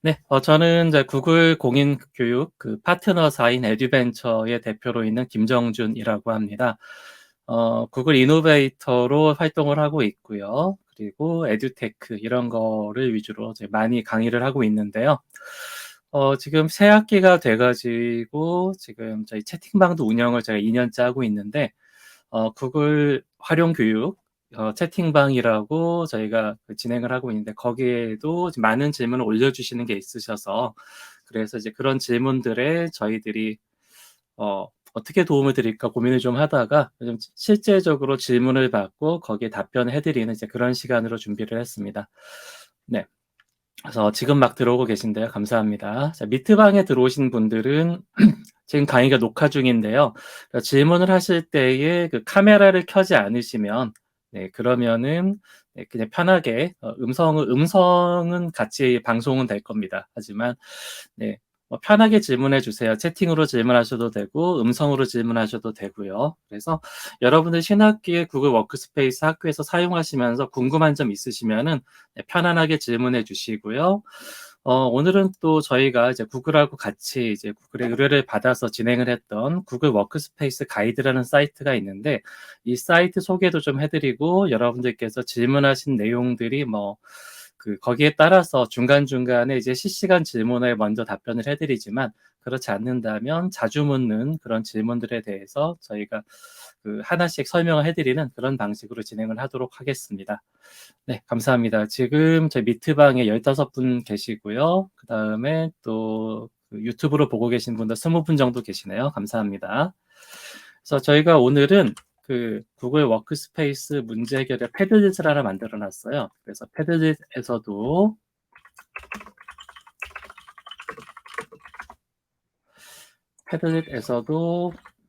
네. 저는 이제 구글 공인 교육 파트너사인 에듀벤처의 대표로 있는 김정준이라고 합니다. 구글 이노베이터로 활동을 하고 있고요. 그리고 에듀테크 이런 거를 위주로 이제 많이 강의를 하고 있는데요. 지금 새 학기가 돼 가지고 지금 저희 채팅방도 운영을 제가 2 년째 하고 있는데 구글 활용 교육 채팅방이라고 저희가 진행을 하고 있는데 거기에도 많은 질문을 올려주시는 게 있으셔서 그래서 이제 그런 질문들에 저희들이 어떻게 도움을 드릴까 고민을 좀 하다가 좀 실제적으로 질문을 받고 거기에 답변을 해드리는 이제 그런 시간으로 준비를 했습니다. 네. 그래서 지금 막 들어오고 계신데요. 감사합니다. 자, 미트방에 들어오신 분들은 지금 강의가 녹화 중인데요. 질문을 하실 때에 카메라를 켜지 않으시면 네, 그러면은 네, 그냥 편하게 음성은 같이 방송은 될 겁니다. 하지만 네, 편하게 질문해 주세요. 채팅으로 질문하셔도 되고 음성으로 질문하셔도 되고요. 그래서 여러분들 신학기에 구글 워크스페이스 학교에서 사용하시면서 궁금한 점 있으시면은 네, 편안하게 질문해 주시고요. 오늘은 또 저희가 이제 구글하고 같이 이제 구글의 의뢰를 받아서 진행을 했던 구글 워크스페이스 가이드라는 사이트가 있는데 이 사이트 소개도 좀 해드리고 여러분들께서 질문하신 내용들이 거기에 따라서 중간중간에 이제 실시간 질문에 먼저 답변을 해드리지만 그렇지 않는다면 자주 묻는 그런 질문들에 대해서 저희가 하나씩 설명을 해드리는 그런 방식으로 진행을 하도록 하겠습니다. 네, 감사합니다. 지금 저희 미트방에 15분 계시고요. 그 다음에 또 유튜브로 보고 계신 분들 20분 정도 계시네요. 감사합니다. 그래서 저희가 오늘은 구글 워크스페이스 문제 해결의 패들릿을 하나 만들어 놨어요. 그래서 패들릿에서도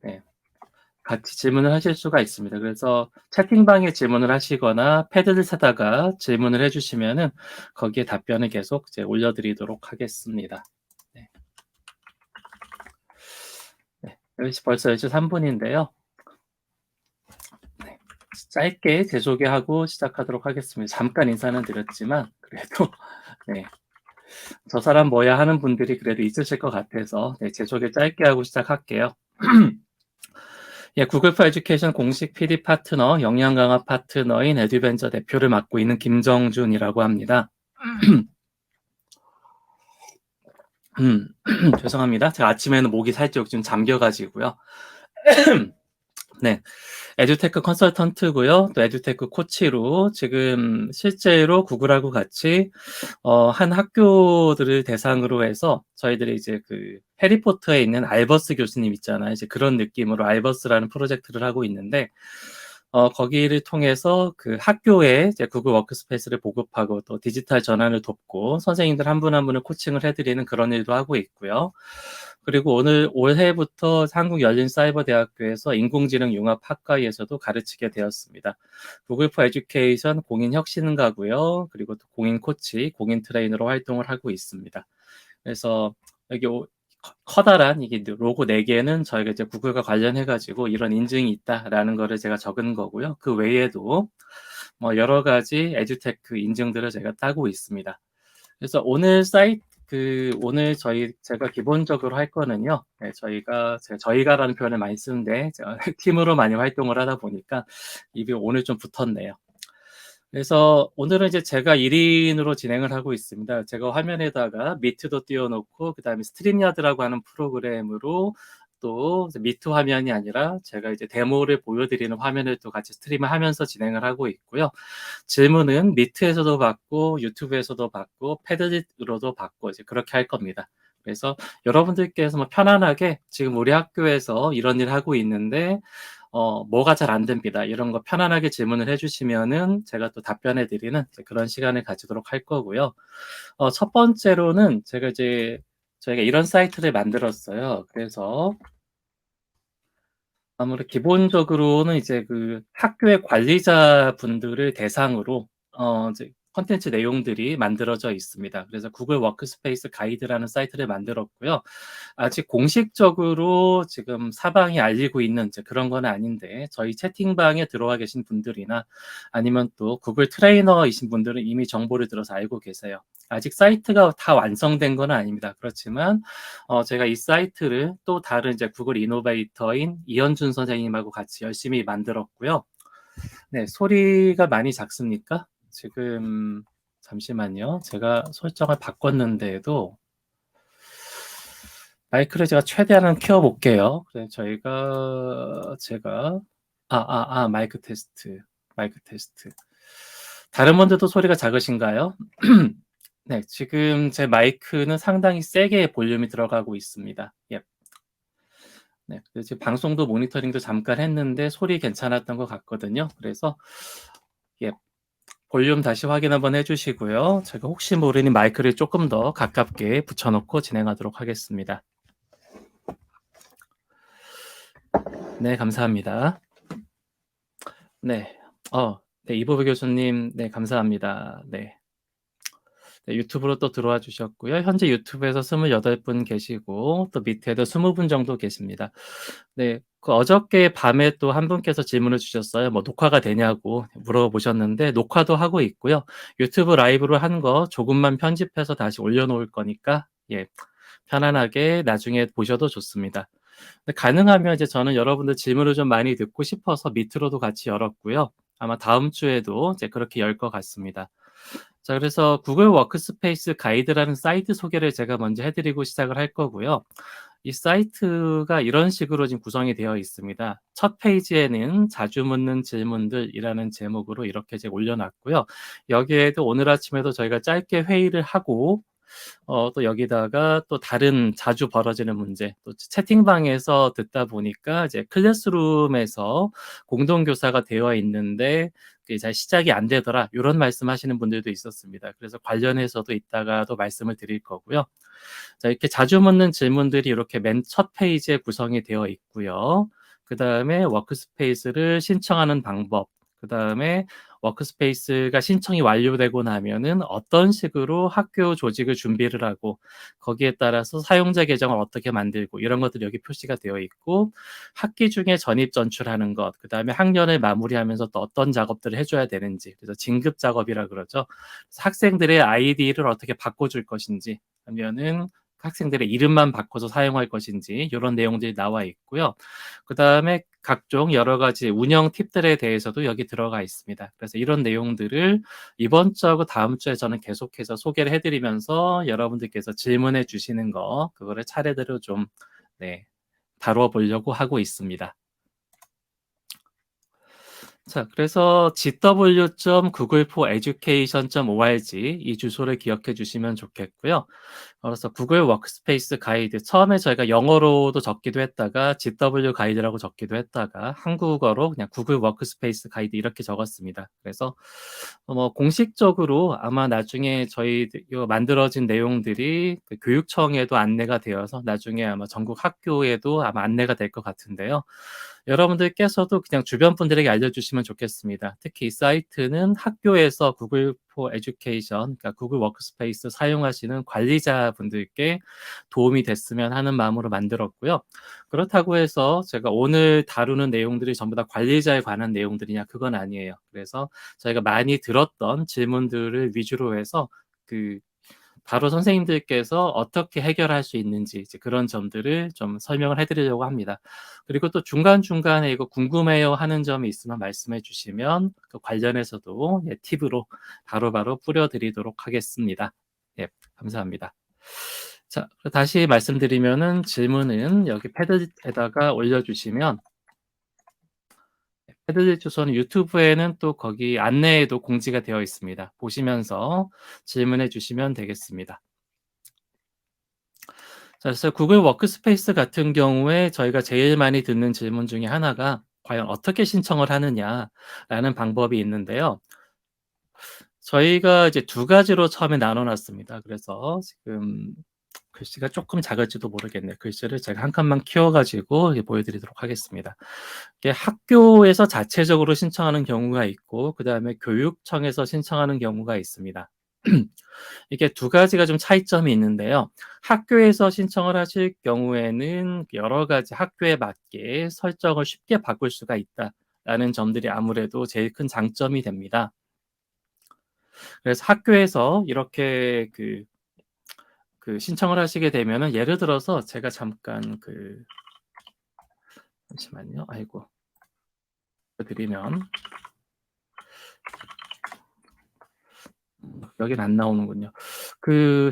네, 같이 질문을 하실 수가 있습니다. 그래서 채팅방에 질문을 하시거나 패드를 사다가 질문을 해주시면은 거기에 답변을 계속 이제 올려드리도록 하겠습니다. 네. 네. 벌써 13분인데요. 네. 짧게 제소개하고 시작하도록 하겠습니다. 잠깐 인사는 드렸지만 그래도 네. 저 사람 뭐야 하는 분들이 그래도 있으실 것 같아서 네, 제소개 짧게 하고 시작할게요. 예, 구글 포 에듀케이션 공식 PD 파트너, 역량 강화 파트너인 에듀벤처 대표를 맡고 있는 김정준이라고 합니다. 죄송합니다. 제가 아침에는 목이 살짝 좀 잠겨가지고요. 네, 에듀테크 컨설턴트고요. 또 에듀테크 코치로 지금 실제로 구글하고 같이 한 학교들을 대상으로 해서 저희들이 이제 해리포터에 있는 알버스 교수님 있잖아요. 이제 그런 느낌으로 알버스라는 프로젝트를 하고 있는데 거기를 통해서 학교에 이제 구글 워크스페이스를 보급하고 또 디지털 전환을 돕고 선생님들 한 분 한 분을 코칭을 해드리는 그런 일도 하고 있고요. 그리고 올해부터 한국열린사이버대학교에서 인공지능 융합학과에서도 가르치게 되었습니다. 구글 포 에듀케이션 공인 혁신가고요. 그리고 또 공인 코치, 공인 트레이너로 활동을 하고 있습니다. 그래서 여기 커다란 이게 로고 4개는 저희가 이제 구글과 관련해가지고 이런 인증이 있다라는 거를 제가 적은 거고요. 그 외에도 여러 가지 에듀테크 인증들을 제가 따고 있습니다. 그래서 오늘 제가 기본적으로 할 거는요. 네, 저희가라는 표현을 많이 쓰는데 제가 팀으로 많이 활동을 하다 보니까 입이 오늘 좀 붙었네요. 그래서 오늘은 이제 제가 1인으로 진행을 하고 있습니다. 제가 화면에다가 미트도 띄워놓고 그다음에 스트림야드라고 하는 프로그램으로 또 미트 화면이 아니라 제가 이제 데모를 보여드리는 화면을 또 같이 스트림을 하면서 진행을 하고 있고요. 질문은 미트에서도 받고 유튜브에서도 받고 패드릿으로도 받고 이제 그렇게 할 겁니다. 그래서 여러분들께서 편안하게 지금 우리 학교에서 이런 일 하고 있는데 뭐가 잘 안 됩니다. 이런 거 편안하게 질문을 해주시면은 제가 또 답변해 드리는 그런 시간을 가지도록 할 거고요. 첫 번째로는 저희가 이런 사이트를 만들었어요. 그래서 아무래도 기본적으로는 이제 학교의 관리자분들을 대상으로 이제 콘텐츠 내용들이 만들어져 있습니다. 그래서 구글 워크스페이스 가이드라는 사이트를 만들었고요. 아직 공식적으로 지금 사방이 알리고 있는 이제 그런 건 아닌데 저희 채팅방에 들어와 계신 분들이나 아니면 또 구글 트레이너이신 분들은 이미 정보를 들어서 알고 계세요. 아직 사이트가 다 완성된 건 아닙니다. 그렇지만 제가 이 사이트를 또 다른 이제 구글 이노베이터인 이현준 선생님하고 같이 열심히 만들었고요. 네, 소리가 많이 작습니까? 지금 잠시만요. 제가 설정을 바꿨는데도 마이크를 제가 최대한은 키워볼게요. 그래 제가 마이크 테스트, 마이크 테스트. 다른 분들도 소리가 작으신가요? 네, 지금 제 마이크는 상당히 세게 볼륨이 들어가고 있습니다. 예. 네, 그래서 지금 방송도 모니터링도 잠깐 했는데 소리 괜찮았던 것 같거든요. 그래서 예, 볼륨 다시 확인 한번 해주시고요. 제가 혹시 모르니 마이크를 조금 더 가깝게 붙여놓고 진행하도록 하겠습니다. 네, 감사합니다. 네, 네, 이보배 교수님, 네, 감사합니다. 네. 네, 유튜브로 또 들어와 주셨고요. 현재 유튜브에서 28분 계시고, 또 밑에도 20분 정도 계십니다. 네, 그 어저께 밤에 또 한 분께서 질문을 주셨어요. 뭐 녹화가 되냐고 물어보셨는데, 녹화도 하고 있고요. 유튜브 라이브로 한 거 조금만 편집해서 다시 올려놓을 거니까, 예, 편안하게 나중에 보셔도 좋습니다. 가능하면 이제 저는 여러분들 질문을 좀 많이 듣고 싶어서 밑으로도 같이 열었고요. 아마 다음 주에도 이제 그렇게 열 것 같습니다. 자, 그래서 구글 워크스페이스 가이드라는 사이트 소개를 제가 먼저 해드리고 시작을 할 거고요. 이 사이트가 이런 식으로 지금 구성이 되어 있습니다. 첫 페이지에는 자주 묻는 질문들이라는 제목으로 이렇게 제가 올려놨고요. 여기에도 오늘 아침에도 저희가 짧게 회의를 하고 또 여기다가 또 다른 자주 벌어지는 문제, 또 채팅방에서 듣다 보니까 이제 클래스룸에서 공동교사가 되어 있는데 그게 잘 시작이 안 되더라. 이런 말씀하시는 분들도 있었습니다. 그래서 관련해서도 이따가도 말씀을 드릴 거고요. 자, 이렇게 자주 묻는 질문들이 이렇게 맨 첫 페이지에 구성이 되어 있고요. 그 다음에 워크스페이스를 신청하는 방법, 그 다음에 워크스페이스가 신청이 완료되고 나면은 어떤 식으로 학교 조직을 준비를 하고 거기에 따라서 사용자 계정을 어떻게 만들고 이런 것들이 여기 표시가 되어 있고 학기 중에 전입 전출하는 것, 그 다음에 학년을 마무리하면서 또 어떤 작업들을 해줘야 되는지, 그래서 진급 작업이라 그러죠. 그래서 학생들의 아이디를 어떻게 바꿔줄 것인지 하면은 학생들의 이름만 바꿔서 사용할 것인지 이런 내용들이 나와 있고요. 그 다음에 각종 여러 가지 운영 팁들에 대해서도 여기 들어가 있습니다. 그래서 이런 내용들을 이번 주하고 다음 주에 저는 계속해서 소개를 해드리면서 여러분들께서 질문해 주시는 거 그거를 차례대로 좀 네, 다루어 보려고 하고 있습니다. 자, 그래서 gw.googleforeducation.org 이 주소를 기억해 주시면 좋겠고요. 그래서 구글 워크스페이스 가이드 처음에 저희가 영어로도 적기도 했다가 GW 가이드라고 적기도 했다가 한국어로 그냥 구글 워크스페이스 가이드 이렇게 적었습니다. 그래서 뭐 공식적으로 아마 나중에 저희 만들어진 내용들이 그 교육청에도 안내가 되어서 나중에 아마 전국 학교에도 아마 안내가 될 것 같은데요. 여러분들께서도 그냥 주변 분들에게 알려주시면 좋겠습니다. 특히 이 사이트는 학교에서 구글 포 에듀케이션, 그러니까 구글 워크스페이스 사용하시는 관리자분들께 도움이 됐으면 하는 마음으로 만들었고요. 그렇다고 해서 제가 오늘 다루는 내용들이 전부 다 관리자에 관한 내용들이냐 그건 아니에요. 그래서 저희가 많이 들었던 질문들을 위주로 해서 그 바로 선생님들께서 어떻게 해결할 수 있는지 이제 그런 점들을 좀 설명을 해드리려고 합니다. 그리고 또 중간중간에 이거 궁금해요 하는 점이 있으면 말씀해 주시면 그 관련해서도 예, 팁으로 바로바로 뿌려드리도록 하겠습니다. 예, 감사합니다. 자, 다시 말씀드리면은 질문은 여기 패드에다가 올려주시면 패드 주소는 유튜브에는 또 거기 안내에도 공지가 되어 있습니다. 보시면서 질문해 주시면 되겠습니다. 자, 그래서 구글 워크스페이스 같은 경우에 저희가 제일 많이 듣는 질문 중에 하나가 과연 어떻게 신청을 하느냐라는 방법이 있는데요. 저희가 이제 두 가지로 처음에 나눠 놨습니다. 그래서 지금 글씨가 조금 작을지도 모르겠네요. 글씨를 제가 한 칸만 키워 가지고 보여드리도록 하겠습니다. 이게 학교에서 자체적으로 신청하는 경우가 있고 그다음에 교육청에서 신청하는 경우가 있습니다. 이게 두 가지가 좀 차이점이 있는데요. 학교에서 신청을 하실 경우에는 여러 가지 학교에 맞게 설정을 쉽게 바꿀 수가 있다라는 점들이 아무래도 제일 큰 장점이 됩니다. 그래서 학교에서 이렇게 그 신청을 하시게 되면은 예를 들어서 제가 잠깐 잠시만요. 아이고. 드리면 여긴 안 나오는군요.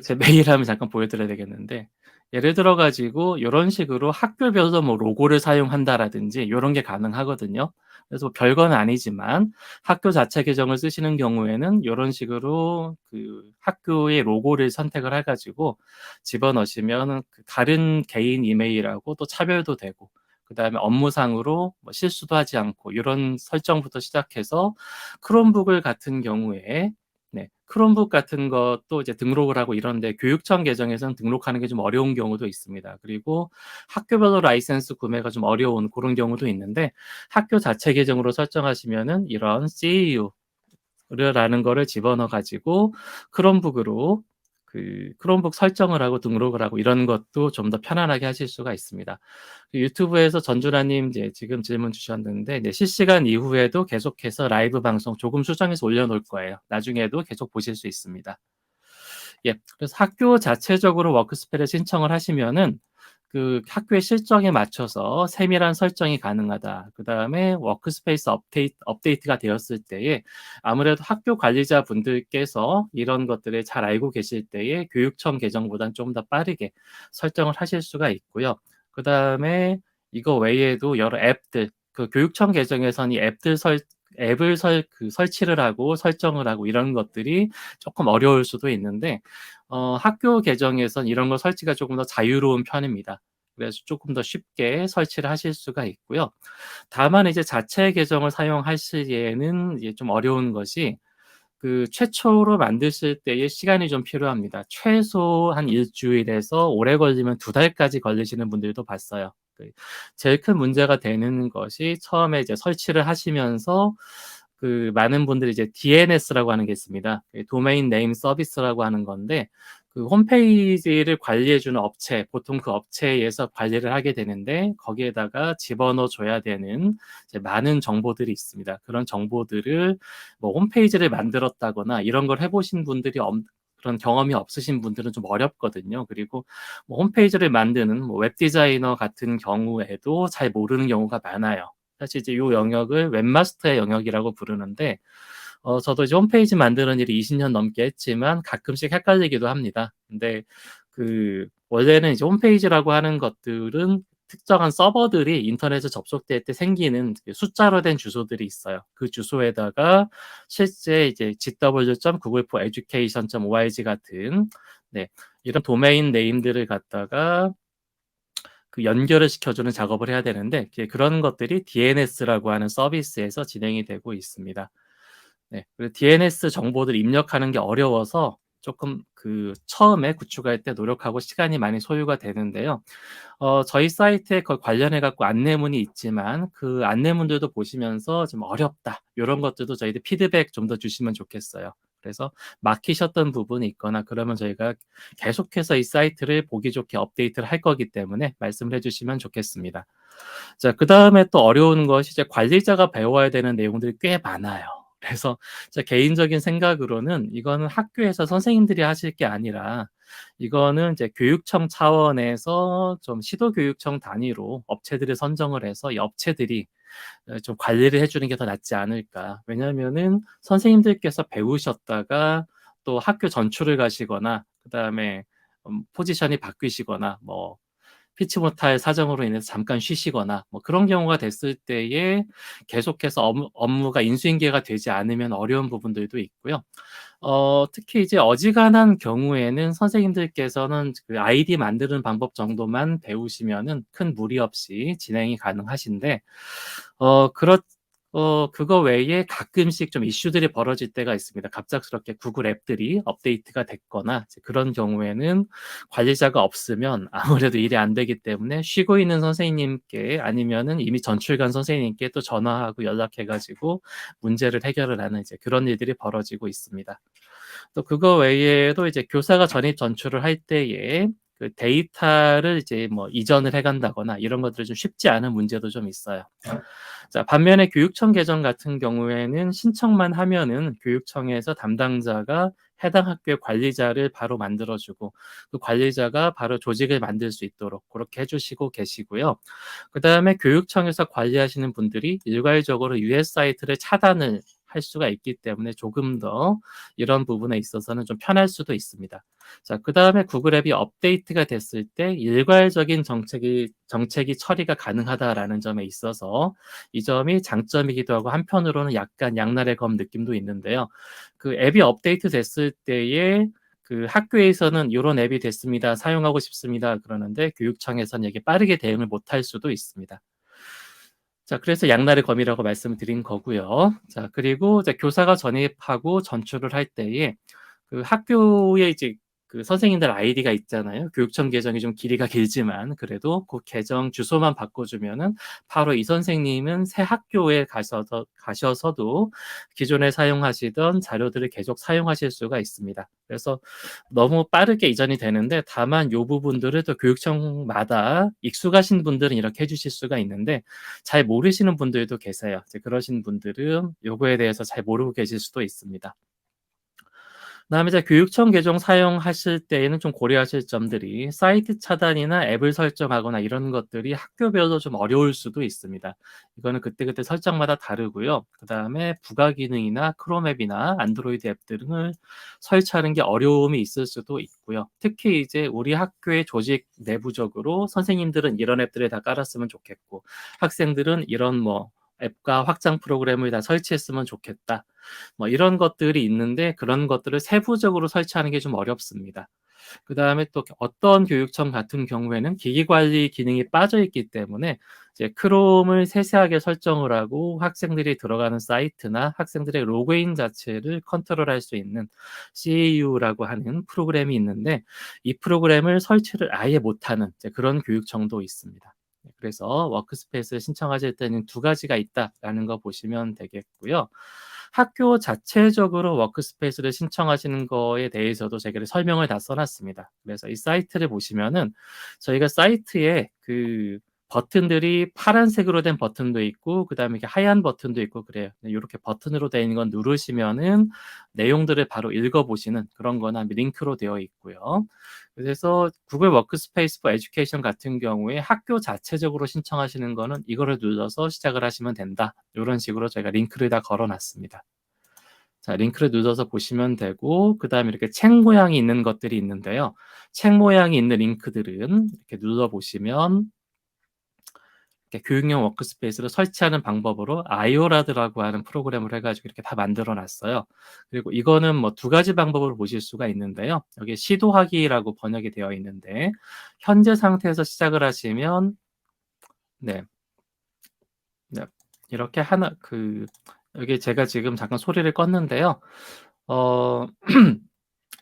제 메일 한번 잠깐 보여드려야 되겠는데 예를 들어 가지고 요런 식으로 학교별로 뭐 로고를 사용한다라든지 요런 게 가능하거든요. 그래서 별건 아니지만 학교 자체 계정을 쓰시는 경우에는 요런 식으로 학교의 로고를 선택을 해 가지고 집어넣으시면은 다른 개인 이메일하고 또 차별도 되고 그다음에 업무상으로 뭐 실수도 하지 않고 요런 설정부터 시작해서 크롬북을 같은 경우에 네. 크롬북 같은 것도 이제 등록을 하고 이런데 교육청 계정에서는 등록하는 게 좀 어려운 경우도 있습니다. 그리고 학교별로 라이센스 구매가 좀 어려운 고런 경우도 있는데 학교 자체 계정으로 설정하시면은 이런 CEU 라는 거를 집어넣어 가지고 크롬북으로 크롬북 설정을 하고 등록을 하고 이런 것도 좀 더 편안하게 하실 수가 있습니다. 유튜브에서 전준하 님 이제 지금 질문 주셨는데 이제 실시간 이후에도 계속해서 라이브 방송 조금 수정해서 올려 놓을 거예요. 나중에도 계속 보실 수 있습니다. 예. 그래서 학교 자체적으로 워크스페를 신청을 하시면은 학교의 실정에 맞춰서 세밀한 설정이 가능하다. 그다음에 워크스페이스 업데이트가 되었을 때에 아무래도 학교 관리자분들께서 이런 것들을 잘 알고 계실 때에 교육청 계정보다는 좀 더 빠르게 설정을 하실 수가 있고요. 그다음에 이거 외에도 여러 앱들 교육청 계정에서는 이 앱을 설치를 하고 설정을 하고 이런 것들이 조금 어려울 수도 있는데 학교 계정에선 이런 거 설치가 조금 더 자유로운 편입니다. 그래서 조금 더 쉽게 설치를 하실 수가 있고요. 다만 이제 자체 계정을 사용할 시에는 이제 좀 어려운 것이 최초로 만드실 때의 시간이 좀 필요합니다. 최소 한 1주일에서 오래 걸리면 2달까지 걸리시는 분들도 봤어요. 제일 큰 문제가 되는 것이 처음에 이제 설치를 하시면서 많은 분들이 이제 DNS라고 하는 게 있습니다. 도메인 네임 서비스라고 하는 건데 홈페이지를 관리해 주는 업체, 보통 그 업체에서 관리를 하게 되는데 거기에다가 집어넣어 줘야 되는 이제 많은 정보들이 있습니다. 그런 정보들을 뭐 홈페이지를 만들었다거나 이런 걸 해 보신 분들이 그런 경험이 없으신 분들은 좀 어렵거든요. 그리고 뭐 홈페이지를 만드는 뭐 웹 디자이너 같은 경우에도 잘 모르는 경우가 많아요. 사실 이제 요 영역을 웹마스터의 영역이라고 부르는데 저도 이제 홈페이지 만드는 일을 20년 넘게 했지만 가끔씩 헷갈리기도 합니다. 근데 원래는 이제 홈페이지라고 하는 것들은 특정한 서버들이 인터넷에 접속될 때 생기는 숫자로 된 주소들이 있어요. 그 주소에다가 실제 이제 gw.google4education.org 같은 네, 이런 도메인 네임들을 갖다가 연결을 시켜주는 작업을 해야 되는데 그런 것들이 DNS라고 하는 서비스에서 진행이 되고 있습니다. 네. 그리고 DNS 정보들을 입력하는 게 어려워서 조금 처음에 구축할 때 노력하고 시간이 많이 소요가 되는데요. 저희 사이트에 관련해 갖고 안내문이 있지만 그 안내문들도 보시면서 좀 어렵다 요런 것들도 저희들 피드백 좀 더 주시면 좋겠어요. 그래서 막히셨던 부분이 있거나 그러면 저희가 계속해서 이 사이트를 보기 좋게 업데이트를 할 거기 때문에 말씀을 해 주시면 좋겠습니다. 자, 그다음에 또 어려운 것이 이제 관리자가 배워야 되는 내용들이 꽤 많아요. 그래서 제 개인적인 생각으로는 이거는 학교에서 선생님들이 하실 게 아니라 이거는 이제 교육청 차원에서 좀 시도교육청 단위로 업체들을 선정을 해서 이 업체들이 좀 관리를 해 주는 게 더 낫지 않을까. 왜냐하면은 선생님들께서 배우셨다가 또 학교 전출을 가시거나 그다음에 포지션이 바뀌시거나 뭐 피치 못할 사정으로 인해서 잠깐 쉬시거나 뭐 그런 경우가 됐을 때에 계속해서 업무가 인수인계가 되지 않으면 어려운 부분들도 있고요. 특히 이제 어지간한 경우에는 선생님들께서는 아이디 만드는 방법 정도만 배우시면은 큰 무리 없이 진행이 가능하신데 그렇 그거 외에 가끔씩 좀 이슈들이 벌어질 때가 있습니다. 갑작스럽게 구글 앱들이 업데이트가 됐거나 이제 그런 경우에는 관리자가 없으면 아무래도 일이 안 되기 때문에 쉬고 있는 선생님께 아니면은 이미 전출 간 선생님께 또 전화하고 연락해 가지고 문제를 해결을 하는 이제 그런 일들이 벌어지고 있습니다. 또 그거 외에도 이제 교사가 전입 전출을 할 때에 그 데이터를 이제 뭐 이전을 해 간다거나 이런 것들이 좀 쉽지 않은 문제도 좀 있어요. 자, 반면에 교육청 계정 같은 경우에는 신청만 하면은 교육청에서 담당자가 해당 학교의 관리자를 바로 만들어주고 그 관리자가 바로 조직을 만들 수 있도록 그렇게 해주시고 계시고요. 그 다음에 교육청에서 관리하시는 분들이 일괄적으로 US 사이트를 차단을 할 수가 있기 때문에 조금 더 이런 부분에 있어서는 좀 편할 수도 있습니다. 자, 그 다음에 구글 앱이 업데이트가 됐을 때 일괄적인 정책이 처리가 가능하다라는 점에 있어서 이 점이 장점이기도 하고 한편으로는 약간 양날의 검 느낌도 있는데요. 그 앱이 업데이트 됐을 때에 그 학교에서는 요런 앱이 됐습니다. 사용하고 싶습니다. 그러는데 교육청에서는 이게 빠르게 대응을 못할 수도 있습니다. 자, 그래서 양날의 검이라고 말씀을 드린 거고요. 자, 그리고 이제 교사가 전입하고 전출을 할 때에 그 학교에 이제 그 선생님들 아이디가 있잖아요. 교육청 계정이 좀 길이가 길지만 그래도 그 계정 주소만 바꿔주면은 바로 이 선생님은 새 학교에 가셔서도 기존에 사용하시던 자료들을 계속 사용하실 수가 있습니다. 그래서 너무 빠르게 이전이 되는데 다만 요 부분들을 또 교육청마다 익숙하신 분들은 이렇게 해주실 수가 있는데 잘 모르시는 분들도 계세요. 이제 그러신 분들은 요거에 대해서 잘 모르고 계실 수도 있습니다. 그다음에 이제 교육청 계정 사용하실 때에는 좀 고려하실 점들이 사이트 차단이나 앱을 설정하거나 이런 것들이 학교별로 좀 어려울 수도 있습니다. 이거는 그때그때 설정마다 다르고요. 그다음에 부가 기능이나 크롬 앱이나 안드로이드 앱 등을 설치하는 게 어려움이 있을 수도 있고요. 특히 이제 우리 학교의 조직 내부적으로 선생님들은 이런 앱들을 다 깔았으면 좋겠고 학생들은 이런 뭐 앱과 확장 프로그램을 다 설치했으면 좋겠다. 뭐 이런 것들이 있는데 그런 것들을 세부적으로 설치하는 게 좀 어렵습니다. 그다음에 또 어떤 교육청 같은 경우에는 기기 관리 기능이 빠져 있기 때문에 이제 크롬을 세세하게 설정을 하고 학생들이 들어가는 사이트나 학생들의 로그인 자체를 컨트롤할 수 있는 CAU라고 하는 프로그램이 있는데 이 프로그램을 설치를 아예 못하는 이제 그런 교육청도 있습니다. 그래서 워크스페이스를 신청하실 때는 두 가지가 있다라는 거 보시면 되겠고요. 학교 자체적으로 워크스페이스를 신청하시는 거에 대해서도 제가 설명을 다 써놨습니다. 그래서 이 사이트를 보시면은 저희가 사이트에 그 버튼들이 파란색으로 된 버튼도 있고 그다음에 이렇게 하얀 버튼도 있고 그래요. 이렇게 버튼으로 되어 있는 건 누르시면은 내용들을 바로 읽어보시는 그런 거나 링크로 되어 있고요. 그래서 구글 워크스페이스 포 에듀케이션 같은 경우에 학교 자체적으로 신청하시는 거는 이거를 눌러서 시작을 하시면 된다. 이런 식으로 저희가 링크를 다 걸어놨습니다. 자, 링크를 눌러서 보시면 되고 그다음에 이렇게 책 모양이 있는 것들이 있는데요. 책 모양이 있는 링크들은 이렇게 눌러보시면 이렇게 교육용 워크스페이스를 설치하는 방법으로 아이오라드라고 하는 프로그램을 해가지고 이렇게 다 만들어 놨어요. 그리고 이거는 뭐 두 가지 방법으로 보실 수가 있는데요. 여기 시도하기라고 번역이 되어 있는데 현재 상태에서 시작을 하시면 네, 네. 이렇게 하나 여기 제가 지금 잠깐 소리를 껐는데요. 어,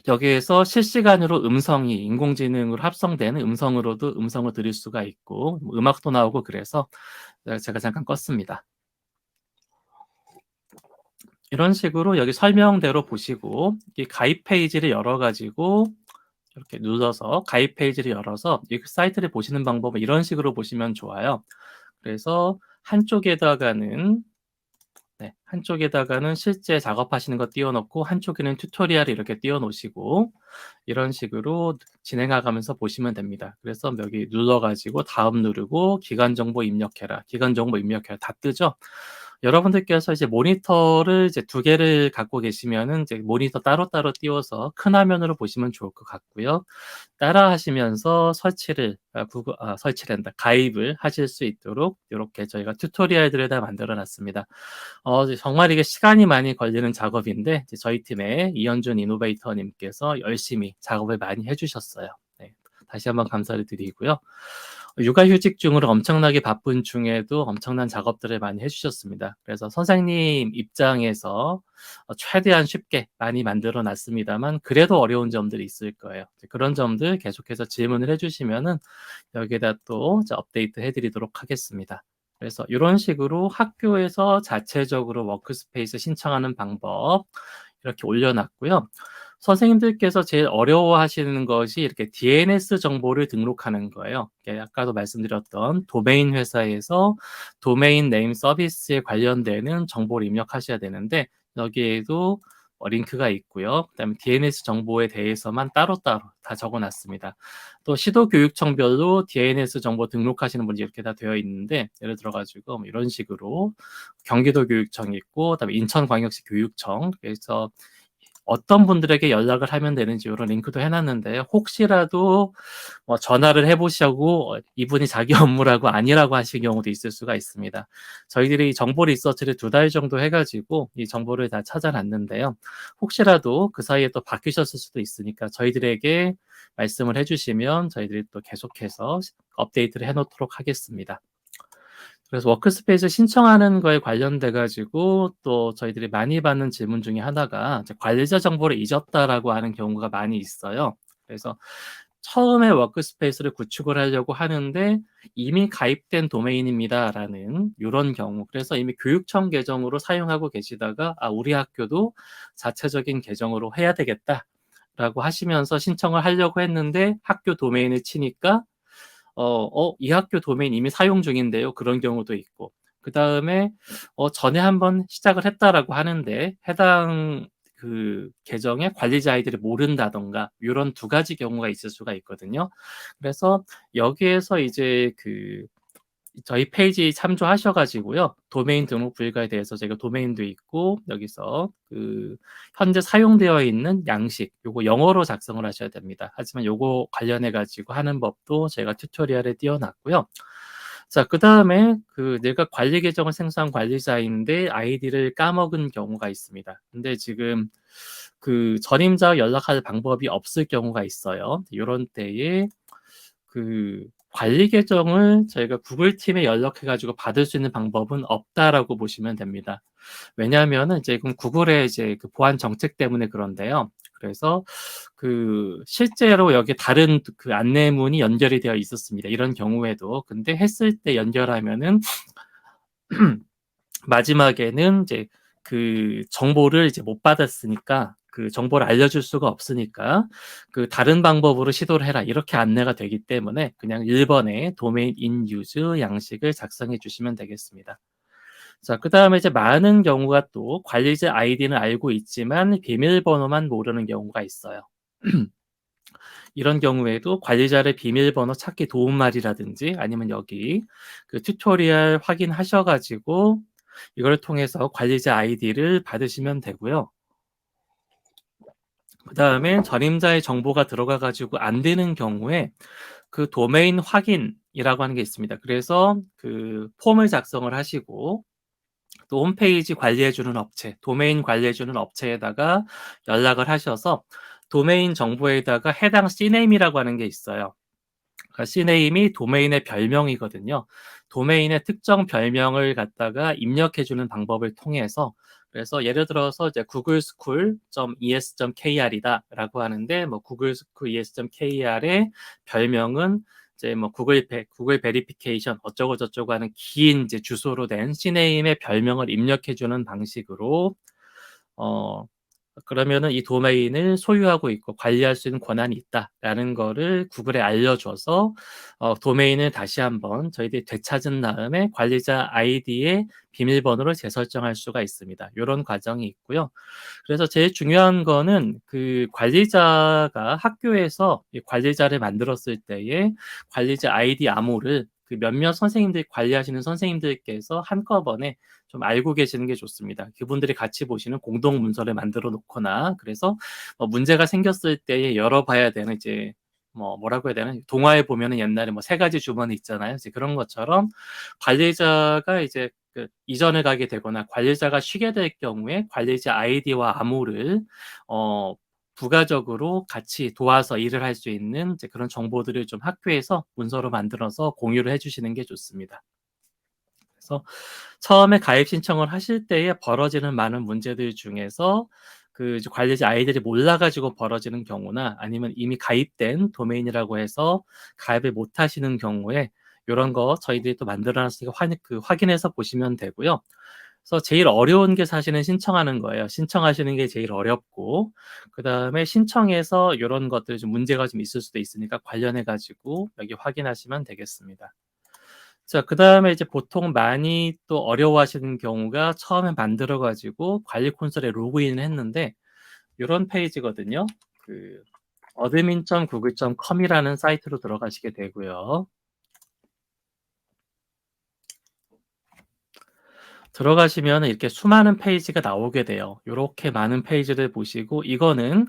여기에서 실시간으로 음성이 인공지능으로 합성된 음성으로도 음성을 들을 수가 있고 뭐 음악도 나오고 그래서 제가 잠깐 껐습니다. 이런 식으로 여기 설명대로 보시고 이 가입 페이지를 열어가지고 이렇게 눌러서 가입 페이지를 열어서 이 사이트를 보시는 방법은 이런 식으로 보시면 좋아요. 그래서 한쪽에다가는 실제 작업하시는 거 띄워놓고 한쪽에는 튜토리얼을 이렇게 띄워놓으시고 이런 식으로 진행해가면서 보시면 됩니다. 그래서 여기 눌러가지고 다음 누르고 기간 정보 입력해라. 기간 정보 입력해라. 다 뜨죠? 여러분들께서 이제 모니터를 이제 두 개를 갖고 계시면은 이제 모니터 따로따로 띄워서 큰 화면으로 보시면 좋을 것 같고요. 따라 하시면서 설치된다. 가입을 하실 수 있도록 이렇게 저희가 튜토리얼들을 다 만들어 놨습니다. 정말 이게 시간이 많이 걸리는 작업인데 저희 팀의 이현준 이노베이터님께서 열심히 작업을 많이 해주셨어요. 네, 다시 한번 감사를 드리고요. 육아휴직 중으로 엄청나게 바쁜 중에도 엄청난 작업들을 많이 해 주셨습니다. 그래서 선생님 입장에서 최대한 쉽게 많이 만들어 놨습니다만 그래도 어려운 점들이 있을 거예요. 그런 점들 계속해서 질문을 해 주시면은 여기에다 또 업데이트 해 드리도록 하겠습니다. 그래서 요런 식으로 학교에서 자체적으로 워크스페이스 신청하는 방법 이렇게 올려 놨고요. 선생님들께서 제일 어려워하시는 것이 이렇게 DNS 정보를 등록하는 거예요. 아까도 말씀드렸던 도메인 회사에서 도메인 네임 서비스에 관련되는 정보를 입력하셔야 되는데 여기에도 링크가 있고요. 그다음에 DNS 정보에 대해서만 따로따로 다 적어 놨습니다. 또 시도교육청별로 DNS 정보 등록하시는 분이 이렇게 다 되어 있는데 예를 들어 가지고 이런 식으로 경기도 교육청이 있고 그다음에 인천광역시 교육청 그래서 어떤 분들에게 연락을 하면 되는지 이런 링크도 해 놨는데 혹시라도 전화를 해 보시고 이분이 자기 업무라고 아니라고 하신 경우도 있을 수가 있습니다. 저희들이 정보 리서치를 2달 정도 해 가지고 이 정보를 다 찾아 놨는데요. 혹시라도 그 사이에 또 바뀌셨을 수도 있으니까 저희들에게 말씀을 해 주시면 저희들이 또 계속해서 업데이트를 해 놓도록 하겠습니다. 그래서 워크스페이스 신청하는 거에 관련돼 가지고 또 저희들이 많이 받는 질문 중에 하나가 이제 "관리자 정보를 잊었다."라고 하는 경우가 많이 있어요. 그래서 처음에 워크스페이스를 구축을 하려고 하는데 "이미 가입된 도메인입니다."라는 요런 경우. 그래서 이미 교육청 계정으로 사용하고 계시다가 '아 우리 학교도 자체적인 계정으로 해야 되겠다.'라고 하시면서 신청을 하려고 했는데 학교 도메인을 치니까 이 학교 도메인 이미 사용 중인데요. 그런 경우도 있고. 그다음에 전에 한번 시작을 했다라고 하는데 해당 그 계정의 관리자 아이디를 모른다든가 요런 2가지 경우가 있을 수가 있거든요. 그래서 여기에서 이제 저희 페이지 참조하셔 가지고요. 도메인 등록 불가에 대해서 제가 도메인도 있고 여기서 현재 사용되어 있는 양식 요거 영어로 작성을 하셔야 됩니다. 하지만 요거 관련해 가지고 하는 법도 제가 튜토리얼에 띄워 놨고요. 자 그다음에 내가 관리 계정을 생성한 관리자인데 아이디를 까먹은 경우가 있습니다. 근데 지금 전임자와 연락할 방법이 없을 경우가 있어요. 요런 때에 관리 계정을 저희가 구글 팀에 연락해 가지고 받을 수 있는 방법은 없다라고 보시면 됩니다. 왜냐하면은 이제 그럼 구글의 이제 보안 정책 때문에 그런데요. 그래서 실제로 여기에 다른 안내문이 연결이 되어 있었습니다. 이런 경우에도. 근데 했을 때 연결하면은 마지막에는 이제 정보를 이제 못 받았으니까 정보를 알려줄 수가 없으니까 다른 방법으로 시도를 해라 이렇게 안내가 되기 때문에 그냥 1번에 도메인 in use 양식을 작성해 주시면 되겠습니다. 자 그다음에 이제 많은 경우가 또 관리자 아이디는 알고 있지만 비밀번호만 모르는 경우가 있어요. 이런 경우에도 관리자의 비밀번호 찾기 도움말이라든지 아니면 여기 튜토리얼 확인하셔 가지고 이걸 통해서 관리자 아이디를 받으시면 되고요. 그다음에 전임자의 정보가 들어가 가지고 안 되는 경우에 도메인 확인이라고 하는 게 있습니다. 그래서 폼을 작성을 하시고 또 홈페이지 관리해 주는 업체, 도메인 관리해 주는 업체에다가 연락을 하셔서 도메인 정보에다가 해당 Cname이라고 하는 게 있어요. 그러니까 Cname이 도메인의 별명이거든요. 도메인의 특정 별명을 갖다가 입력해 주는 방법을 통해서 그래서 예를 들어서 이제 googleschool.es.kr이다라고 하는데 googleschool.es.kr의 별명은 이제 구글 베리피케이션 어쩌고 저쩌고 하는 긴 이제 주소로 된 Cname의 별명을 입력해 주는 방식으로 그러면은 이 도메인을 소유하고 있고 관리할 수 있는 권한이 있다라는 거를 구글에 알려줘서 도메인을 다시 한번 저희들이 되찾은 다음에 관리자 아이디의 비밀번호를 재설정할 수가 있습니다. 요런 과정이 있고요. 그래서 제일 중요한 거는 관리자가 학교에서 이 관리자를 만들었을 때에 관리자 아이디 암호를 몇몇 선생님들이 관리하시는 선생님들께서 한꺼번에 좀 알고 계시는 게 좋습니다. 그분들이 같이 보시는 공동 문서를 만들어 놓거나 그래서 문제가 생겼을 때에 열어봐야 되는 이제 뭐라고 해야 되나? 동화에 보면은 옛날에 3가지 주머니 있잖아요. 이제 그런 것처럼 관리자가 이제 이전을 가게 되거나 관리자가 쉬게 될 경우에 관리자 아이디와 암호를 어 부가적으로 같이 도와서 일을 할 수 있는 이제 그런 정보들을 좀 학교에서 문서로 만들어서 공유를 해 주시는 게 좋습니다. 그래서 처음에 가입 신청을 하실 때에 벌어지는 많은 문제들 중에서 그 이제 관리자 아이들이 몰라 가지고 벌어지는 경우나 아니면 이미 가입된 도메인이라고 해서 가입을 못 하시는 경우에 요런 거 저희들이 또 만들어 놨으니까 확인해서 보시면 되고요. 그래서 제일 어려운 게 사실은 신청하는 거예요. 신청하시는 게 제일 어렵고 그다음에 신청해서 요런 것들이 좀 문제가 좀 있을 수도 있으니까 관련해 가지고 여기 확인하시면 되겠습니다. 자, 그다음에 이제 보통 많이 또 어려워하시는 경우가 처음에 만들어 가지고 관리 콘솔에 로그인을 했는데 요런 페이지거든요. 그 admin.google.com이라는 사이트로 들어가시게 되고요. 들어가시면은 이렇게 수많은 페이지가 나오게 돼요. 요렇게 많은 페이지를 보시고 이거는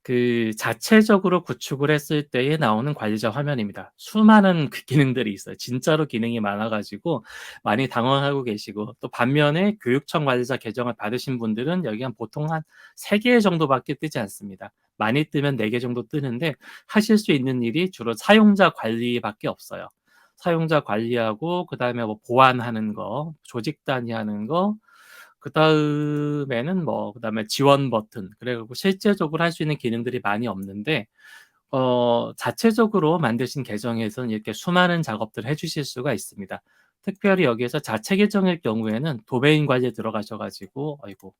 그 자체적으로 구축을 했을 때에 나오는 관리자 화면입니다. 수많은 그 기능들이 있어요. 진짜로 기능이 많아 가지고 많이 당황하고 계시고 또 반면에 교육청 관리자 계정을 받으신 분들은 여기 한 보통 한 3개 정도밖에 뜨지 않습니다. 많이 뜨면 4개 정도 뜨는데 하실 수 있는 일이 주로 사용자 관리밖에 없어요. 사용자 관리하고 그다음에 뭐 보안하는 거, 조직 단위하는 거, 그다음에는 뭐 그다음에 지원 버튼 그래 갖고 실제적으로 할 수 있는 기능들이 많이 없는데 자체적으로 만드신 계정에서는 이렇게 수많은 작업들을 해 주실 수가 있습니다. 특별히 여기에서 자체 계정일 경우에는 도메인 관리에 들어가셔 가지고 아이고.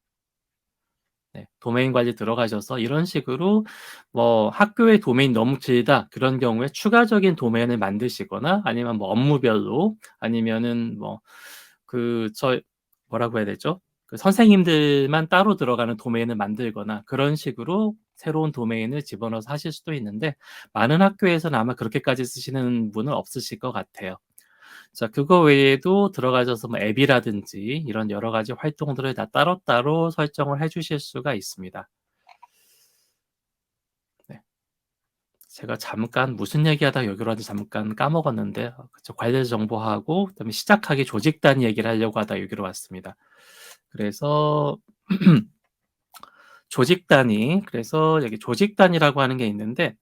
네. 도메인 관리 들어가셔서 이런 식으로 뭐 학교의 도메인이 너무 길다 그런 경우에 추가적인 도메인을 만드시거나 아니면 뭐 업무별로 아니면은 뭐 뭐라고 해야 되죠? 그 선생님들만 따로 들어가는 도메인을 만들거나 그런 식으로 새로운 도메인을 집어넣어서 하실 수도 있는데 많은 학교에서는 아마 그렇게까지 쓰시는 분은 없으실 것 같아요. 자, 그거 외에도 들어가셔서 뭐 앱이라든지 이런 여러 가지 활동들을 다 따로따로 설정을 해 주실 수가 있습니다. 네. 제가 잠깐 무슨 얘기하다가 여기로 왔는지 잠깐 까먹었는데 그쵸. 관련 정보하고 그다음에 시작하기 조직 단위 얘기를 하려고 하다가 여기로 왔습니다. 그래서 조직 단위 그래서 여기 조직 단위라고 하는 게 있는데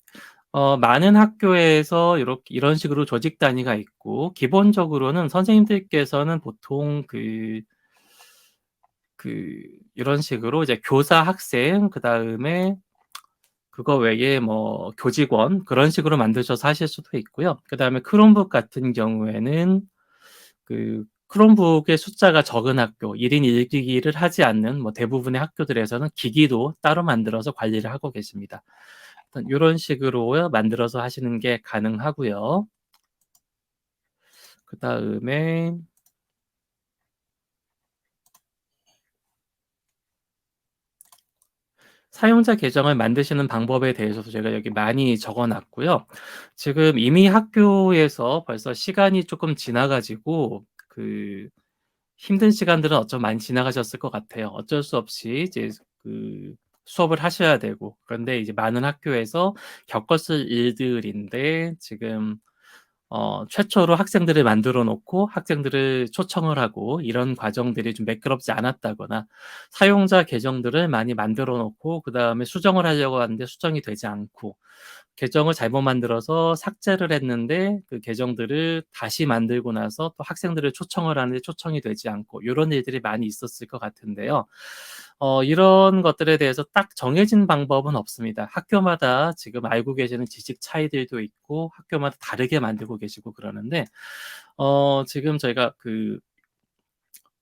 많은 학교에서 이런 식으로 조직 단위가 있고 기본적으로는 선생님들께서는 보통 그 이런 식으로 이제 교사, 학생 그다음에 그거 외에 뭐 교직원 그런 식으로 만드셔서 하실 수도 있고요. 그다음에 크롬북 같은 경우에는 그 크롬북의 숫자가 적은 학교 1인 1기기를 하지 않는 뭐 대부분의 학교들에서는 기기도 따로 만들어서 관리를 하고 계십니다. 일단 요런 식으로 만들어서 하시는 게 가능하고요. 그다음에 사용자 계정을 만드시는 방법에 대해서도 제가 여기 많이 적어 놨고요. 지금 이미 학교에서 벌써 시간이 쪼끔 지나 가지고 힘든 시간들은 어쩜 많이 지나가셨을 것 같아요. 어쩔 수 없이 이제 수업을 하셔야 되고 그런데 이제 많은 학교에서 겪었을 일들인데 지금 최초로 학생들을 만들어 놓고 학생들을 초청을 하고 이런 과정들이 좀 매끄럽지 않았다거나 사용자 계정들을 많이 만들어 놓고 그다음에 수정을 하려고 하는데 수정이 되지 않고 계정을 잘못 만들어서 삭제를 했는데 그 계정들을 다시 만들고 나서 또 학생들을 초청을 하는데 초청이 되지 않고 요런 일들이 많이 있었을 것 같은데요. 이런 것들에 대해서 딱 정해진 방법은 없습니다. 학교마다 지금 알고 계시는 지식 차이들도 있고 학교마다 다르게 만들고 계시고 그러는데 지금 저희가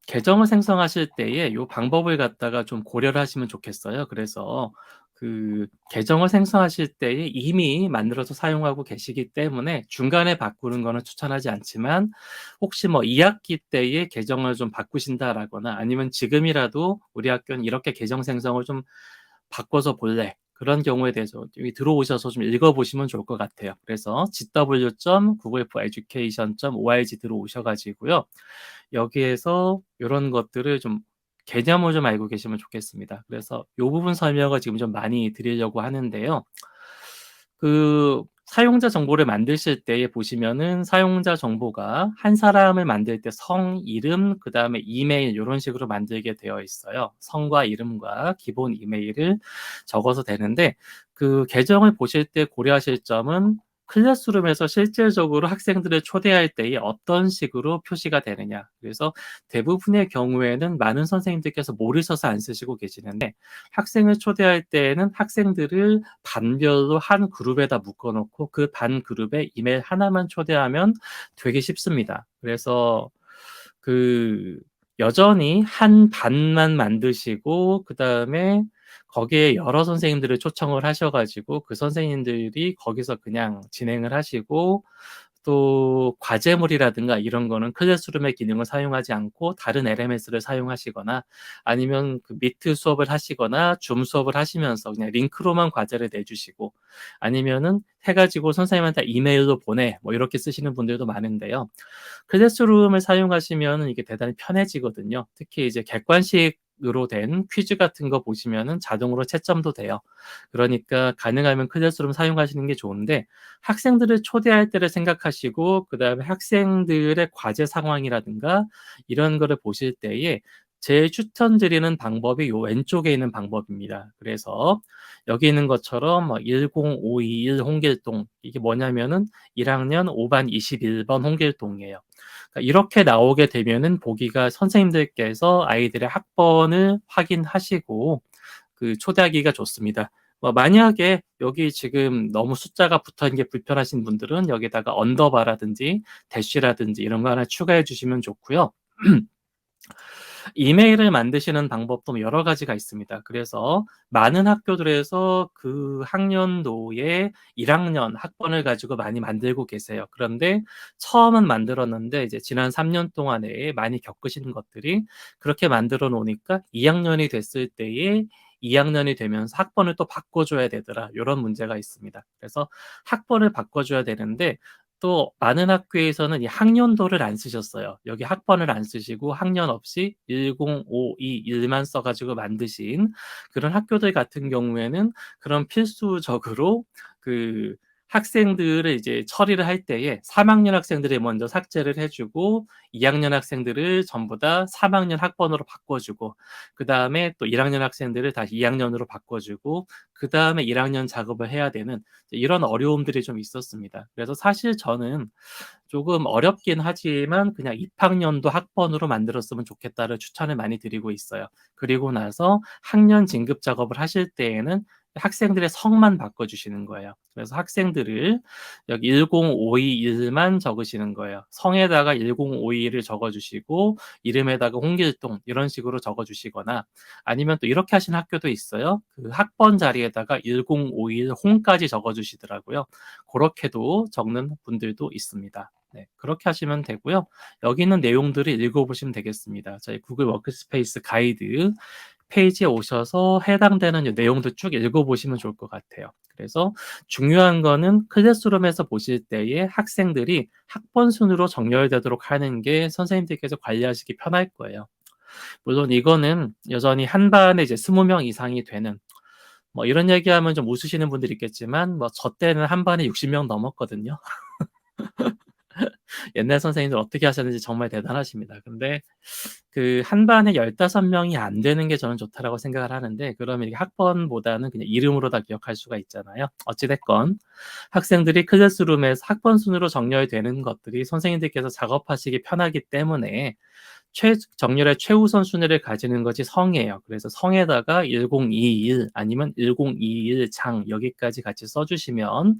계정을 생성하실 때에 요 방법을 갖다가 좀 고려를 하시면 좋겠어요. 그래서 계정을 생성하실 때에 이미 만들어서 사용하고 계시기 때문에 중간에 바꾸는 거는 추천하지 않지만 혹시 뭐 2 학기 때에 계정을 좀 바꾸신다라거나 아니면 지금이라도 "우리 학교는 이렇게 계정 생성을 좀 바꿔서 볼래." 그런 경우에 대해서 여기 들어오셔서 좀 읽어 보시면 좋을 것 같아요. 그래서 gw.googleforeducation.org 들어오셔 가지고요. 여기에서 요런 것들을 좀 개념을 좀 알고 계시면 좋겠습니다. 그래서 요 부분 설명을 지금 좀 많이 드리려고 하는데요. 사용자 정보를 만드실 때에 보시면은 사용자 정보가 한 사람을 만들 때 성, 이름, 그다음에 이메일 요런 식으로 만들게 되어 있어요. 성과 이름과 기본 이메일을 적어서 되는데 그 계정을 보실 때 고려하실 점은 클래스룸에서 실질적으로 학생들을 초대할 때에 어떤 식으로 표시가 되느냐. 그래서 대부분의 경우에는 많은 선생님들께서 모르셔서 안 쓰시고 계시는데 학생을 초대할 때에는 학생들을 반별로 한 그룹에다 묶어 놓고 그 반 그룹에 이메일 하나만 초대하면 되게 쉽습니다. 그래서 그 여전히 한 반만 만드시고 그다음에 거기에 여러 선생님들을 초청을 하셔 가지고 그 선생님들이 거기서 그냥 진행을 하시고 또 과제물이라든가 이런 거는 클래스룸의 기능을 사용하지 않고 다른 LMS를 사용하시거나 아니면 그 미트 수업을 하시거나 줌 수업을 하시면서 그냥 링크로만 과제를 내주시고 아니면은 해 가지고 선생님한테 이메일로 보내 뭐 이렇게 쓰시는 분들도 많은데요. 클래스룸을 사용하시면은 이게 대단히 편해지거든요. 특히 이제 객관식으로 된 퀴즈 같은 거 보시면은 자동으로 채점도 돼요. 그러니까 가능하면 클래스룸 사용하시는 게 좋은데 학생들을 초대할 때를 생각하시고 그다음에 학생들의 과제 상황이라든가 이런 거를 보실 때에 제일 추천드리는 방법이 요 왼쪽에 있는 방법입니다. 그래서 여기 있는 것처럼 뭐 10521 홍길동 이게 뭐냐면은 1학년 5반 21번 홍길동이에요. 그러니까 이렇게 나오게 되면은 보기가 선생님들께서 아이들의 학번을 확인하시고 그 초대하기가 좋습니다. 뭐 만약에 여기 지금 너무 숫자가 붙어 있는 게 불편하신 분들은 여기다가 언더바라든지 대쉬라든지 이런 거 하나 추가해 주시면 좋고요. 이메일을 만드시는 방법도 여러 가지가 있습니다. 그래서 많은 학교들에서 그 학년도에 1학년 학번을 가지고 많이 만들고 계세요. 그런데 처음은 만들었는데 이제 지난 3년 동안에 많이 겪으신 것들이 그렇게 만들어 놓으니까 2학년이 됐을 때에 2학년이 되면서 학번을 또 바꿔줘야 되더라. 이런 문제가 있습니다. 그래서 학번을 바꿔줘야 되는데 또 많은 학교에서는 이 학년도를 안 쓰셨어요. 여기 학번을 안 쓰시고 학년 없이 10521만 써 가지고 만드신 그런 학교들 같은 경우에는 그런 필수적으로 그 학생들을 이제 처리를 할 때에 3학년 학생들을 먼저 삭제를 해 주고 2학년 학생들을 전부 다 3학년 학번으로 바꿔 주고 그다음에 또 1학년 학생들을 다시 2학년으로 바꿔 주고 그다음에 1학년 작업을 해야 되는 이런 어려움들이 좀 있었습니다. 그래서 사실 저는 조금 어렵긴 하지만 그냥 입학년도 학번으로 만들었으면 좋겠다를 추천을 많이 드리고 있어요. 그리고 나서 학년 진급 작업을 하실 때에는 학생들의 성만 바꿔주시는 거예요. 그래서 학생들을 여기 10521만 적으시는 거예요. 성에다가 10521을 적어주시고 이름에다가 홍길동 이런 식으로 적어주시거나 아니면 또 이렇게 하시는 학교도 있어요. 그 학번 자리에다가 1051 홍까지 적어주시더라고요. 그렇게도 적는 분들도 있습니다. 네, 그렇게 하시면 되고요. 여기 있는 내용들을 읽어보시면 되겠습니다. 저희 구글 워크스페이스 가이드 페이지에 오셔서 해당되는 내용도 쭉 읽어보시면 좋을 것 같아요. 그래서 중요한 거는 클래스룸에서 보실 때에 학생들이 학번 순으로 정렬되도록 하는 게 선생님들께서 관리하시기 편할 거예요. 물론 이거는 여전히 한 반에 이제 20명 이상이 되는 뭐 이런 얘기하면 좀 웃으시는 분들이 있겠지만 뭐 저 때는 한 반에 60명 넘었거든요. 옛날 선생님들 어떻게 하셨는지 정말 대단하십니다. 근데 그 한 반에 15명이 안 되는 게 저는 좋다라고 생각을 하는데 그러면 이게 학번보다는 그냥 이름으로 다 기억할 수가 있잖아요. 어찌 됐건 학생들이 클래스룸에서 학번 순으로 정렬되는 것들이 선생님들께서 작업하시기 편하기 때문에 정렬의 최우선 순위를 가지는 것이 성이에요. 그래서 성에다가 1021 아니면 1021 장 여기까지 같이 써주시면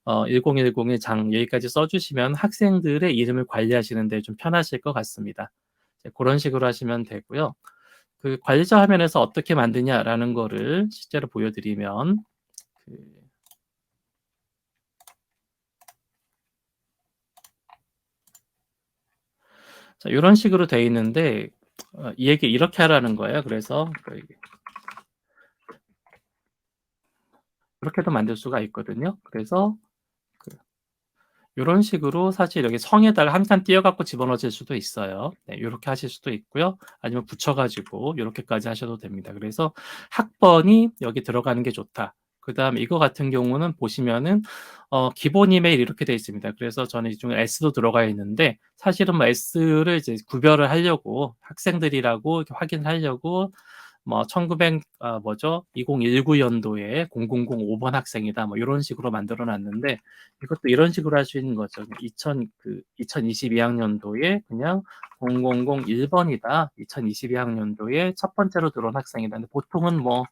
1010의 장 여기까지 써주시면 학생들의 이름을 관리하시는 데 좀 편하실 것 같습니다. 그런 식으로 하시면 되고요. 그 관리자 화면에서 어떻게 만드냐라는 거를 실제로 보여드리면 그 자, 이런 식으로 돼 있는데 이 얘기 이렇게 하라는 거예요. 그래서 이렇게도 만들 수가 있거든요. 그래서 이런 식으로 사실 여기 성에다가 한 칸 띄어 갖고 집어넣을 수도 있어요. 네, 요렇게 하실 수도 있고요. 아니면 붙여 가지고 요렇게까지 하셔도 됩니다. 그래서 학번이 여기 들어가는 게 좋다. 그다음에 이거 같은 경우는 보시면은 기본 이메일 이렇게 돼 있습니다. 그래서 저는 이 중에 S도 들어가 있는데 사실은 뭐 S를 이제 구별을 하려고 학생들이라고 이렇게 확인을 하려고 뭐 2019 연도에 0005번 학생이다 뭐 이런 식으로 만들어 놨는데 이것도 이런 식으로 할 수 있는 거죠. 2022학년도에 그냥 0001번이다. 2022학년도에 첫 번째로 들어온 학생이다. 근데 보통은 뭐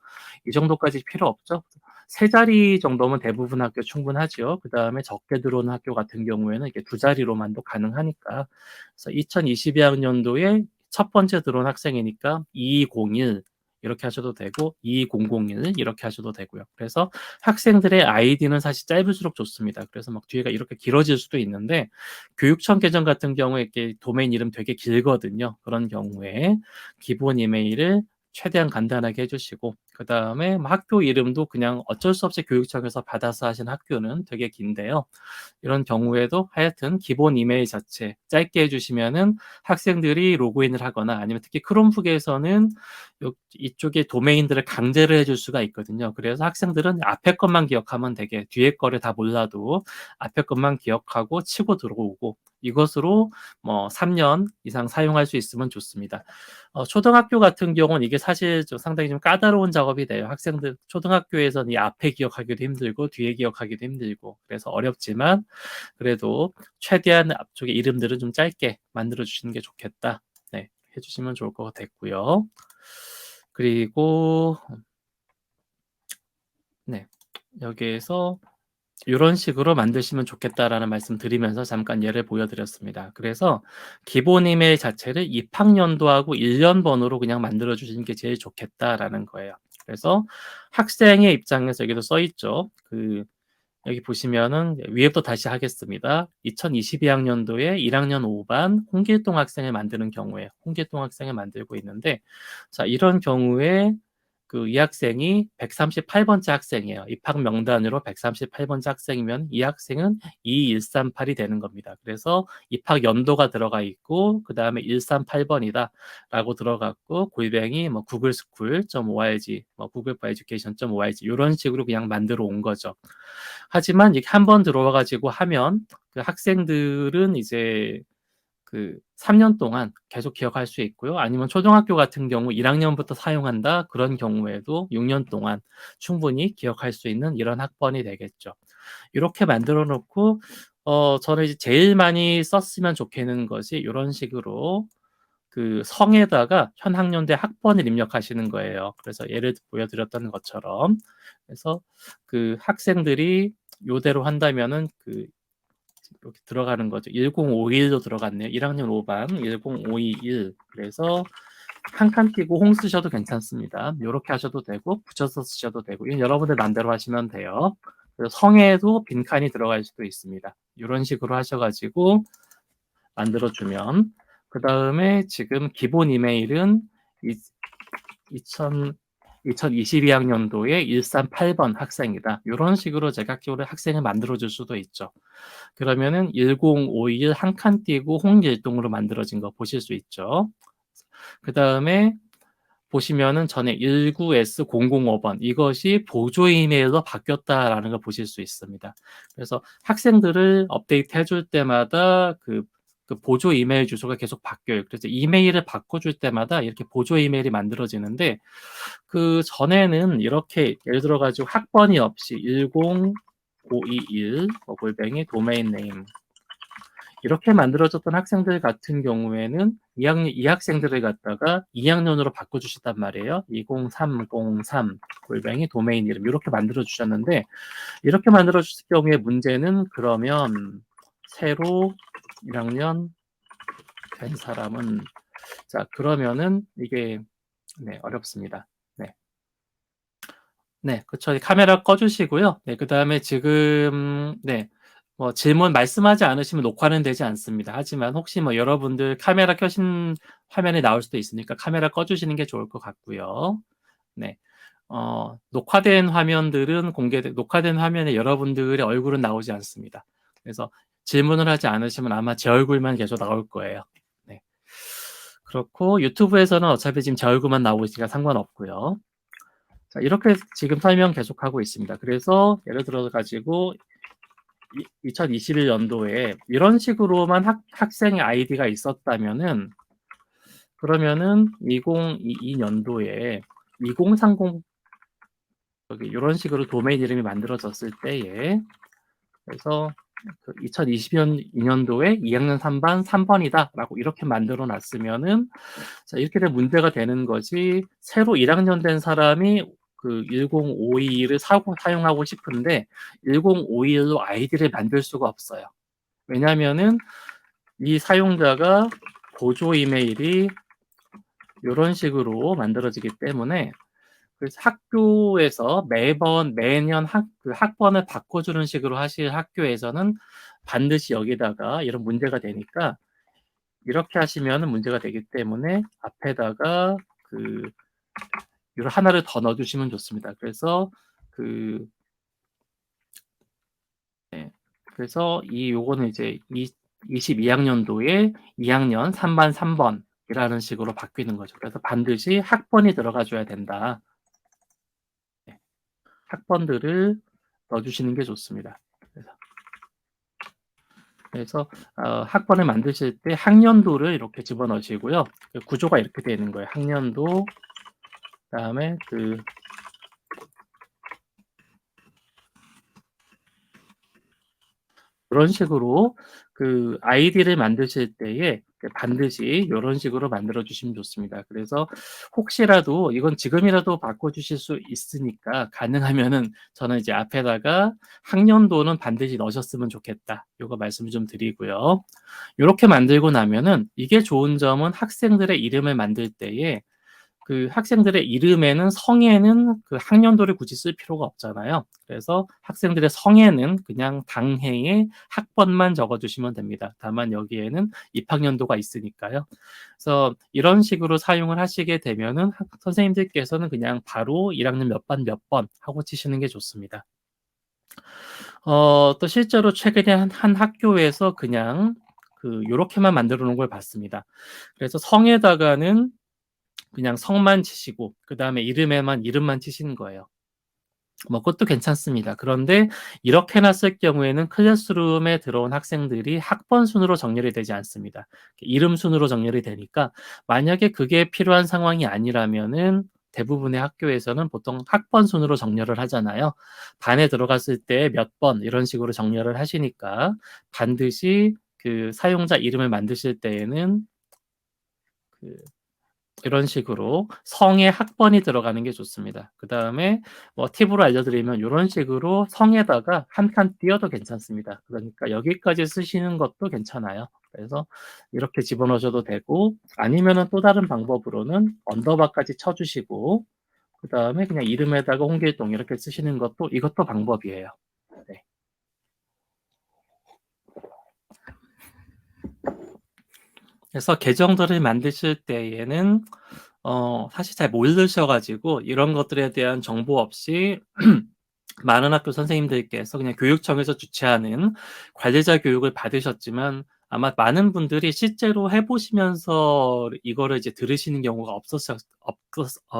이 정도까지 필요 없죠. 세 자리 정도면 대부분 학교 충분하죠. 그 다음에 적게 들어오는 학교 같은 경우에는 이게 두 자리로만도 가능하니까. 그래서 2022학년도에 첫 번째 들어온 학생이니까 201 이렇게 하셔도 되고 2001 이렇게 하셔도 되고요. 그래서 학생들의 아이디는 사실 짧을수록 좋습니다. 그래서 막 뒤에가 이렇게 길어질 수도 있는데 교육청 계정 같은 경우에 이렇게 도메인 이름 되게 길거든요. 그런 경우에 기본 이메일을 최대한 간단하게 해주시고 그 다음에 학교 이름도 그냥 어쩔 수 없이 교육청에서 받아서 하신 학교는 되게 긴데요. 이런 경우에도 하여튼 기본 이메일 자체 짧게 해주시면은 학생들이 로그인을 하거나 아니면 특히 크롬북에서는 이쪽에 도메인들을 강제를 해줄 수가 있거든요. 그래서 학생들은 앞에 것만 기억하면 되게 뒤에 거를 다 몰라도 앞에 것만 기억하고 치고 들어오고 이것으로 뭐 3년 이상 사용할 수 있으면 좋습니다. 초등학교 같은 경우는 이게 사실 좀 상당히 좀 까다로운 작업이 돼요. 학생들 초등학교에서는 이 앞에 기억하기도 힘들고 뒤에 기억하기도 힘들고 그래서 어렵지만 그래도 최대한 앞쪽에 이름들은 좀 짧게 만들어 주시는 게 좋겠다. 네, 해주시면 좋을 것 같고요. 그리고 네, 여기에서 이런 식으로 만드시면 좋겠다라는 말씀 드리면서 잠깐 예를 보여드렸습니다. 그래서 기본 이메일 자체를 입학연도하고 1년번호로 그냥 만들어 주시는 게 제일 좋겠다라는 거예요. 그래서 학생의 입장에서 여기도 써 있죠. 여기 보시면은 위에부터 다시 하겠습니다. 2022학년도에 1학년 5반 홍길동 학생을 만드는 경우에 홍길동 학생을 만들고 있는데 자 이런 경우에 이 학생이 138번째 학생이에요. 입학 명단으로 138번째 학생이면 이 학생은 22138이 되는 겁니다. 그래서 입학 연도가 들어가 있고 그 다음에 138번이다 라고 들어갔고 골뱅이 뭐 googleschool.org 뭐 google4education.org 이런 식으로 그냥 만들어 온 거죠. 하지만 이게 한 번 들어와 가지고 하면 그 학생들은 이제 3년 동안 계속 기억할 수 있고요. 아니면 초등학교 같은 경우 1학년부터 사용한다 그런 경우에도 6년 동안 충분히 기억할 수 있는 이런 학번이 되겠죠. 이렇게 만들어 놓고 저는 이제 제일 많이 썼으면 좋겠는 것이 이런 식으로 성에다가 현 학년대 학번을 입력하시는 거예요. 그래서 예를 보여드렸던 것처럼 그래서 학생들이 요대로 한다면은 이렇게 들어가는 거죠. 1051도 들어갔네요. 1학년 5반 10521 그래서 한 칸 띄고 홍 쓰셔도 괜찮습니다. 이렇게 하셔도 되고 붙여서 쓰셔도 되고 이건 여러분들 마음대로 하시면 돼요. 그래서 성에도 빈칸이 들어갈 수도 있습니다. 이런 식으로 하셔가지고 만들어주면 그 다음에 지금 기본 이메일은 2022학년도에 138번 학생이다. 이런 식으로 제가 학생을 만들어줄 수도 있죠. 그러면은 1051 한 칸 띄고 홍길동으로 만들어진 거 보실 수 있죠. 그 다음에 보시면은 전에 19S005번 이것이 보조 이메일로 바뀌었다라는 걸 보실 수 있습니다. 그래서 학생들을 업데이트 해줄 때마다 그 보조 이메일 주소가 계속 바뀌어요. 그래서 이메일을 바꿔줄 때마다 이렇게 보조 이메일이 만들어지는데 전에는 이렇게 예를 들어가지고 학번이 없이 10521 골뱅이 도메인 네임 이렇게 만들어졌던 학생들 같은 경우에는 이 학생들을 갖다가 2학년으로 바꿔주시단 말이에요. 20303 골뱅이 도메인 이름 이렇게 만들어주셨는데 이렇게 만들어주실 경우에 문제는 그러면 새로 1학년 된 사람은 자 그러면은 이게 어렵습니다. 네, 그쵸. 카메라 꺼주시고요. 그 다음에 지금, 뭐 질문 말씀하지 않으시면 녹화는 되지 않습니다. 하지만 혹시 뭐 여러분들 카메라 켜신 화면이 나올 수도 있으니까 카메라 꺼주시는 게 좋을 것 같고요. 네. 녹화된 화면들은 녹화된 화면에 여러분들의 얼굴은 나오지 않습니다. 그래서 질문을 하지 않으시면 아마 제 얼굴만 계속 나올 거예요. 네. 그렇고 유튜브에서는 어차피 지금 제 얼굴만 나오시니까 상관없고요. 자, 이렇게 지금 설명 계속하고 있습니다. 그래서 예를 들어 가지고 2021년도에 이런 식으로만 학생의 아이디가 있었다면은, 그러면은 2022년도에 2030 여기 이런 식으로 도메인 이름이 만들어졌을 때에, 그래서 2022년도에 2학년 3반 3번이다라고 이렇게 만들어 놨으면은, 자, 이렇게 되면 문제가 되는 것이, 새로 1학년 된 사람이 그 10521을 사용하고 싶은데 1051로 아이디를 만들 수가 없어요. 왜냐하면은 이 사용자가 보조 이메일이 이런 식으로 만들어지기 때문에, 그래서 학교에서 매년 그 학번을 바꿔주는 식으로 하실 학교에서는 반드시 여기다가 이런 문제가 되니까, 이렇게 하시면 문제가 되기 때문에 앞에다가 그 이걸 하나를 더 넣어주시면 좋습니다. 그래서 그 네. 그래서 요거는 이제 22학년도에 2학년 3반 3번이라는 식으로 바뀌는 거죠. 그래서 반드시 학번이 들어가 줘야 된다. 네. 학번들을 넣어주시는 게 좋습니다. 그래서 학번을 만드실 때 학년도를 이렇게 집어넣으시고요. 구조가 이렇게 되어 있는 거예요. 학년도, 그다음에 그런 식으로 그 아이디를 만드실 때에 반드시 이런 식으로 만들어 주시면 좋습니다. 그래서 혹시라도 이건 지금이라도 바꿔 주실 수 있으니까, 가능하면은 저는 이제 앞에다가 학년도는 반드시 넣으셨으면 좋겠다, 요거 말씀을 좀 드리고요. 요렇게 만들고 나면은, 이게 좋은 점은 학생들의 이름을 만들 때에 그 학생들의 이름에는, 성에는 그 학년도를 굳이 쓸 필요가 없잖아요. 그래서 학생들의 성에는 그냥 당해의 학번만 적어주시면 됩니다. 다만 여기에는 입학년도가 있으니까요. 그래서 이런 식으로 사용을 하시게 되면은 선생님들께서는 그냥 바로 1학년 몇 반 몇 번 하고 치시는 게 좋습니다. 또 실제로 최근에 한 학교에서 그냥 요렇게만 만들어 놓은 걸 봤습니다. 그래서 성에다가는 그냥 성만 치시고 그다음에 이름만 치시는 거예요. 뭐 그것도 괜찮습니다. 그런데 이렇게 해 놨을 경우에는 클래스룸에 들어온 학생들이 학번 순으로 정렬이 되지 않습니다. 이름 순으로 정렬이 되니까, 만약에 그게 필요한 상황이 아니라면은 대부분의 학교에서는 보통 학번 순으로 정렬을 하잖아요. 반에 들어갔을 때 몇 번 이런 식으로 정렬을 하시니까, 반드시 그 사용자 이름을 만드실 때에는 그 이런 식으로 성에 학번이 들어가는 게 좋습니다. 그다음에 뭐 팁으로 알려드리면, 이런 식으로 성에다가 한 칸 띄어도 괜찮습니다. 그러니까 여기까지 쓰시는 것도 괜찮아요. 그래서 이렇게 집어넣으셔도 되고, 아니면은 또 다른 방법으로는 언더바까지 쳐주시고 그다음에 그냥 이름에다가 홍길동 이렇게 쓰시는 것도, 이것도 방법이에요. 네. 그래서 계정들을 만드실 때에는 사실 잘 모르셔 가지고 이런 것들에 대한 정보 없이 많은 학교 선생님들께서 그냥 교육청에서 주최하는 관리자 교육을 받으셨지만, 아마 많은 분들이 실제로 해 보시면서 이거를 이제 들으시는 경우가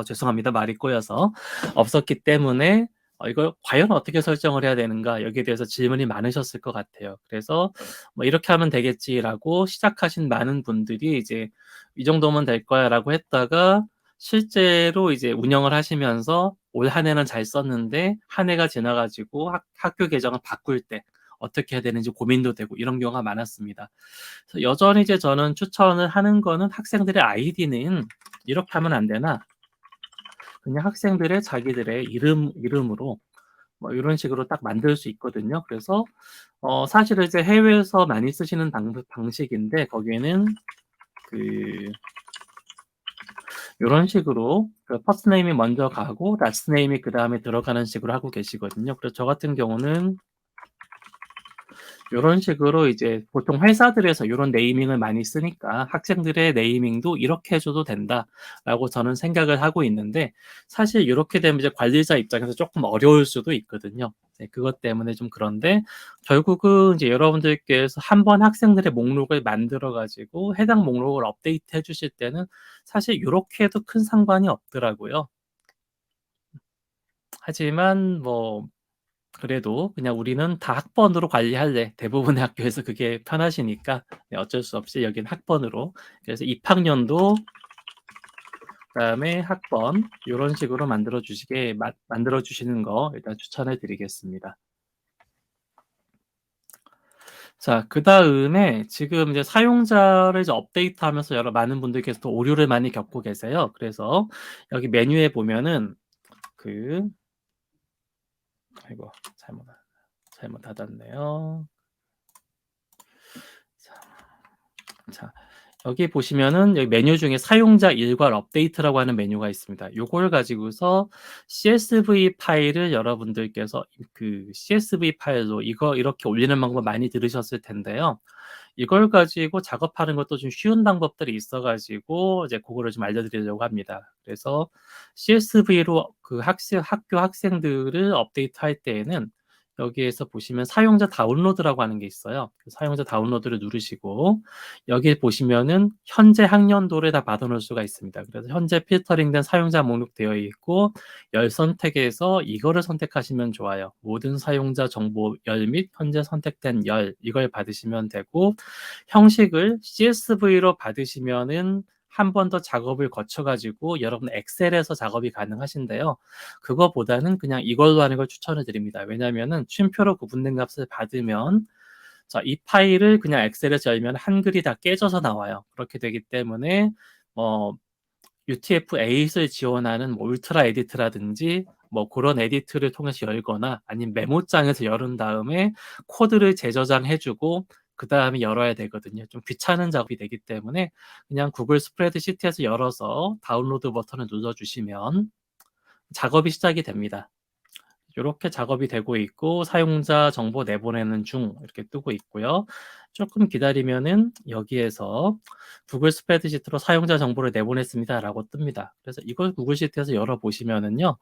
죄송합니다. 말이 꼬여서. 없었기 때문에 이걸 과연 어떻게 설정을 해야 되는가, 여기에 대해서 질문이 많으셨을 것 같아요. 그래서 뭐 '이렇게 하면 되겠지.'라고 시작하신 많은 분들이 이제 '이 정도면 될 거야.'라고 했다가, 실제로 이제 운영을 하시면서 올 한 해는 잘 썼는데 한 해가 지나 가지고 학교 계정을 바꿀 때 어떻게 해야 되는지 고민도 되고, 이런 경우가 많았습니다. 그래서 여전히 이제 저는 추천을 하는 거는, 학생들의 아이디는 이렇게 하면 안 되나, 그냥 학생들의 자기들의 이름으로 뭐 이런 식으로 딱 만들 수 있거든요. 그래서 사실은 이제 해외에서 많이 쓰시는 방식인데, 거기에는 그 요런 식으로 그 퍼스트 네임이 먼저 가고 라스트 네임이 그다음에 들어가는 식으로 하고 계시거든요. 그래서 저 같은 경우는 요런 식으로, 이제 보통 회사들에서 요런 네이밍을 많이 쓰니까 '학생들의 네이밍도 이렇게 해 줘도 된다.'라고 저는 생각을 하고 있는데, 사실 요렇게 되면 이제 관리자 입장에서 쪼끔 어려울 수도 있거든요. 네, 그것 때문에 좀 그런데, 결국은 이제 여러분들께서 한번 학생들의 목록을 만들어 가지고 해당 목록을 업데이트해 주실 때는 사실 요렇게 해도 큰 상관이 없더라고요. 하지만 뭐 그래도 그냥 우리는 다 학번으로 관리할래. 대부분의 학교에서 그게 편하시니까 네, 어쩔 수 없이 여긴 학번으로. 그래서 입학년도 그다음에 학번 요런 식으로 만들어 주시는 거 일단 추천해 드리겠습니다. 자, 그다음에 지금 이제 사용자를 이제 업데이트하면서 여러 많은 분들께서 또 오류를 많이 겪고 계세요. 그래서 여기 메뉴에 보면은 그 아이고 잘못 닫았네요. 자, 여기 보시면은 여기 메뉴 중에 사용자 일괄 업데이트라고 하는 메뉴가 있습니다. 요걸 가지고서 CSV 파일을 여러분들께서 그 CSV 파일로 이거 이렇게 올리는 방법 많이 들으셨을 텐데요. 이걸 가지고 작업하는 것도 좀 쉬운 방법들이 있어 가지고 이제 그거를 좀 알려드리려고 합니다. 그래서 CSV로 그 학교 학생들을 업데이트할 때에는 여기에서 보시면 사용자 다운로드라고 하는 게 있어요. 그 사용자 다운로드를 누르시고 여기 보시면은 현재 학년도를 다 받아놓을 수가 있습니다. 그래서 현재 필터링된 사용자 목록 되어 있고 열 선택에서 이거를 선택하시면 좋아요. 모든 사용자 정보 열 및 현재 선택된 열 이걸 받으시면 되고 형식을 CSV로 받으시면은 한 번 더 작업을 거쳐 가지고 여러분 엑셀에서 작업이 가능하신데요. 그거보다는 그냥 이걸로 하는 걸 추천을 드립니다. 왜냐하면은 쉼표로 구분된 값을 받으면 자, 이 파일을 그냥 엑셀에서 열면 한글이 다 깨져서 나와요. 그렇게 되기 때문에 뭐 UTF-8을 지원하는 뭐 울트라 에디트라든지 뭐 그런 에디트를 통해서 열거나 아니면 메모장에서 열은 다음에 코드를 재저장해주고 그 다음에 열어야 되거든요. 좀 귀찮은 작업이 되기 때문에 그냥 구글 스프레드시트에서 열어서 다운로드 버튼을 눌러주시면 작업이 시작이 됩니다. 이렇게 작업이 되고 있고 사용자 정보 내보내는 중 이렇게 뜨고 있고요. 조금 기다리면은 여기에서 구글 스프레드시트로 사용자 정보를 내보냈습니다라고 뜹니다. 그래서 이걸 구글 시트에서 열어보시면은요.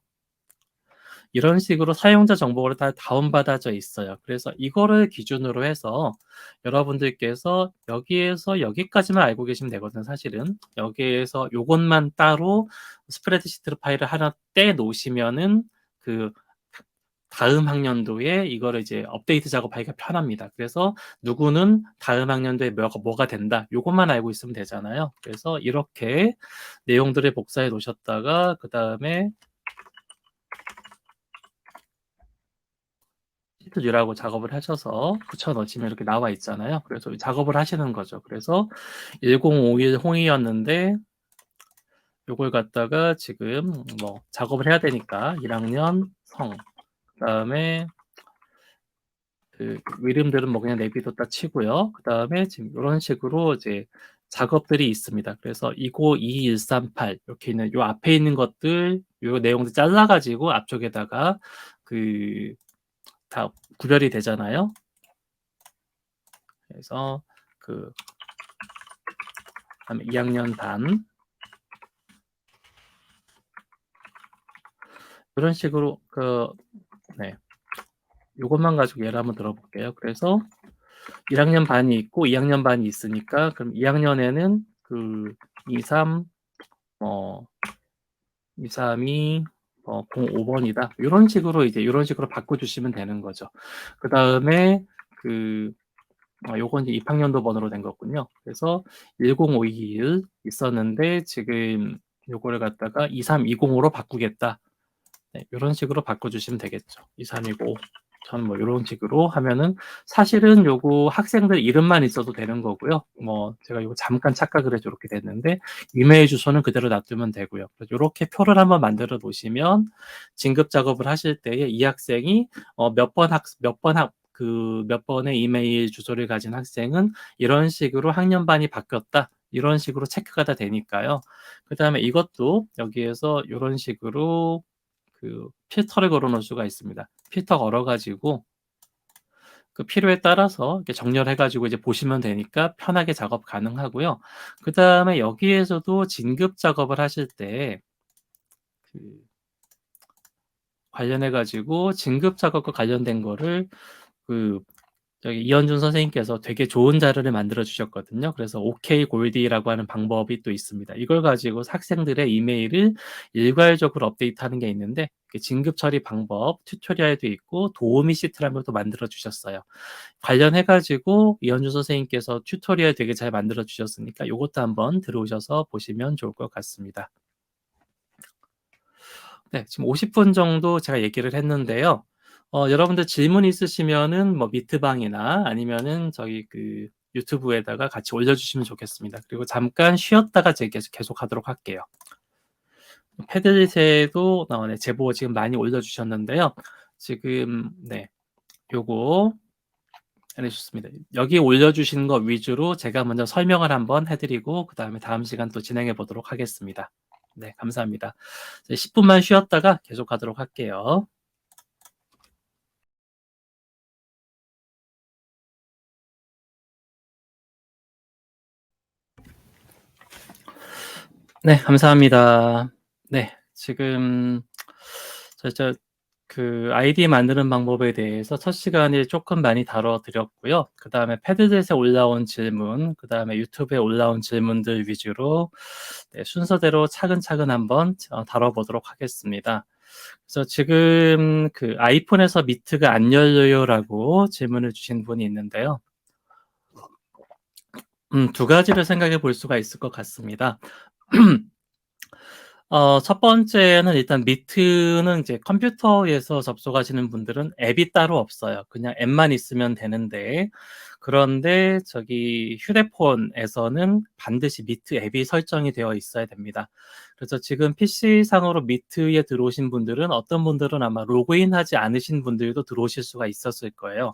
이런 식으로 사용자 정보가 다 다운받아져 있어요. 그래서 이거를 기준으로 해서 여러분들께서 여기에서 여기까지만 알고 계시면 되거든요. 사실은 여기에서 요것만 따로 스프레드시트 파일을 하나 떼 놓으시면은 그 다음 학년도에 이거를 이제 업데이트 작업하기가 편합니다. 그래서 누구는 다음 학년도에 뭐가 된다. 요것만 알고 있으면 되잖아요. 그래서 이렇게 내용들을 복사해 놓으셨다가 그 다음에 시트 U라고 작업을 하셔서 붙여 넣으시면 이렇게 나와 있잖아요. 그래서 작업을 하시는 거죠. 그래서 1051 홍이었는데 요걸 갖다가 지금 뭐 작업을 해야 되니까 1학년 성 그다음에 그 이름들은 뭐 그냥 내비뒀다 치고요. 그다음에 지금 이런 식으로 이제 작업들이 있습니다. 그래서 25, 2138 이렇게 있는 요 앞에 있는 것들 요 내용들 잘라 가지고 앞쪽에다가 그 다 구별이 되잖아요. 그래서 그 다음에 2학년 반 이런 식으로 네. 요것만 가지고 예를 한번 들어볼게요. 그래서 1학년 반이 있고 2학년 반이 있으니까 그럼 2학년에는 그 23, 232, 05번이다. 이런 식으로 이제 이런 식으로 바꿔주시면 되는 거죠. 그 다음에 요건 이제 입학년도 번호로 된 거군요. 그래서 10521 있었는데 지금 요거를 갖다가 2320으로 바꾸겠다. 네, 이런 식으로 바꿔주시면 되겠죠. 2320. 저는 뭐 이런 식으로 하면은 사실은 요거 학생들 이름만 있어도 되는 거고요. 뭐 제가 이거 잠깐 착각을 해서 이렇게 됐는데 이메일 주소는 그대로 놔두면 되고요. 그래서 이렇게 표를 한번 만들어 놓으시면 진급 작업을 하실 때에 이 학생이 몇 번의 이메일 주소를 가진 학생은 이런 식으로 학년반이 바뀌었다. 이런 식으로 체크가 다 되니까요. 그 다음에 이것도 여기에서 이런 식으로 그 필터를 걸어 놓을 수가 있습니다. 필터 걸어 가지고 그 필요에 따라서 이렇게 정렬해 가지고 이제 보시면 되니까 편하게 작업 가능하고요. 그다음에 여기에서도 진급 작업을 하실 때 관련해 가지고 진급 작업과 관련된 거를 그 저기 이현준 선생님께서 되게 좋은 자료를 만들어 주셨거든요. 그래서 OK 골디라고 하는 방법이 또 있습니다. 이걸 가지고 학생들의 이메일을 일괄적으로 업데이트하는 게 있는데 그 진급 처리 방법 튜토리얼도 있고 도우미 시트라는 것도 만들어 주셨어요. 관련해 가지고 이현준 선생님께서 튜토리얼 되게 잘 만들어 주셨으니까 요것도 한번 들어오셔서 보시면 좋을 것 같습니다. 네, 지금 50분 정도 제가 얘기를 했는데요. 여러분들 질문 있으시면은 뭐 미트방이나 아니면은 저희 그 유튜브에다가 같이 올려주시면 좋겠습니다. 그리고 잠깐 쉬었다가 제가 계속 하도록 할게요. 패들릿에도 네, 제보 지금 많이 올려주셨는데요. 지금 네, 요거 해주셨습니다. 여기 올려주신 거 위주로 제가 먼저 설명을 한번 해드리고 그 다음에 다음 시간 또 진행해 보도록 하겠습니다. 네, 감사합니다. 10분만 쉬었다가 계속 하도록 할게요. 네, 감사합니다. 네, 지금 그 아이디 만드는 방법에 대해서 첫 시간에 조금 많이 다뤄드렸고요. 그 다음에 패드셋에 올라온 질문, 그 다음에 유튜브에 올라온 질문들 위주로 네, 순서대로 차근차근 한번 다뤄보도록 하겠습니다. 그래서 지금 그 아이폰에서 미트가 안 열려요라고 질문을 주신 분이 있는데요. 두 가지를 생각해 볼 수가 있을 것 같습니다. 첫 번째는 일단 미트는 이제 컴퓨터에서 접속하시는 분들은 앱이 따로 없어요. 그냥 앱만 있으면 되는데, 그런데 저기 휴대폰에서는 반드시 미트 앱이 설정이 되어 있어야 됩니다. 그래서 지금 PC상으로 미트에 들어오신 분들은 어떤 분들은 아마 로그인하지 않으신 분들도 들어오실 수가 있었을 거예요.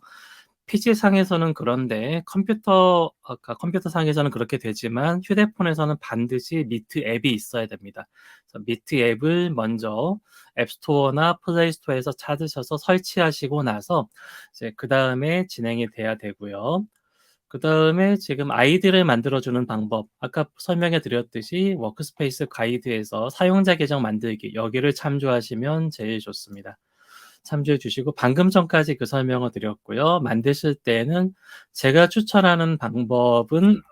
PC상에서는 그런데 컴퓨터상에서는 그렇게 되지만 휴대폰에서는 반드시 미트 앱이 있어야 됩니다. 그래서 미트 앱을 먼저 앱스토어나 플레이스토어에서 찾으셔서 설치하시고 나서 이제 그 다음에 진행이 돼야 되고요. 그 다음에 지금 아이디를 만들어주는 방법, 아까 설명해 드렸듯이 워크스페이스 가이드에서 사용자 계정 만들기, 여기를 참조하시면 제일 좋습니다. 참조해 주시고 방금 전까지 그 설명을 드렸고요. 만드실 때는 제가 추천하는 방법은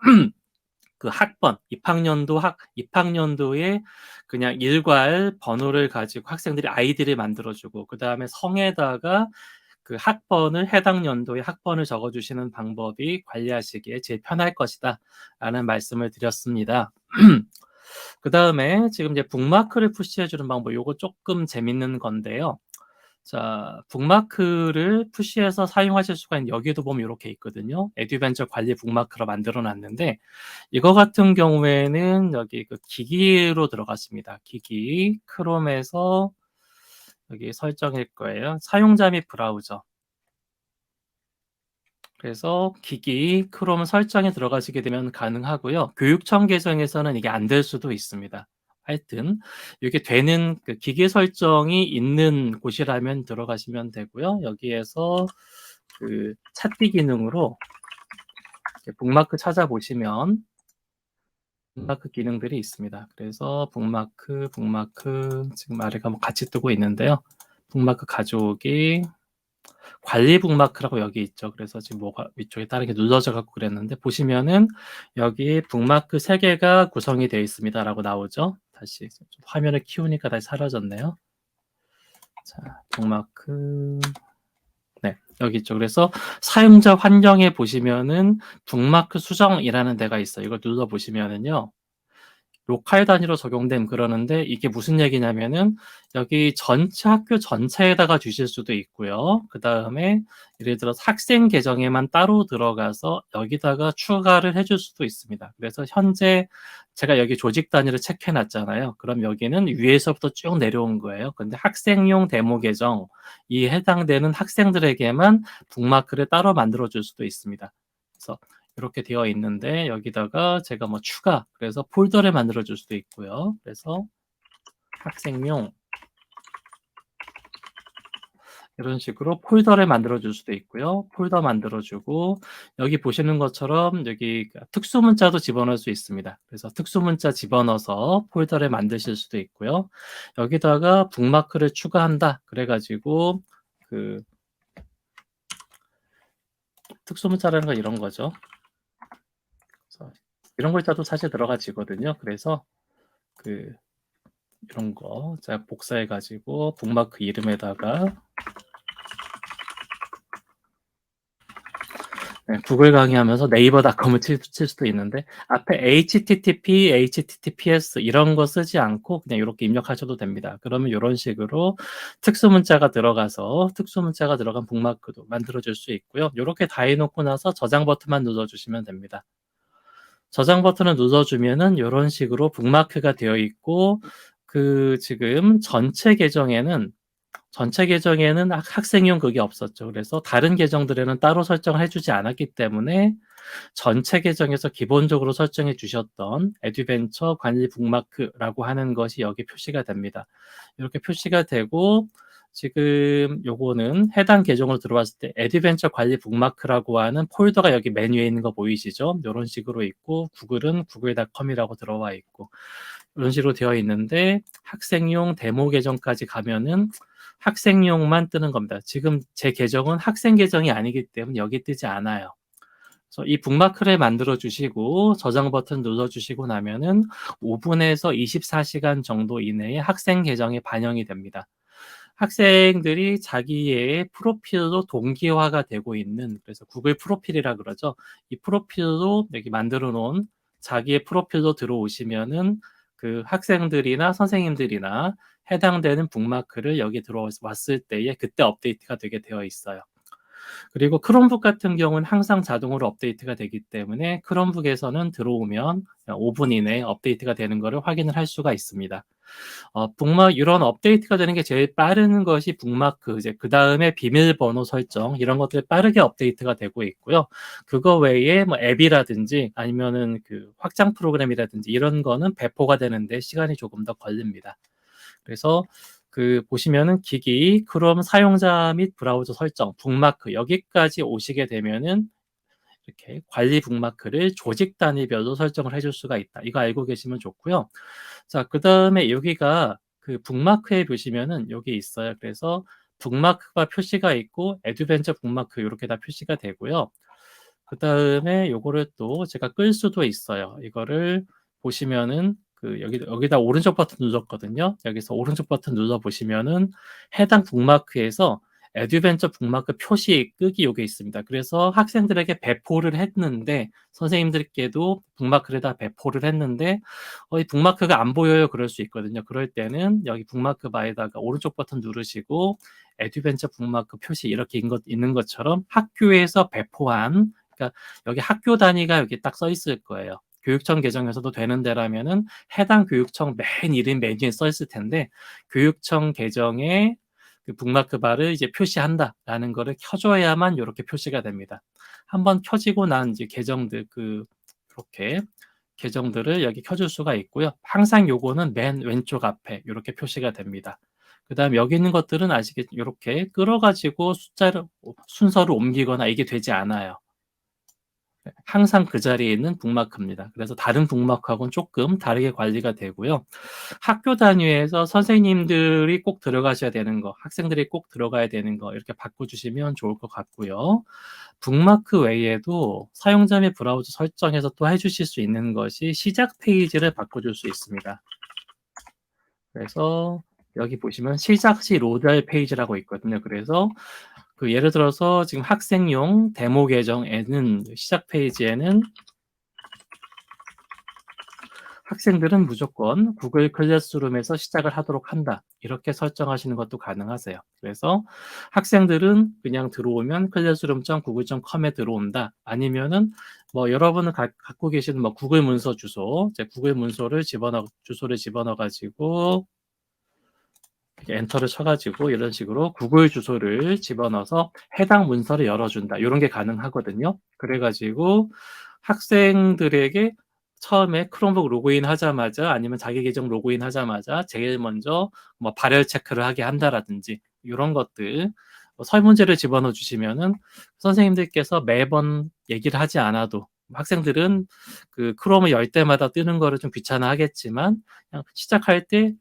그 학번, 입학년도에 그냥 일괄 번호를 가지고 학생들이 아이디를 만들어주고 그 다음에 성에다가 그 학번을 해당 연도의 학번을 적어주시는 방법이 관리하시기에 제일 편할 것이다 라는 말씀을 드렸습니다. 그 다음에 지금 이제 북마크를 푸시해주는 방법, 요거 조금 재밌는 건데요. 자, 북마크를 푸시해서 사용하실 수가 있는 여기도 보면 이렇게 있거든요. 에듀벤처 관리 북마크로 만들어 놨는데 이거 같은 경우에는 여기 그 기기로 들어갔습니다. 기기 크롬에서 여기 설정일 거예요. 사용자 및 브라우저. 그래서 기기 크롬 설정에 들어가시게 되면 가능하고요. 교육청 계정에서는 이게 안 될 수도 있습니다. 하여튼 이게 되는 그 기기 설정이 있는 곳이라면 들어가시면 되고요. 여기에서 그 찾기 기능으로 북마크 찾아보시면 북마크 기능들이 있습니다. 그래서 북마크 지금 아래가 뭐 같이 뜨고 있는데요. 북마크 가져오기 관리 북마크라고 여기 있죠. 그래서 지금 뭐가 위쪽에 다르게 눌러져 갖고 그랬는데 보시면은 여기 북마크 3개가 구성이 되어 있습니다라고 나오죠. 다시 좀 화면을 키우니까 다시 사라졌네요. 자, 북마크 네, 여기 있죠. 그래서 사용자 환경에 보시면은 북마크 수정이라는 데가 있어요. 이걸 눌러 보시면은요. 로컬 단위로 적용됨 그러는데 이게 무슨 얘기냐면은 여기 전체 학교 전체에다가 주실 수도 있고요. 그 다음에 예를 들어서 학생 계정에만 따로 들어가서 여기다가 추가를 해줄 수도 있습니다. 그래서 현재 제가 여기 조직 단위를 체크해 놨잖아요. 그럼 여기는 위에서부터 쭉 내려온 거예요. 근데 학생용 데모 계정 이 해당되는 학생들에게만 북마크를 따로 만들어 줄 수도 있습니다. 그래서 이렇게 되어 있는데 여기다가 제가 뭐 추가 그래서 폴더를 만들어 줄 수도 있고요. 그래서 학생용 이런 식으로 폴더를 만들어 줄 수도 있고요. 폴더 만들어 주고 여기 보시는 것처럼 여기 특수 문자도 집어넣을 수 있습니다. 그래서 특수 문자 집어넣어서 폴더를 만드실 수도 있고요. 여기다가 북마크를 추가한다. 그래 가지고 그 특수문자라는 건 이런 거죠. 그래서 이런 글자도 사실 들어가지거든요. 그래서 그 이런 거 제가 복사해 가지고 북마크 이름에다가 네, 구글 강의하면서 네이버닷컴을 칠 수도 있는데 앞에 http, https 이런 거 쓰지 않고 그냥 이렇게 입력하셔도 됩니다. 그러면 이런 식으로 특수문자가 들어간 북마크도 만들어줄 수 있고요. 이렇게 다 해놓고 나서 저장 버튼만 눌러주시면 됩니다. 저장 버튼을 눌러주면은 이런 식으로 북마크가 되어 있고 지금 전체 계정에는 학생용 그게 없었죠. 그래서 다른 계정들에는 따로 설정을 해주지 않았기 때문에 전체 계정에서 기본적으로 설정해 주셨던 에듀벤처 관리 북마크라고 하는 것이 여기 표시가 됩니다. 이렇게 표시가 되고 지금 요거는 해당 계정으로 들어왔을 때 에듀벤처 관리 북마크라고 하는 폴더가 여기 메뉴에 있는 거 보이시죠? 이런 식으로 있고 구글은 구글.com이라고 들어와 있고 이런 식으로 되어 있는데 학생용 데모 계정까지 가면은 학생용만 뜨는 겁니다. 지금 제 계정은 학생 계정이 아니기 때문에 여기 뜨지 않아요. 그래서 이 북마크를 만들어 주시고 저장 버튼 눌러 주시고 나면은 5분에서 24시간 정도 이내에 학생 계정에 반영이 됩니다. 학생들이 자기의 프로필로 동기화가 되고 있는 그래서 구글 프로필이라 그러죠. 이 프로필로 여기 만들어 놓은 자기의 프로필로 들어오시면은 그 학생들이나 선생님들이나 해당되는 북마크를 여기 들어왔을 때에 그때 업데이트가 되게 되어 있어요. 그리고 크롬북 같은 경우는 항상 자동으로 업데이트가 되기 때문에 크롬북에서는 들어오면 5분 이내에 업데이트가 되는 것을 확인을 할 수가 있습니다. 이런 업데이트가 되는 게 제일 빠른 것이 북마크, 이제 그 다음에 비밀번호 설정, 이런 것들이 빠르게 업데이트가 되고 있고요. 그거 외에 뭐 앱이라든지 아니면은 그 확장 프로그램이라든지 이런 거는 배포가 되는데 시간이 조금 더 걸립니다. 그래서 보시면은 기기, 크롬 사용자 및 브라우저 설정, 북마크 여기까지 오시게 되면은 이렇게 관리 북마크를 조직 단위별로 설정을 해줄 수가 있다. 이거 알고 계시면 좋고요. 자, 그 다음에 여기가 그 북마크에 보시면은 여기 있어요. 그래서 북마크가 표시가 있고 에듀벤처 북마크 이렇게 다 표시가 되고요. 그 다음에 요거를 또 제가 끌 수도 있어요. 이거를 보시면은 여기다 오른쪽 버튼 눌렀거든요. 여기서 오른쪽 버튼 눌러 보시면은 해당 북마크에서 에듀벤처 북마크 표시 끄기 요게 있습니다. 그래서 학생들에게 배포를 했는데 선생님들께도 북마크를 다 배포를 했는데 이 북마크가 안 보여요. 그럴 수 있거든요. 그럴 때는 여기 북마크 바에다가 오른쪽 버튼 누르시고 에듀벤처 북마크 표시 이렇게 있는 것처럼 학교에서 배포한 그러니까 여기 학교 단위가 여기 딱 써 있을 거예요. 교육청 계정에서도 되는 데라면은 해당 교육청 맨 이름 메뉴에 써 있을 텐데 교육청 계정에 그 북마크 바를 이제 표시한다라는 거를 켜줘야만 이렇게 표시가 됩니다. 한번 켜지고 난 이제 이렇게 계정들을 여기 켜줄 수가 있고요. 항상 요거는 맨 왼쪽 앞에 이렇게 표시가 됩니다. 그 다음 여기 있는 것들은 아시겠죠? 이렇게 끌어가지고 순서를 옮기거나 이게 되지 않아요. 항상 그 자리에 있는 북마크입니다. 그래서 다른 북마크하고는 조금 다르게 관리가 되고요. 학교 단위에서 선생님들이 꼭 들어가셔야 되는 거, 학생들이 꼭 들어가야 되는 거 이렇게 바꿔주시면 좋을 것 같고요. 북마크 외에도 사용자 및 브라우저 설정에서 또 해주실 수 있는 것이 시작 페이지를 바꿔줄 수 있습니다. 그래서 여기 보시면 시작 시 로드할 페이지라고 있거든요. 그래서 예를 들어서 지금 학생용 데모 계정에는 시작 페이지에는 학생들은 무조건 구글 클래스룸에서 시작을 하도록 한다. 이렇게 설정하시는 것도 가능하세요. 그래서 학생들은 그냥 들어오면 classroom.google.com에 들어온다. 아니면은 뭐 여러분은 갖고 계시는 뭐 구글 문서 주소, 구글 문서를 주소를 집어넣어 가지고 엔터를 쳐가지고 이런 식으로 구글 주소를 집어넣어서 해당 문서를 열어준다. 이런 게 가능하거든요. 그래가지고 학생들에게 처음에 크롬북 로그인 하자마자 아니면 자기 계정 로그인 하자마자 제일 먼저 뭐 발열 체크를 하게 한다라든지 이런 것들 설문지를 집어넣어 주시면은 선생님들께서 매번 얘기를 하지 않아도 학생들은 크롬을 열 때마다 뜨는 거를 좀 귀찮아 하겠지만 그냥 시작할 때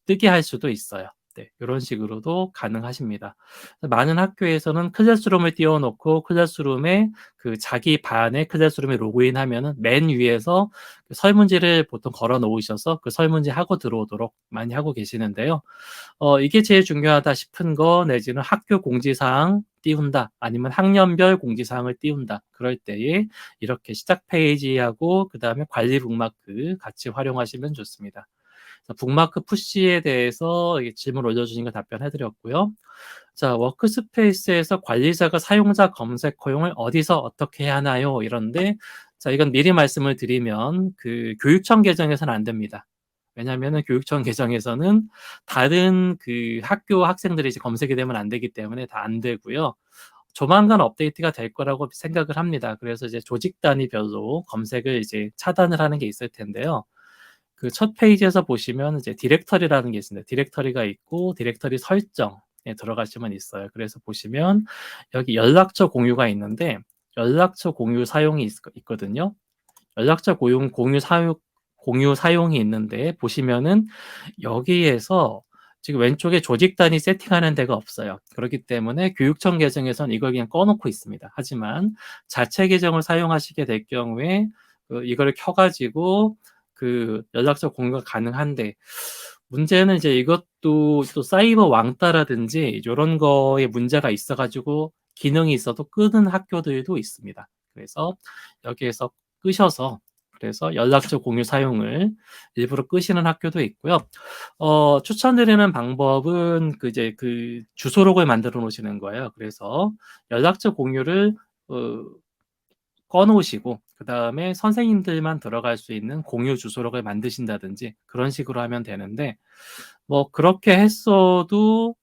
뜨게 할 수도 있어요. 네, 이런 식으로도 가능하십니다. 많은 학교에서는 클래스룸을 띄워놓고 클래스룸에 그 자기 반의 클래스룸에 로그인하면은 맨 위에서 그 설문지를 보통 걸어 놓으셔서 그 설문지 하고 들어오도록 많이 하고 계시는데요. 이게 제일 중요하다 싶은 거 내지는 학교 공지사항 띄운다 아니면 학년별 공지사항을 띄운다 그럴 때에 이렇게 시작 페이지하고 그 다음에 관리 북마크 같이 활용하시면 좋습니다. 북마크 푸시에 대해서 질문 올려주신 거 답변해드렸고요. 자, 워크스페이스에서 관리자가 사용자 검색 허용을 어디서 어떻게 해야 하나요? 이런데, 자, 이건 미리 말씀을 드리면 그 교육청 계정에서는 안 됩니다. 왜냐하면 교육청 계정에서는 다른 그 학교 학생들이 이제 검색이 되면 안 되기 때문에 다 안 되고요. 조만간 업데이트가 될 거라고 생각을 합니다. 그래서 이제 조직 단위별로 검색을 이제 차단을 하는 게 있을 텐데요. 그 첫 페이지에서 보시면 이제 디렉터리라는 게 있습니다. 디렉터리가 있고 디렉터리 설정에 들어가시면 있어요. 그래서 보시면 여기 연락처 공유가 있는데 연락처 공유 사용이 있거든요. 연락처 공유 사용이 있는데 보시면은 여기에서 지금 왼쪽에 조직 단위 세팅하는 데가 없어요. 그렇기 때문에 교육청 계정에서는 이걸 그냥 꺼놓고 있습니다. 하지만 자체 계정을 사용하시게 될 경우에 이거를 켜가지고 그 연락처 공유가 가능한데 문제는 이제 이것도 또 사이버 왕따라든지 이런 거에 문제가 있어가지고 기능이 있어도 끄는 학교들도 있습니다. 그래서 여기에서 끄셔서 그래서 연락처 공유 사용을 일부러 끄시는 학교도 있고요. 추천드리는 방법은 그 이제 그 주소록을 만들어 놓으시는 거예요. 그래서 연락처 공유를 어, 꺼놓으시고 그 다음에 선생님들만 들어갈 수 있는 공유 주소록을 만드신다든지 그런 식으로 하면 되는데 뭐 그렇게 했어도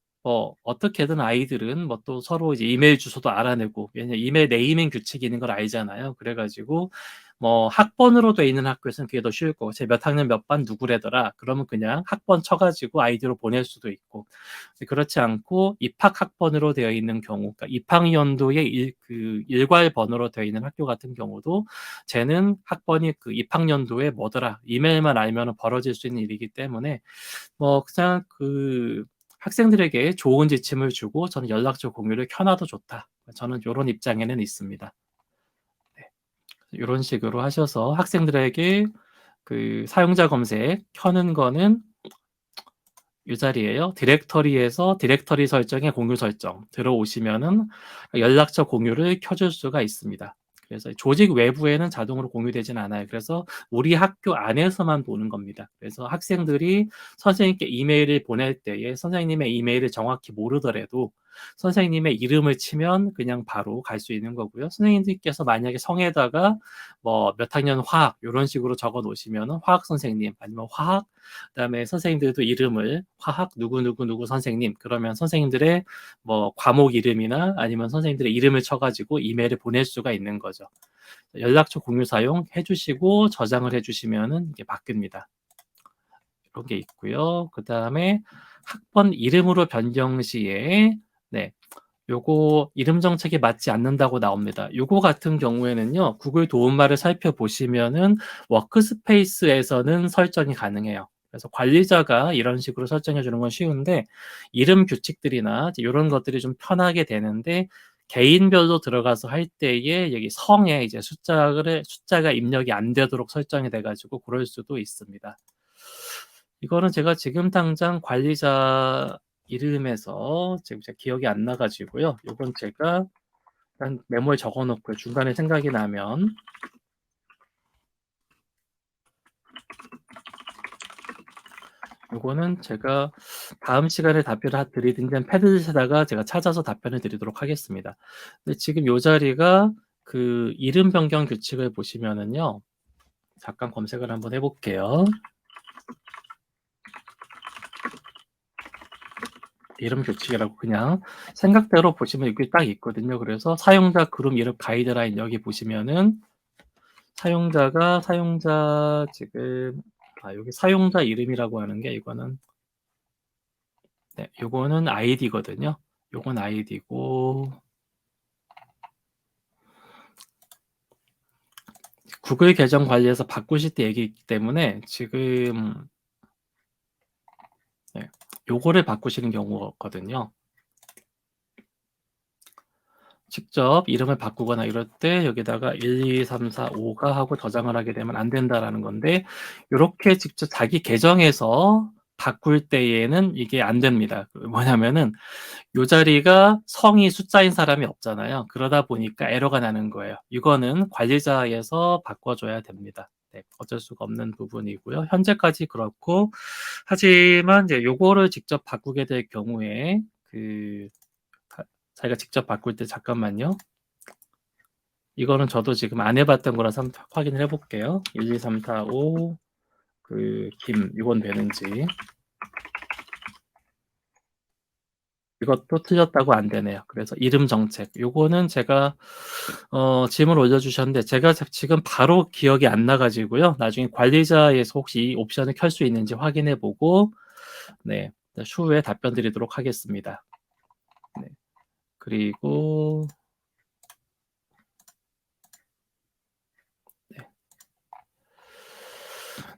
어떻게든 아이들은 뭐 또 서로 이제 이메일 주소도 알아내고 왜냐면 이메일 네이밍 규칙이 있는 걸 알잖아요. 그래가지고 뭐 학번으로 돼 있는 학교에서는 그게 더 쉬울 거고 제 몇 학년 몇 반 누구래더라 그러면 그냥 학번 쳐가지고 아이디로 보낼 수도 있고 그렇지 않고 입학 학번으로 되어 있는 경우 그러니까 입학연도의 그 일괄 번호로 되어 있는 학교 같은 경우도 쟤는 학번이 그 입학연도에 뭐더라 이메일만 알면 벌어질 수 있는 일이기 때문에 뭐 그냥 그 학생들에게 좋은 지침을 주고 저는 연락처 공유를 켜놔도 좋다. 저는 이런 입장에는 있습니다. 네. 이런 식으로 하셔서 학생들에게 그 사용자 검색 켜는 거는 이 자리에요. 디렉터리에서 디렉터리 설정에 공유 설정 들어오시면은 연락처 공유를 켜줄 수가 있습니다. 그래서 조직 외부에는 자동으로 공유되지는 않아요. 그래서 우리 학교 안에서만 보는 겁니다. 그래서 학생들이 선생님께 이메일을 보낼 때에 선생님의 이메일을 정확히 모르더라도 선생님의 이름을 치면 그냥 바로 갈 수 있는 거고요. 선생님들께서 만약에 성에다가 뭐 몇 학년 화학 이런 식으로 적어 놓으시면 화학 선생님 아니면 화학 그다음에 선생님들도 이름을 화학 누구누구누구 선생님 그러면 선생님들의 뭐 과목 이름이나 아니면 선생님들의 이름을 쳐가지고 이메일을 보낼 수가 있는 거죠. 연락처 공유 사용 해주시고 저장을 해주시면은 이게 바뀝니다. 이런 게 있고요. 그 다음에 학번 이름으로 변경 시에 네. 요거 이름 정책에 맞지 않는다고 나옵니다. 요거 같은 경우에는요. 구글 도움말을 살펴보시면은 워크스페이스에서는 설정이 가능해요. 그래서 관리자가 이런 식으로 설정해 주는 건 쉬운데 이름 규칙들이나 이런 것들이 좀 편하게 되는데 개인별로 들어가서 할 때에 여기 성에 이제 숫자가 입력이 안 되도록 설정이 돼 가지고 그럴 수도 있습니다. 이거는 제가 지금 당장 관리자 이름에서 지금 제가 기억이 안 나가지고요. 이건 제가 일단 메모에 적어 놓고요. 중간에 생각이 나면 이거는 제가 다음 시간에 답변을 드리든지 패드에다가 제가 찾아서 답변을 드리도록 하겠습니다. 근데 지금 이 자리가 그 이름 변경 규칙을 보시면은요. 잠깐 검색을 한번 해볼게요. 이름 규칙이라고 그냥 생각대로 보시면 여기 딱 있거든요. 그래서 사용자 그룹 이름 가이드라인 여기 보시면은 사용자 지금 여기 사용자 이름이라고 하는 게 이거는 네, 요거는 아이디거든요. 요건 아이디고 구글 계정 관리에서 바꾸실 때 얘기이기 때문에 지금 네, 요거를 바꾸시는 경우거든요. 직접 이름을 바꾸거나 이럴 때 여기다가 1, 2, 3, 4, 5가 하고 저장을 하게 되면 안 된다라는 건데, 요렇게 직접 자기 계정에서 바꿀 때에는 이게 안 됩니다. 뭐냐면은 요 자리가 성이 숫자인 사람이 없잖아요. 그러다 보니까 에러가 나는 거예요. 이거는 관리자에서 바꿔줘야 됩니다. 네, 어쩔 수가 없는 부분이고요. 현재까지 그렇고, 하지만 이제 요거를 직접 바꾸게 될 경우에 자기가 직접 바꿀 때, 잠깐만요. 이거는 저도 지금 안 해봤던 거라서 한번 확인을 해볼게요. 1, 2, 3, 4, 5 이건 되는지. 이것도 틀렸다고 안 되네요. 그래서 이름 정책, 요거는 제가 질문 올려주셨는데 제가 지금 바로 기억이 안 나가지고요. 나중에 관리자에서 혹시 이 옵션을 켤 수 있는지 확인해보고, 네, 추후에 답변 드리도록 하겠습니다. 네, 그리고 네.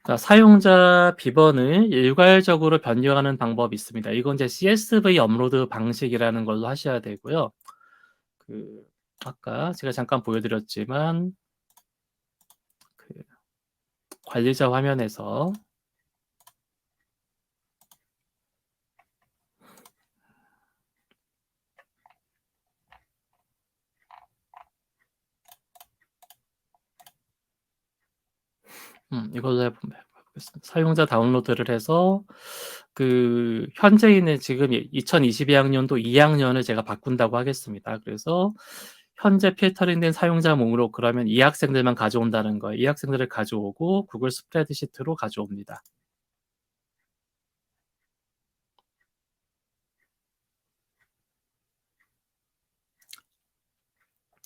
자, 사용자 비번을 일괄적으로 변경하는 방법이 있습니다. 이건 이제 CSV 업로드 방식이라는 걸로 하셔야 되고요. 아까 제가 잠깐 보여드렸지만 관리자 화면에서 이걸로 해보겠습니다. 사용자 다운로드를 해서 현재 있는 지금 2022학년도 2학년을 제가 바꾼다고 하겠습니다. 그래서 현재 필터링된 사용자 목록, 그러면 이 학생들만 가져온다는 거예요. 이 학생들을 가져오고 구글 스프레드시트로 가져옵니다.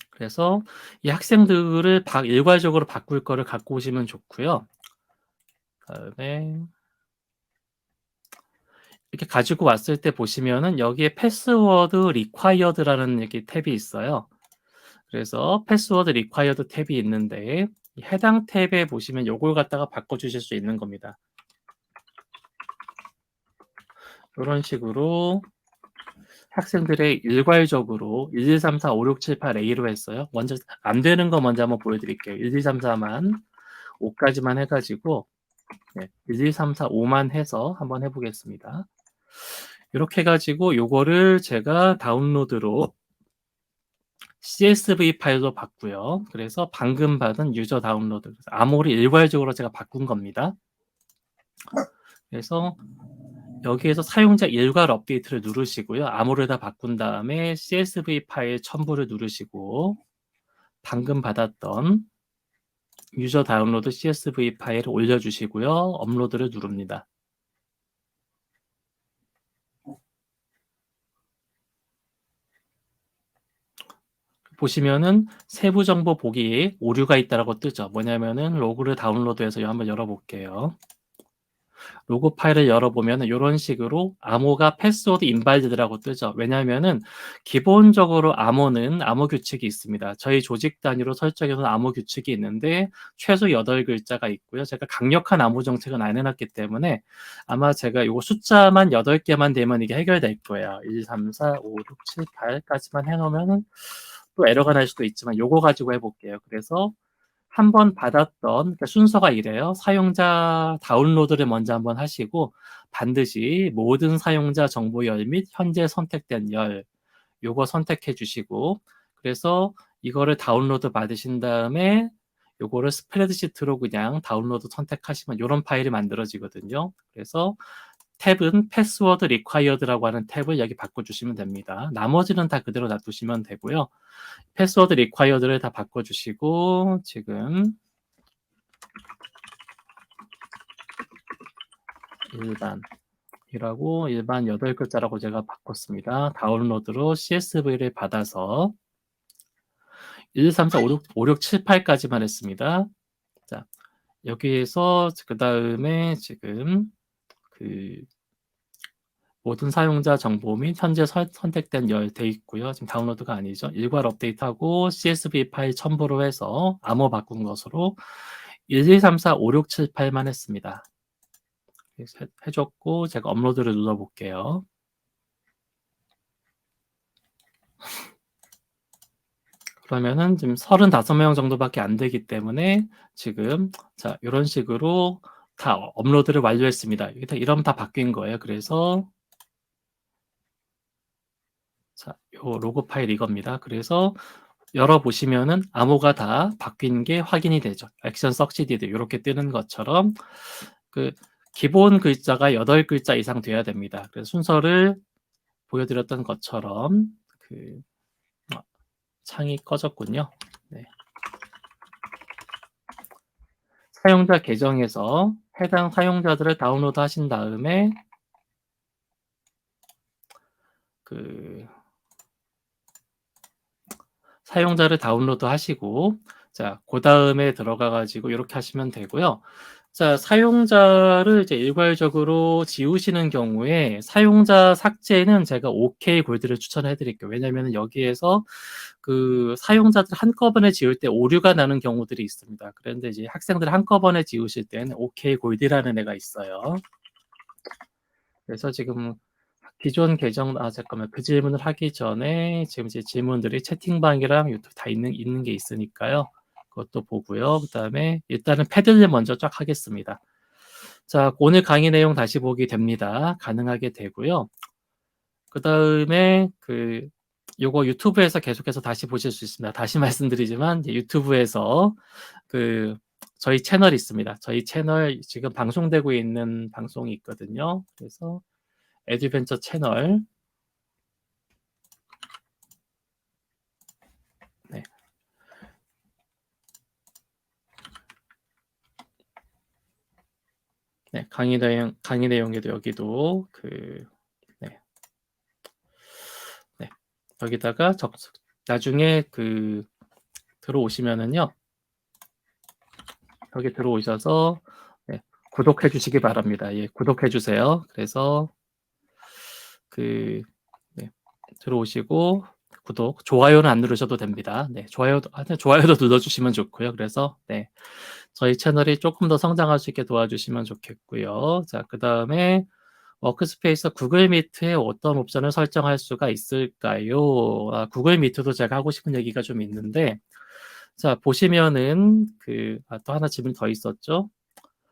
그래서 이 학생들을 일괄적으로 바꿀 거를 갖고 오시면 좋고요. 그다음에 이렇게 가지고 왔을 때 보시면은 여기에 패스워드 리콰이어드라는 이렇게 탭이 있어요. 그래서 패스워드 리콰이어드 탭이 있는데 해당 탭에 보시면 요걸 갖다가 바꿔주실 수 있는 겁니다. 이런 식으로 학생들의 일괄적으로 1, 2, 3, 4, 5, 6, 7, 8, A로 했어요. 먼저 안 되는 거 먼저 한번 보여드릴게요. 1, 2, 3, 4만 5까지만 해가지고 1, 2, 3, 4, 5만 해서 한번 해보겠습니다. 이렇게 해가지고 요거를 제가 다운로드로 CSV 파일로 봤고요. 그래서 방금 받은 유저 다운로드, 암호를 일괄적으로 제가 바꾼 겁니다. 그래서 여기에서 사용자 일괄 업데이트를 누르시고요. 암호를 다 바꾼 다음에 CSV 파일 첨부를 누르시고 방금 받았던 유저 다운로드 CSV 파일을 올려주시고요. 업로드를 누릅니다. 보시면은 세부 정보 보기에 오류가 있다라고 뜨죠. 뭐냐면은 로그를 다운로드해서 한번 열어볼게요. 로그 파일을 열어보면 이런 식으로 암호가 패스워드 인발리드라고 뜨죠. 왜냐하면은 기본적으로 암호는 암호 규칙이 있습니다. 저희 조직 단위로 설정해놓은 암호 규칙이 있는데 최소 8글자가 있고요. 제가 강력한 암호 정책은 안 해놨기 때문에 아마 제가 이거 숫자만 8개만 되면 이게 해결될 거예요. 1, 3, 4, 5, 6, 7, 8까지만 해놓으면은 또 에러가 날 수도 있지만 요거 가지고 해볼게요. 그래서 한번 받았던, 그러니까 순서가 이래요. 사용자 다운로드를 먼저 한번 하시고 반드시 모든 사용자 정보 열 및 현재 선택된 열, 요거 선택해 주시고, 그래서 이거를 다운로드 받으신 다음에 요거를 스프레드시트로 그냥 다운로드 선택하시면 요런 파일이 만들어지거든요. 그래서 탭은 패스워드 리콰이어드라고 하는 탭을 여기 바꿔주시면 됩니다. 나머지는 다 그대로 놔두시면 되고요. 패스워드 리콰이어드를 다 바꿔주시고 지금 일반이라고 일반 8글자라고 제가 바꿨습니다. 다운로드로 CSV를 받아서 1, 2, 3, 4, 5, 6, 5, 6, 7, 8까지만 했습니다. 자, 여기에서 그 다음에 지금 모든 사용자 정보 및 현재 선택된 열 돼 있고요. 지금 다운로드가 아니죠. 일괄 업데이트하고 CSV 파일 첨부로 해서 암호 바꾼 것으로 1, 2, 3, 4, 5, 6, 7, 8만 했습니다. 해줬고 제가 업로드를 눌러볼게요. 그러면은 지금 35명 정도밖에 안 되기 때문에 지금 자 이런 식으로 다 업로드를 완료했습니다. 이러면 다 바뀐 거예요. 그래서 자, 요 로고 파일 이겁니다. 그래서 열어보시면은 암호가 다 바뀐 게 확인이 되죠. 액션 석시디드 이렇게 뜨는 것처럼 그 기본 글자가 8글자 이상 돼야 됩니다. 그래서 순서를 보여드렸던 것처럼 그 창이 꺼졌군요. 네. 사용자 계정에서 해당 사용자들을 다운로드 하신 다음에 그 사용자를 다운로드 하시고 자, 그 다음에 들어가 가지고 이렇게 하시면 되고요. 자, 사용자를 이제 일괄적으로 지우시는 경우에 사용자 삭제는 제가 OK 골드를 추천해 드릴게요. 왜냐면 여기에서 그 사용자들 한꺼번에 지울 때 오류가 나는 경우들이 있습니다. 그런데 이제 학생들 한꺼번에 지우실 때는 OK 골드라는 애가 있어요. 그래서 지금 기존 계정 잠깐만 그 질문을 하기 전에 지금 이제 질문들이 채팅방이랑 유튜브 다 있는 게 있으니까요. 그것도 보고요. 그다음에 일단은 패들을 먼저 쫙 하겠습니다. 자, 오늘 강의 내용 다시 보기 됩니다. 가능하게 되고요. 그다음에 요거 유튜브에서 계속해서 다시 보실 수 있습니다. 다시 말씀드리지만 유튜브에서 저희 채널이 있습니다. 저희 채널 지금 방송되고 있는 방송이 있거든요. 그래서 에듀벤처 채널 네. 네, 강의 내용에도 여기도 네. 네. 여기다가 나중에 들어오시면은요. 여기 들어오셔서 네, 구독해 주시기 바랍니다. 예, 구독해 주세요. 그래서 네, 들어오시고 구독, 좋아요는 안 누르셔도 됩니다. 네, 좋아요도 눌러주시면 좋고요. 그래서 네, 저희 채널이 조금 더 성장할 수 있게 도와주시면 좋겠고요. 자, 그 다음에 워크스페이스 구글 미트에 어떤 옵션을 설정할 수가 있을까요? 구글 미트도 제가 하고 싶은 얘기가 좀 있는데, 자, 보시면은 또 하나 질문 더 있었죠?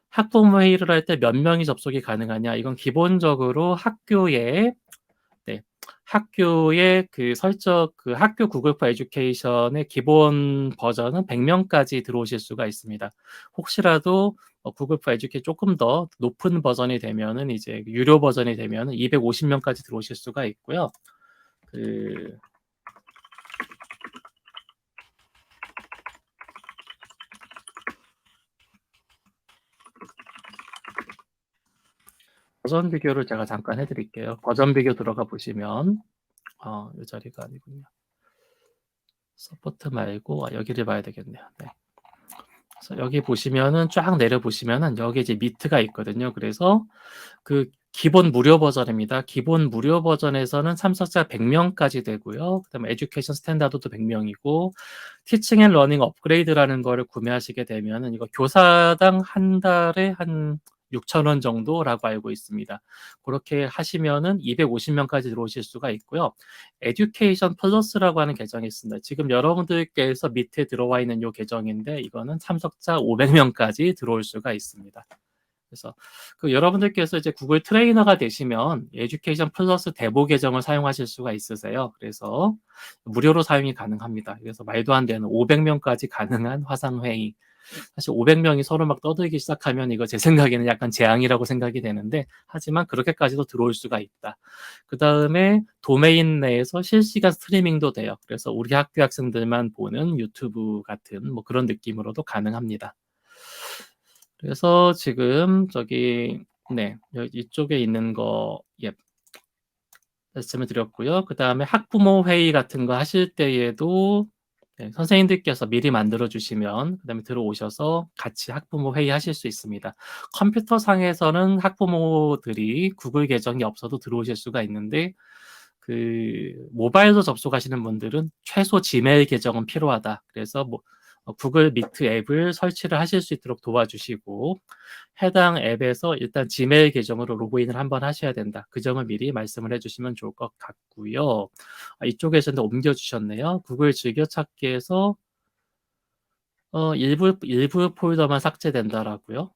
학부모 회의를 할 때 몇 명이 접속이 가능하냐? 이건 기본적으로 학교의 학교 구글 포 에듀케이션의 기본 버전은 100명까지 들어오실 수가 있습니다. 혹시라도 구글 포 에듀케이션 조금 더 높은 버전이 되면은 이제 유료 버전이 되면은 250명까지 들어오실 수가 있고요. 버전 비교를 제가 잠깐 해드릴게요. 버전 비교 들어가 보시면 이 자리가 아니군요. 서포트 말고 여기를 봐야 되겠네요. 네. 그래서 여기 보시면은 쫙 내려 보시면은 여기 이제 미트가 있거든요. 그래서 기본 무료 버전입니다. 기본 무료 버전에서는 참석자 100명까지 되고요. 그다음에 에듀케이션 스탠다드도 100명이고 티칭 앤 러닝 업그레이드라는 거를 구매하시게 되면은 이거 교사당 한 달에 한 6,000원 정도라고 알고 있습니다. 그렇게 하시면은 250명까지 들어오실 수가 있고요. 에듀케이션 플러스라고 하는 계정이 있습니다. 지금 여러분들께서 밑에 들어와 있는 이 계정인데 이거는 참석자 500명까지 들어올 수가 있습니다. 그래서 여러분들께서 이제 구글 트레이너가 되시면 에듀케이션 플러스 대보 계정을 사용하실 수가 있으세요. 그래서 무료로 사용이 가능합니다. 그래서 말도 안 되는 500명까지 가능한 화상회의. 사실 500명이 서로 막 떠들기 시작하면 이거 제 생각에는 약간 재앙이라고 생각이 되는데 하지만 그렇게까지도 들어올 수가 있다. 그 다음에 도메인 내에서 실시간 스트리밍도 돼요. 그래서 우리 학교 학생들만 보는 유튜브 같은 뭐 그런 느낌으로도 가능합니다. 그래서 지금 이쪽에 있는 거 말씀을 드렸고요. 그 다음에 학부모 회의 같은 거 하실 때에도 선생님들께서 미리 만들어 주시면 그 다음에 들어오셔서 같이 학부모 회의 하실 수 있습니다. 컴퓨터 상에서는 학부모들이 구글 계정이 없어도 들어오실 수가 있는데 모바일로 접속하시는 분들은 최소 지메일 계정은 필요하다. 그래서 구글 미트 앱을 설치를 하실 수 있도록 도와주시고, 해당 앱에서 일단 지메일 계정으로 로그인을 한번 하셔야 된다. 그 점을 미리 말씀을 해주시면 좋을 것 같고요. 이쪽에서는 옮겨주셨네요. 구글 즐겨찾기에서 일부 폴더만 삭제된다라고요?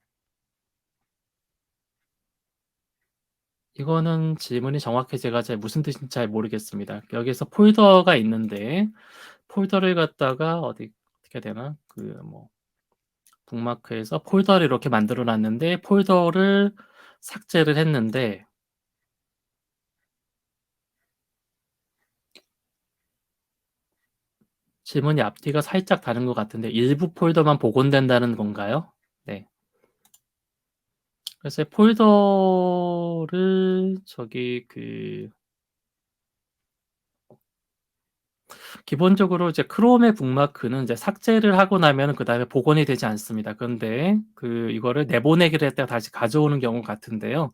이거는 질문이 정확히 제가 무슨 뜻인지 잘 모르겠습니다. 여기서 폴더가 있는데 폴더를 갖다가 어떻게 되나? 북마크에서 폴더를 이렇게 만들어 놨는데 폴더를 삭제를 했는데 질문이 앞뒤가 살짝 다른 것 같은데 일부 폴더만 복원된다는 건가요? 네. 그래서 폴더를 기본적으로 이제 크롬의 북마크는 이제 삭제를 하고 나면 그다음에 복원이 되지 않습니다. 그런데 이거를 내보내기를 했다가 다시 가져오는 경우 같은데요.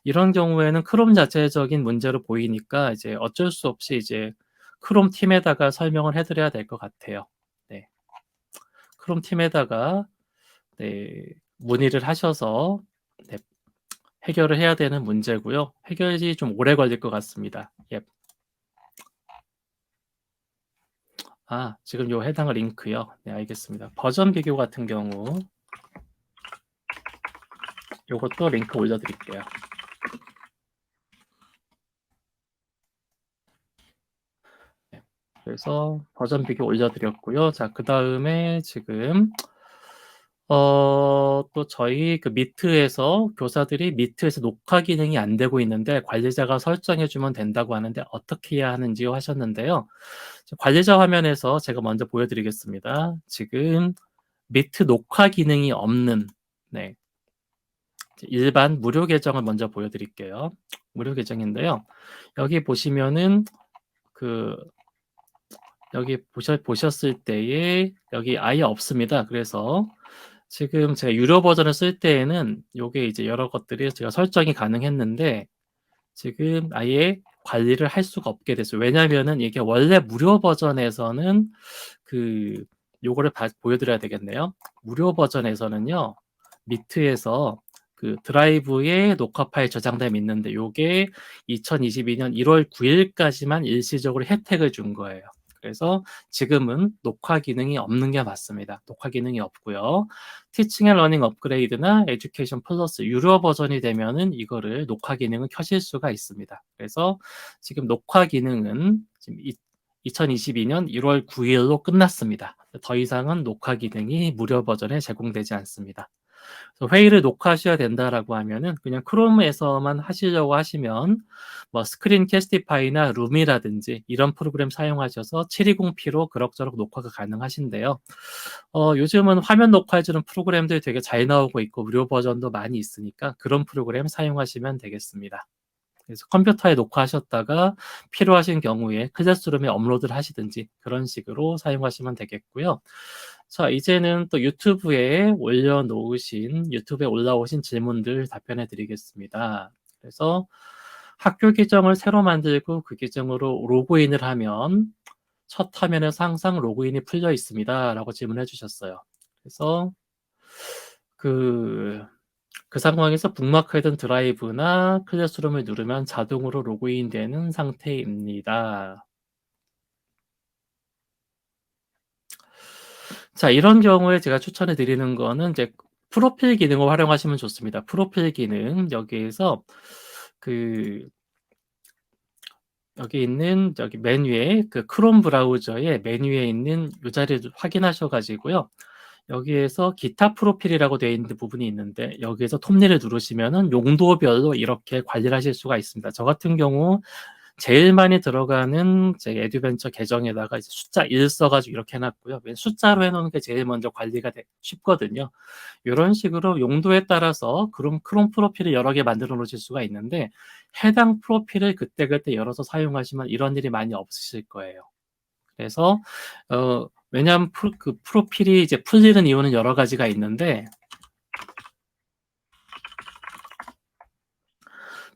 이런 경우에는 크롬 자체적인 문제로 보이니까 이제 어쩔 수 없이 이제 크롬 팀에다가 설명을 해드려야 될 것 같아요. 네. 크롬 팀에다가 네, 문의를 하셔서 네, 해결을 해야 되는 문제고요. 해결이 좀 오래 걸릴 것 같습니다. 예. 지금 요 해당 링크요. 네, 알겠습니다. 버전 비교 같은 경우 요것도 링크 올려드릴게요. 네, 그래서 버전 비교 올려드렸고요. 자, 그 다음에 지금 또 저희 미트에서 교사들이 미트에서 녹화 기능이 안 되고 있는데 관리자가 설정해 주면 된다고 하는데 어떻게 해야 하는지요 하셨는데요. 관리자 화면에서 제가 먼저 보여드리겠습니다. 지금 미트 녹화 기능이 없는 네, 일반 무료 계정을 먼저 보여드릴게요. 무료 계정인데요. 여기 보시면은 여기 보셨을 때에 여기 아예 없습니다. 그래서 지금 제가 유료 버전을 쓸 때에는 요게 이제 여러 것들이 제가 설정이 가능했는데 지금 아예 관리를 할 수가 없게 됐어요. 왜냐면은 이게 원래 무료 버전에서는 요거를 보여드려야 되겠네요. 무료 버전에서는요, 미트에서 드라이브에 녹화 파일 저장됨이 있는데 요게 2022년 1월 9일까지만 일시적으로 혜택을 준 거예요. 그래서 지금은 녹화 기능이 없는 게 맞습니다. 녹화 기능이 없고요. 티칭 앤 러닝 업그레이드나 에듀케이션 플러스 유료 버전이 되면은 이거를 녹화 기능을 켜실 수가 있습니다. 그래서 지금 녹화 기능은 지금 2022년 1월 9일로 끝났습니다. 더 이상은 녹화 기능이 무료 버전에 제공되지 않습니다. 회의를 녹화하셔야 된다라고 하면은 그냥 크롬에서만 하시려고 하시면 스크린 캐스티파이나 룸이라든지 이런 프로그램 사용하셔서 720p로 그럭저럭 녹화가 가능하신데요. 요즘은 화면 녹화해주는 프로그램들이 되게 잘 나오고 있고 무료 버전도 많이 있으니까 그런 프로그램 사용하시면 되겠습니다. 그래서 컴퓨터에 녹화하셨다가 필요하신 경우에 클래스룸에 업로드를 하시든지 그런 식으로 사용하시면 되겠고요. 자, 이제는 또 유튜브에 올라오신 질문들 답변해 드리겠습니다. 그래서 학교 계정을 새로 만들고 그 계정으로 로그인을 하면 첫 화면에서 항상 로그인이 풀려 있습니다. 라고 질문해 주셨어요. 그래서 그 상황에서 북마크했던 드라이브나 클래스룸을 누르면 자동으로 로그인 되는 상태입니다. 자, 이런 경우에 제가 추천해 드리는 거는 이제 프로필 기능을 활용하시면 좋습니다. 프로필 기능 여기에서 여기 메뉴에 크롬 브라우저의 메뉴에 있는 이 자리를 확인하셔 가지고요. 여기에서 기타 프로필이라고 되어 있는 부분이 있는데 여기에서 톱니를 누르시면은 용도별로 이렇게 관리를 하실 수가 있습니다. 저 같은 경우 제일 많이 들어가는 제 에듀벤처 계정에다가 이제 숫자 1 써가지고 이렇게 해놨고요. 숫자로 해놓은 게 제일 먼저 관리가 쉽거든요. 이런 식으로 용도에 따라서 크롬 프로필을 여러 개 만들어 놓으실 수가 있는데 해당 프로필을 그때그때 열어서 사용하시면 이런 일이 많이 없으실 거예요. 그래서 왜냐하면 프로필이 이제 풀리는 이유는 여러 가지가 있는데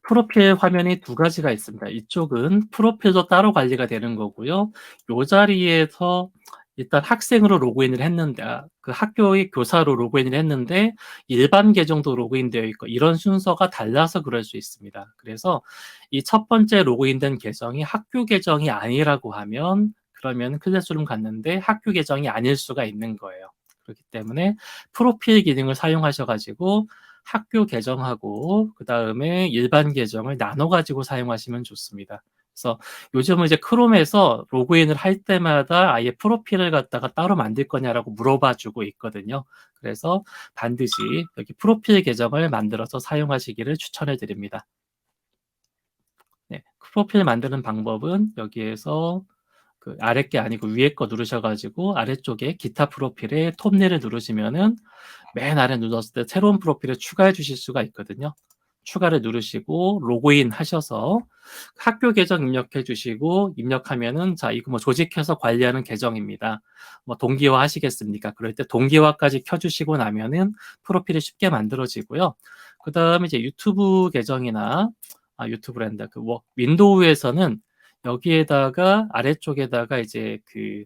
프로필 화면이 두 가지가 있습니다. 이쪽은 프로필도 따로 관리가 되는 거고요. 요 자리에서 일단 학생으로 로그인을 했는데 그 학교의 교사로 로그인을 했는데 일반 계정도 로그인되어 있고 이런 순서가 달라서 그럴 수 있습니다. 그래서 이 첫 번째 로그인된 계정이 학교 계정이 아니라고 하면 그러면 클래스룸 갔는데 학교 계정이 아닐 수가 있는 거예요. 그렇기 때문에 프로필 기능을 사용하셔 가지고 학교 계정하고 그다음에 일반 계정을 나눠 가지고 사용하시면 좋습니다. 그래서 요즘은 이제 크롬에서 로그인을 할 때마다 아예 프로필을 갖다가 따로 만들 거냐라고 물어봐 주고 있거든요. 그래서 반드시 여기 프로필 계정을 만들어서 사용하시기를 추천해 드립니다. 네, 프로필 만드는 방법은 여기에서 그 아래 게 아니고 위에 거 누르셔 가지고 아래쪽에 기타 프로필에 톱니를 누르시면은 맨 아래 눌렀을 때 새로운 프로필을 추가해 주실 수가 있거든요. 추가를 누르시고 로그인 하셔서 학교 계정 입력해 주시고 입력하면은 자 이거 뭐 조직해서 관리하는 계정입니다. 뭐 동기화 하시겠습니까? 그럴 때 동기화까지 켜 주시고 나면은 프로필이 쉽게 만들어지고요. 그다음에 이제 유튜브 계정이나 유튜브란다. 그 뭐 윈도우에서는 여기에다가 아래쪽에다가 이제 그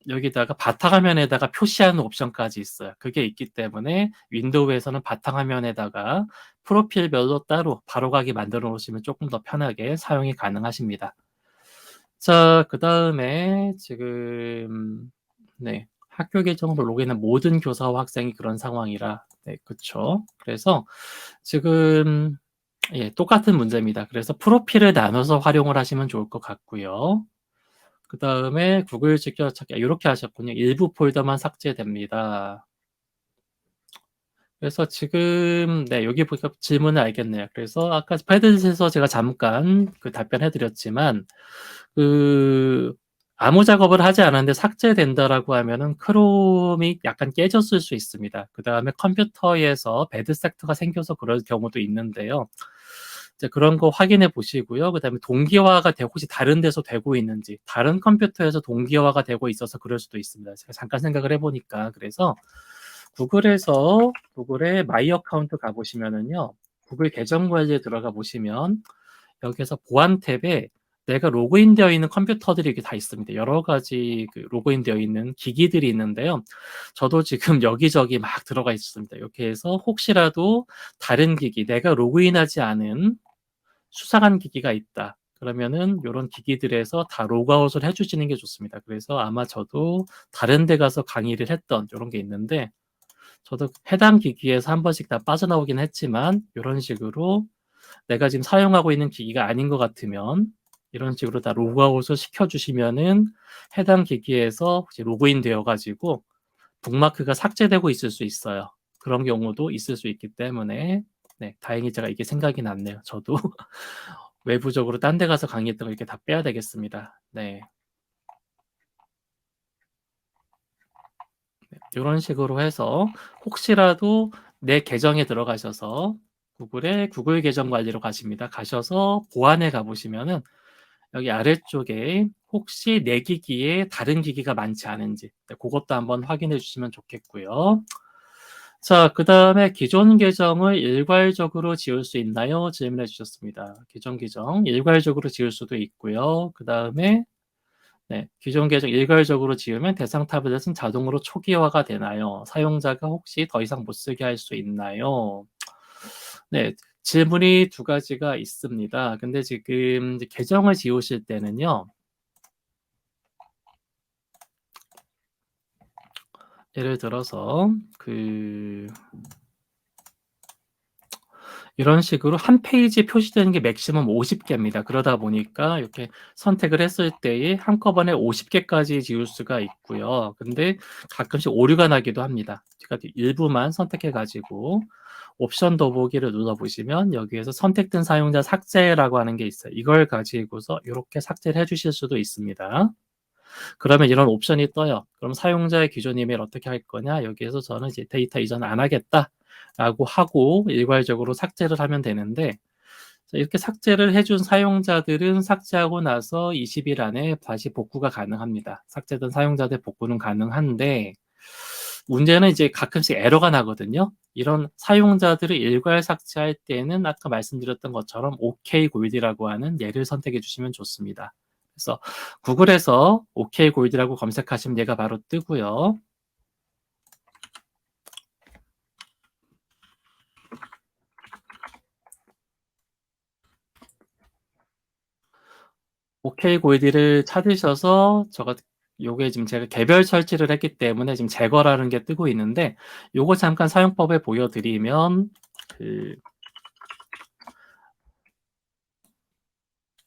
여기다가 바탕화면에다가 표시하는 옵션까지 있어요. 그게 있기 때문에 윈도우에서는 바탕화면에다가 프로필별로 따로 바로가기 만들어 놓으시면 조금 더 편하게 사용이 가능하십니다. 자, 그다음에 지금 네, 학교 계정으로 로그인한 모든 교사와 학생이 그런 상황이라 네, 그쵸. 그래서 지금 예, 똑같은 문제입니다. 그래서 프로필을 나눠서 활용을 하시면 좋을 것 같고요. 그다음에 구글 지켜찾기 요렇게 하셨군요. 일부 폴더만 삭제됩니다. 그래서 지금 네, 여기 보니까 질문을 알겠네요. 그래서 아까 패드셋에서 제가 잠깐 그 답변해 드렸지만 그 아무 작업을 하지 않았는데 삭제된다라고 하면은 크롬이 약간 깨졌을 수 있습니다. 그다음에 컴퓨터에서 배드 섹터가 생겨서 그럴 경우도 있는데요. 이제 그런 거 확인해 보시고요. 그다음에 동기화가 되고 혹시 다른 데서 되고 있는지, 다른 컴퓨터에서 동기화가 되고 있어서 그럴 수도 있습니다. 제가 잠깐 생각을 해 보니까 그래서 구글의 마이 어카운트 가 보시면은요. 구글 계정 관리에 들어가 보시면 여기에서 보안 탭에 내가 로그인되어 있는 컴퓨터들이 이렇게 다 있습니다. 여러 가지 그 로그인되어 있는 기기들이 있는데요. 저도 지금 여기저기 막 들어가 있습니다. 이렇게 해서 혹시라도 다른 기기, 내가 로그인하지 않은 수상한 기기가 있다. 그러면은 요런 기기들에서 다 로그아웃을 해 주시는 게 좋습니다. 그래서 아마 저도 다른 데 가서 강의를 했던 요런 게 있는데 저도 해당 기기에서 한 번씩 다 빠져나오긴 했지만 요런 식으로 내가 지금 사용하고 있는 기기가 아닌 것 같으면 이런 식으로 다 로그아웃을 시켜 주시면은 해당 기기에서 혹시 로그인 되어 가지고 북마크가 삭제되고 있을 수 있어요. 그런 경우도 있을 수 있기 때문에 네, 다행히 제가 이게 생각이 났네요. 저도 외부적으로 딴 데 가서 강의했던 거 이렇게 다 빼야 되겠습니다. 네. 요런 식으로 해서 혹시라도 내 계정에 들어가셔서 구글의 구글 계정 관리로 가십니다. 가셔서 보안에 가 보시면은 여기 아래쪽에 혹시 내 기기에 다른 기기가 많지 않은지 네, 그것도 한번 확인해 주시면 좋겠고요. 자, 그다음에 기존 계정을 일괄적으로 지울 수 있나요? 질문해 주셨습니다. 기존 계정 일괄적으로 지울 수도 있고요. 그다음에 네, 기존 계정 일괄적으로 지우면 대상 타블렛은 자동으로 초기화가 되나요? 사용자가 혹시 더 이상 못 쓰게 할 수 있나요? 네, 질문이 두 가지가 있습니다. 근데 지금 이제 계정을 지우실 때는요. 예를 들어서 그 이런 식으로 한 페이지에 표시되는 게 맥시멈 50개입니다. 그러다 보니까 이렇게 선택을 했을 때에 한꺼번에 50개까지 지울 수가 있고요. 근데 가끔씩 오류가 나기도 합니다. 제가 일부만 선택해 가지고 옵션 더보기를 눌러 보시면 여기에서 선택된 사용자 삭제라고 하는 게 있어요. 이걸 가지고서 이렇게 삭제를 해 주실 수도 있습니다. 그러면 이런 옵션이 떠요. 그럼 사용자의 기존 이메일 어떻게 할 거냐? 여기에서 저는 이제 데이터 이전 안 하겠다라고 하고 일괄적으로 삭제를 하면 되는데 이렇게 삭제를 해준 사용자들은 삭제하고 나서 20일 안에 다시 복구가 가능합니다. 삭제된 사용자들 복구는 가능한데 문제는 이제 가끔씩 에러가 나거든요. 이런 사용자들을 일괄 삭제할 때는 아까 말씀드렸던 것처럼 OK 골드라고 하는 예를 선택해 주시면 좋습니다. 그래서 구글에서 OK 골드라고 검색하시면 얘가 바로 뜨고요. OK 골드를 찾으셔서 요게 지금 제가 개별 설치를 했기 때문에 지금 제거라는 게 뜨고 있는데, 요거 잠깐 사용법을 보여드리면,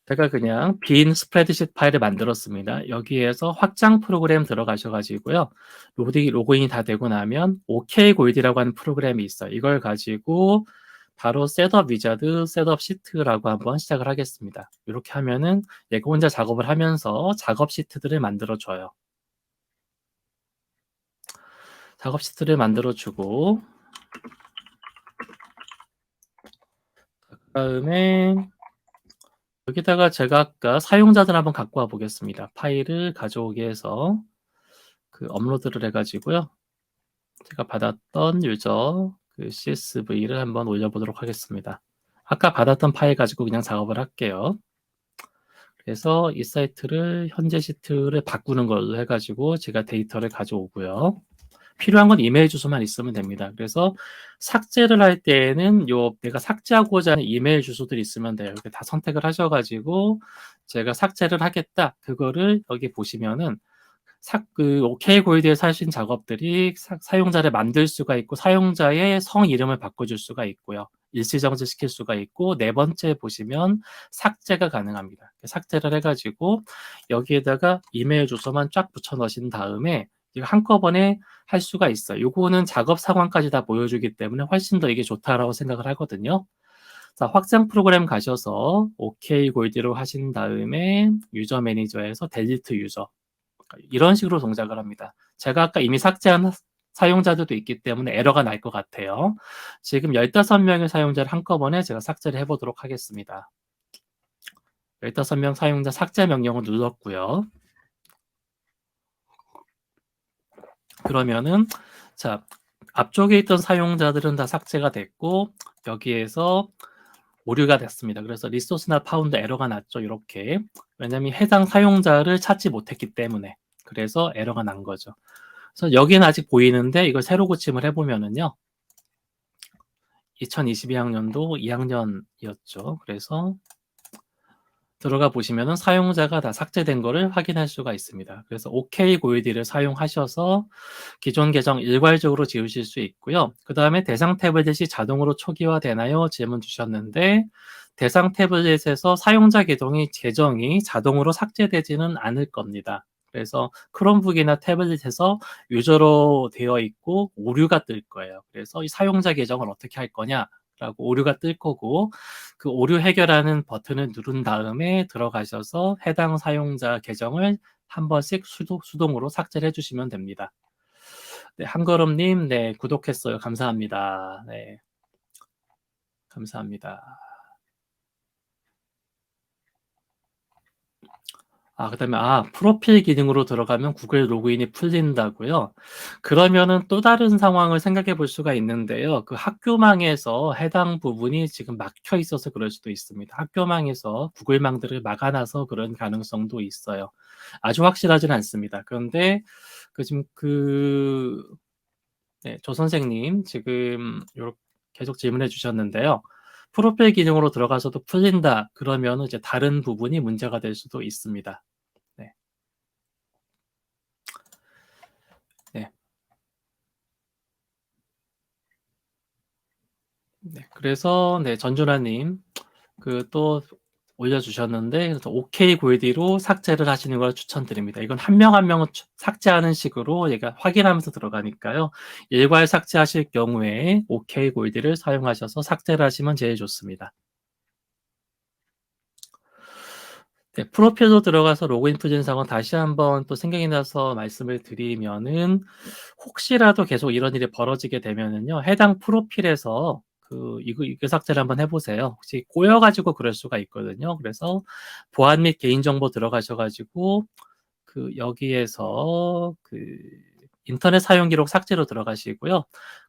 제가 그냥 빈 스프레드시트 파일을 만들었습니다. 여기에서 확장 프로그램 들어가셔가지고요. 로그인이 다 되고 나면 OK 골드라고 하는 프로그램이 있어요. 이걸 가지고 바로 셋업 위자드, 셋업 시트라고 한번 시작을 하겠습니다. 이렇게 하면은 얘가 혼자 작업을 하면서 작업 시트들을 만들어줘요. 작업 시트를 만들어주고, 그다음에 여기다가 제가 아까 사용자들 한번 갖고 와 보겠습니다. 파일을 가져오게 해서 업로드를 해가지고요. 제가 받았던 유저 CSV를 한번 올려보도록 하겠습니다. 아까 받았던 파일 가지고 그냥 작업을 할게요. 그래서 이 사이트를 현재 시트를 바꾸는 걸로 해가지고 제가 데이터를 가져오고요. 필요한 건 이메일 주소만 있으면 됩니다. 그래서 삭제를 할 때에는 내가 삭제하고자 하는 이메일 주소들이 있으면 돼요. 이렇게 다 선택을 하셔가지고 제가 삭제를 하겠다. 그거를 여기 보시면은 OK 골드에 사신 작업들이 사용자를 만들 수가 있고, 사용자의 성 이름을 바꿔줄 수가 있고요. 일시정지 시킬 수가 있고, 네 번째 보시면 삭제가 가능합니다. 삭제를 해가지고 여기에다가 이메일 주소만 쫙 붙여 넣으신 다음에 이거 한꺼번에 할 수가 있어요. 요거는 작업 상황까지 다 보여주기 때문에 훨씬 더 이게 좋다라고 생각을 하거든요. 자, 확장 프로그램 가셔서 OK 골드로 하신 다음에 유저 매니저에서 델리트 유저, 이런 식으로 동작을 합니다. 제가 아까 이미 삭제한 사용자들도 있기 때문에 에러가 날 것 같아요. 지금 15명의 사용자를 한꺼번에 제가 삭제를 해보도록 하겠습니다. 15명 사용자 삭제 명령을 눌렀고요. 그러면은 자, 앞쪽에 있던 사용자들은 다 삭제가 됐고 여기에서 오류가 됐습니다. 그래서 리소스나 파운드 에러가 났죠. 이렇게. 왜냐하면 해당 사용자를 찾지 못했기 때문에. 그래서 에러가 난 거죠. 그래서 여기는 아직 보이는데 이걸 새로 고침을 해보면은요. 2022학년도 2학년이었죠. 그래서 들어가 보시면은 사용자가 다 삭제된 거를 확인할 수가 있습니다. 그래서 OK 골드를 사용하셔서 기존 계정 일괄적으로 지우실 수 있고요. 그 다음에 대상 태블릿이 자동으로 초기화되나요? 질문 주셨는데, 대상 태블릿에서 사용자 계정이 자동으로 삭제되지는 않을 겁니다. 그래서 크롬북이나 태블릿에서 유저로 되어 있고 오류가 뜰 거예요. 그래서 이 사용자 계정을 어떻게 할 거냐? 라고 오류가 뜰 거고, 그 오류 해결하는 버튼을 누른 다음에 들어가셔서 해당 사용자 계정을 한 번씩 수동으로 삭제를 해주시면 됩니다. 네, 한걸음님, 네, 구독했어요. 감사합니다. 네, 감사합니다. 그다음에 프로필 기능으로 들어가면 구글 로그인이 풀린다고요? 그러면은 또 다른 상황을 생각해 볼 수가 있는데요. 그 학교망에서 해당 부분이 지금 막혀 있어서 그럴 수도 있습니다. 학교망에서 구글망들을 막아놔서 그런 가능성도 있어요. 아주 확실하지는 않습니다. 그런데 지금 네, 조 선생님 지금 요렇게 계속 질문해 주셨는데요. 프로필 기능으로 들어가서도 풀린다. 그러면 이제 다른 부분이 문제가 될 수도 있습니다. 네. 네. 네. 그래서 네, 전준하님 또 올려주셨는데, 그래서 OK 골드로 삭제를 하시는 걸 추천드립니다. 이건 한 명 한 명을 삭제하는 식으로 얘가 확인하면서 들어가니까요. 일괄 삭제하실 경우에 OK 골드를 사용하셔서 삭제를 하시면 제일 좋습니다. 네, 프로필로 들어가서 로그인 풀린상은 다시 한번 또 생각이 나서 말씀을 드리면은, 혹시라도 계속 이런 일이 벌어지게 되면은요, 해당 프로필에서 이거 삭제를 한번 해보세요. 혹시 꼬여가지고 그럴 수가 있거든요. 그래서 보안 및 개인정보 들어가셔가지고 여기에서 인터넷 사용 기록 삭제로 들어가시고요.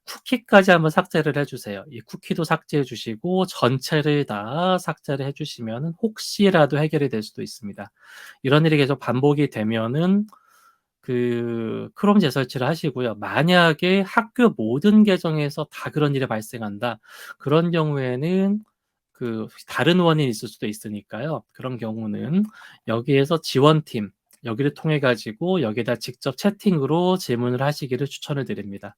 쿠키까지 한번 삭제를 해 주세요. 이 쿠키도 삭제해 주시고 전체를 다 삭제를 해 주시면은 혹시라도 해결이 될 수도 있습니다. 이런 일이 계속 반복이 되면은 그 크롬 재설치를 하시고요. 만약에 학교 모든 계정에서 다 그런 일이 발생한다. 그런 경우에는 그 다른 원인이 있을 수도 있으니까요. 그런 경우는 여기에서 지원팀 여기를 통해 가지고 여기에다 직접 채팅으로 질문을 하시기를 추천을 드립니다.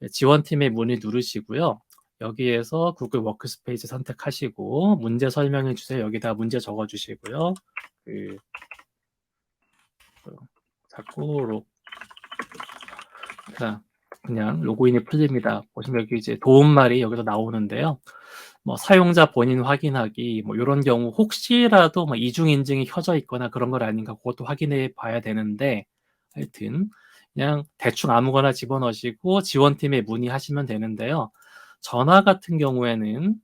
네, 지원팀의 문의 누르시고요. 여기에서 구글 워크스페이스 선택하시고 문제 설명해 주세요. 여기다 문제 적어 주시고요. 그 자꾸 그냥 로그인이 풀립니다. 보시면 여기 이제 도움말이 여기서 나오는데요. 뭐 사용자 본인 확인하기 뭐 요런 경우 혹시라도 뭐 이중 인증이 켜져 있거나 그런 건 아닌가 그것도 확인해 봐야 되는데 하여튼 그냥 대충 아무거나 집어넣으시고 지원팀에 문의하시면 되는데요. 전화 같은 경우에는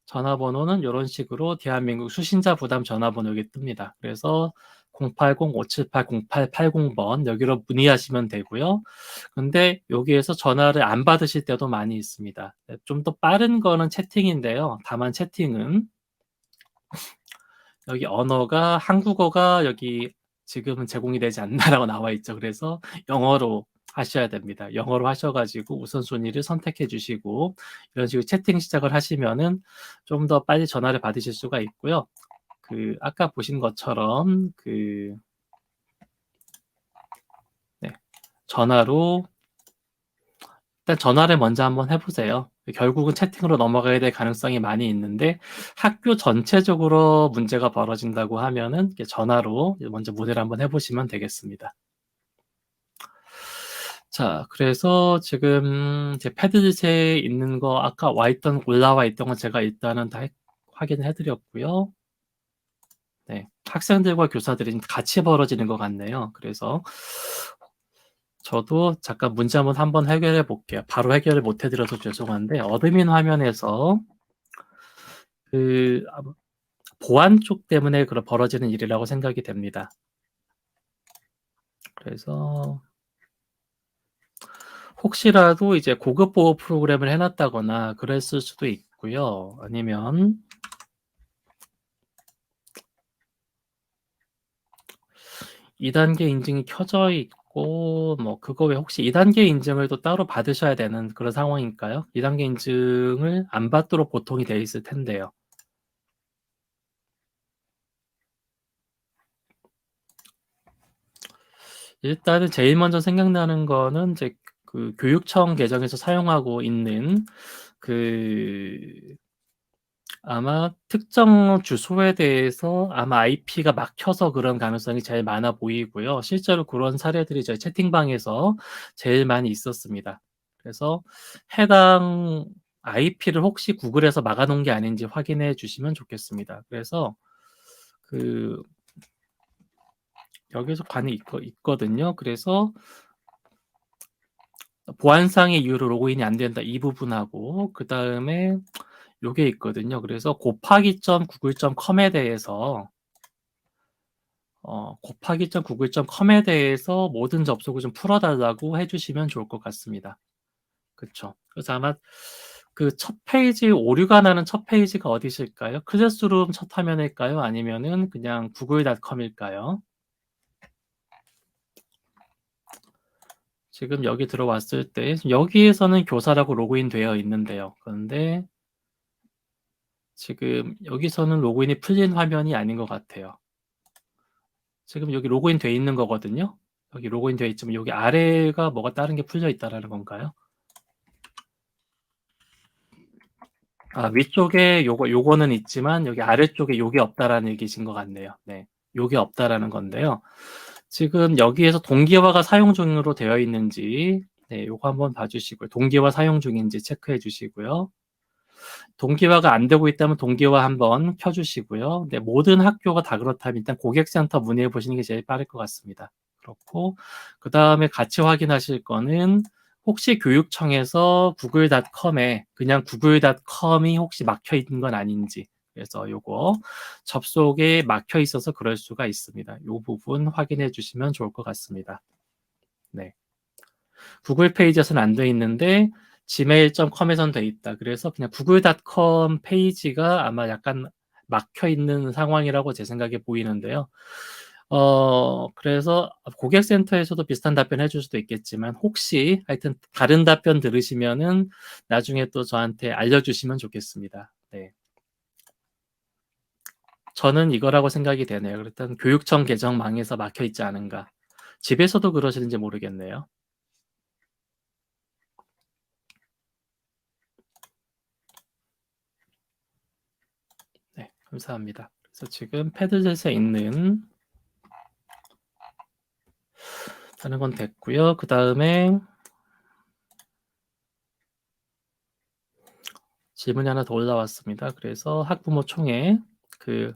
전화번호는 요런 식으로 대한민국 수신자 부담 전화번호 여기 뜹니다. 그래서 080-578-0880번 여기로 문의하시면 되고요. 근데 여기에서 전화를 안 받으실 때도 많이 있습니다. 네, 좀 더 빠른 거는 채팅인데요. 다만 채팅은 여기 언어가 한국어가 여기 지금은 제공이 되지 않는다라고 나와 있죠. 그래서 영어로 하셔야 됩니다. 영어로 하셔 가지고 우선순위를 선택해 주시고 이런 식으로 채팅 시작을 하시면은 좀 더 빨리 전화를 받으실 수가 있고요. 그 아까 보신 것처럼 그 네, 전화로 일단 전화를 먼저 한번 해 보세요. 결국은 채팅으로 넘어가야 될 가능성이 많이 있는데 학교 전체적으로 문제가 벌어진다고 하면은 이렇게 전화로 먼저 문의를 한번 해 보시면 되겠습니다. 자, 그래서 지금 제 패드릿에 있는 거 아까 올라와 있던 건 제가 일단은 다 확인을 해 드렸고요. 네. 학생들과 교사들이 같이 벌어지는 것 같네요. 그래서 저도 잠깐 문제 한번 해결해 볼게요. 바로 해결을 못 해 드려서 죄송한데 어드민 화면에서 그 보안 쪽 때문에 그런 벌어지는 일이라고 생각이 됩니다. 그래서 혹시라도 이제 고급 보호 프로그램을 해 놨다거나 그랬을 수도 있고요. 아니면 2단계 인증이 켜져 있고 뭐 그거 외에 혹시 2단계 인증을 또 따로 받으셔야 되는 그런 상황일까요? 2단계 인증을 안 받도록 보통이 돼 있을 텐데요. 일단은 제일 먼저 생각나는 거는 이제 그 교육청 계정에서 사용하고 있는 그 아마 특정 주소에 대해서 아마 IP가 막혀서 그런 가능성이 제일 많아 보이고요. 실제로 그런 사례들이 저희 채팅방에서 제일 많이 있었습니다. 그래서 해당 IP를 혹시 구글에서 막아 놓은 게 아닌지 확인해 주시면 좋겠습니다. 그래서 그 여기서 관이 있거든요. 그래서 보안상의 이유로 로그인이 안 된다 이 부분하고 그다음에 요게 있거든요. 그래서 곱하기.google.com에 대해서 곱하기.google.com에 대해서 모든 접속을 좀 풀어 달라고 해 주시면 좋을 것 같습니다. 그쵸. 그래서 아마 그 첫 페이지 오류가 나는 첫 페이지가 어디실까요? 클래스룸 첫 화면일까요? 아니면은 그냥 google.com일까요? 지금 여기 들어왔을 때 여기에서는 교사라고 로그인 되어 있는데요. 그런데 지금 여기서는 로그인이 풀린 화면이 아닌 것 같아요. 지금 여기 로그인 돼 있는 거거든요. 여기 로그인 돼 있지만 여기 아래가 뭐가 다른 게 풀려 있다라는 건가요? 아, 위쪽에 요거는 있지만 여기 아래쪽에 요게 없다라는 얘기신 것 같네요. 네. 요게 없다라는 건데요. 지금 여기에서 동기화가 사용 중으로 되어 있는지 네, 요거 한번 봐주시고요. 동기화 사용 중인지 체크해 주시고요. 동기화가 안 되고 있다면 동기화 한번 켜주시고요. 네, 모든 학교가 다 그렇다면 일단 고객센터 문의해 보시는 게 제일 빠를 것 같습니다. 그렇고 그 다음에 같이 확인하실 거는 혹시 교육청에서 google.com에 그냥 google.com이 혹시 막혀 있는 건 아닌지 그래서 요거 접속에 막혀 있어서 그럴 수가 있습니다. 요 부분 확인해 주시면 좋을 것 같습니다. 네. 구글 페이지에서는 안 돼 있는데 gmail.com에선 돼 있다. 그래서 그냥 google.com 페이지가 아마 약간 막혀 있는 상황이라고 제 생각에 보이는데요. 그래서 고객센터에서도 비슷한 답변 해줄 수도 있겠지만 혹시 하여튼 다른 답변 들으시면은 나중에 또 저한테 알려주시면 좋겠습니다. 네. 저는 이거라고 생각이 되네요. 일단 교육청 계정망에서 막혀 있지 않은가. 집에서도 그러시는지 모르겠네요. 네, 감사합니다. 그래서 지금 패드셋에 있는 다른 건 됐고요. 그 다음에 질문이 하나 더 올라왔습니다. 그래서 학부모 총회 그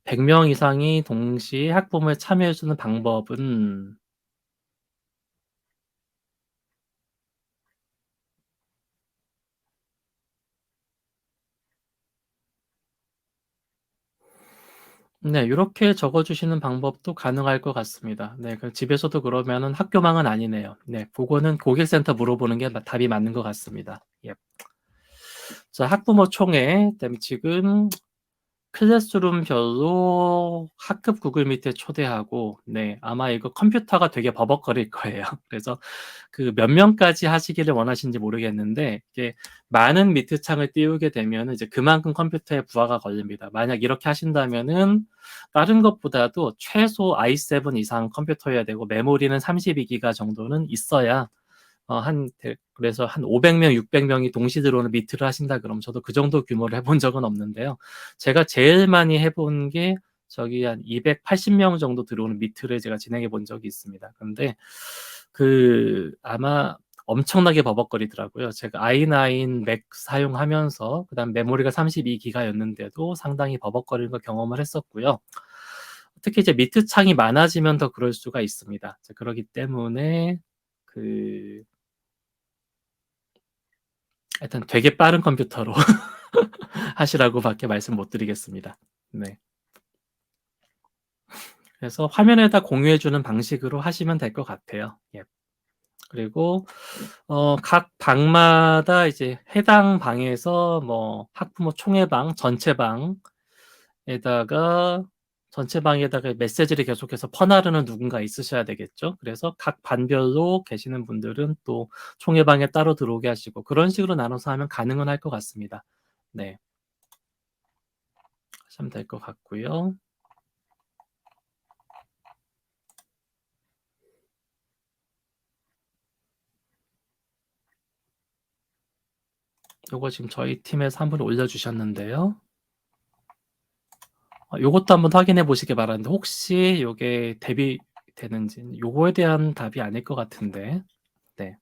100명 이상이 동시에 학부모에 참여해주는 방법은 네, 이렇게 적어주시는 방법도 가능할 것 같습니다. 네, 그 집에서도 그러면은 학교망은 아니네요. 네, 그거는 고객센터 물어보는 게 답이 맞는 것 같습니다. 예. 자, 학부모 총회, 그다음에 지금 클래스룸별로 학급 구글 미트에 초대하고, 네, 아마 이거 컴퓨터가 되게 버벅거릴 거예요. 그래서 그 몇 명까지 하시기를 원하시는지 모르겠는데, 이게 많은 미트 창을 띄우게 되면 이제 그만큼 컴퓨터에 부하가 걸립니다. 만약 이렇게 하신다면은 다른 것보다도 최소 i7 이상 컴퓨터여야 되고, 메모리는 32기가 정도는 있어야 그래서 한 500명, 600명이 동시 들어오는 미트를 하신다 그러면 저도 그 정도 규모를 해본 적은 없는데요. 제가 제일 많이 해본 게 저기 한 280명 정도 들어오는 미트를 제가 진행해 본 적이 있습니다. 근데 아마 엄청나게 버벅거리더라고요. 제가 i9 맥 사용하면서 그다음 메모리가 32기가였는데도 상당히 버벅거리는 걸 경험을 했었고요. 특히 이제 미트 창이 많아지면 더 그럴 수가 있습니다. 그렇기 때문에 그 하여튼 되게 빠른 컴퓨터로 하시라고밖에 말씀 못 드리겠습니다. 네. 그래서 화면에다 공유해 주는 방식으로 하시면 될 것 같아요. 예. 그리고 각 방마다 이제 해당 방에서 뭐 학부모 총회방, 전체 방에다가 메시지를 계속해서 퍼나르는 누군가 있으셔야 되겠죠. 그래서 각 반별로 계시는 분들은 또 총회방에 따로 들어오게 하시고 그런 식으로 나눠서 하면 가능은 할 것 같습니다. 네. 하시면 될 것 같고요. 요거 지금 저희 팀에서 한 분 올려주셨는데요. 요것도 한번 확인해 보시기 바라는데 혹시 요게 대비되는지 요거에 대한 답이 아닐 것 같은데 네.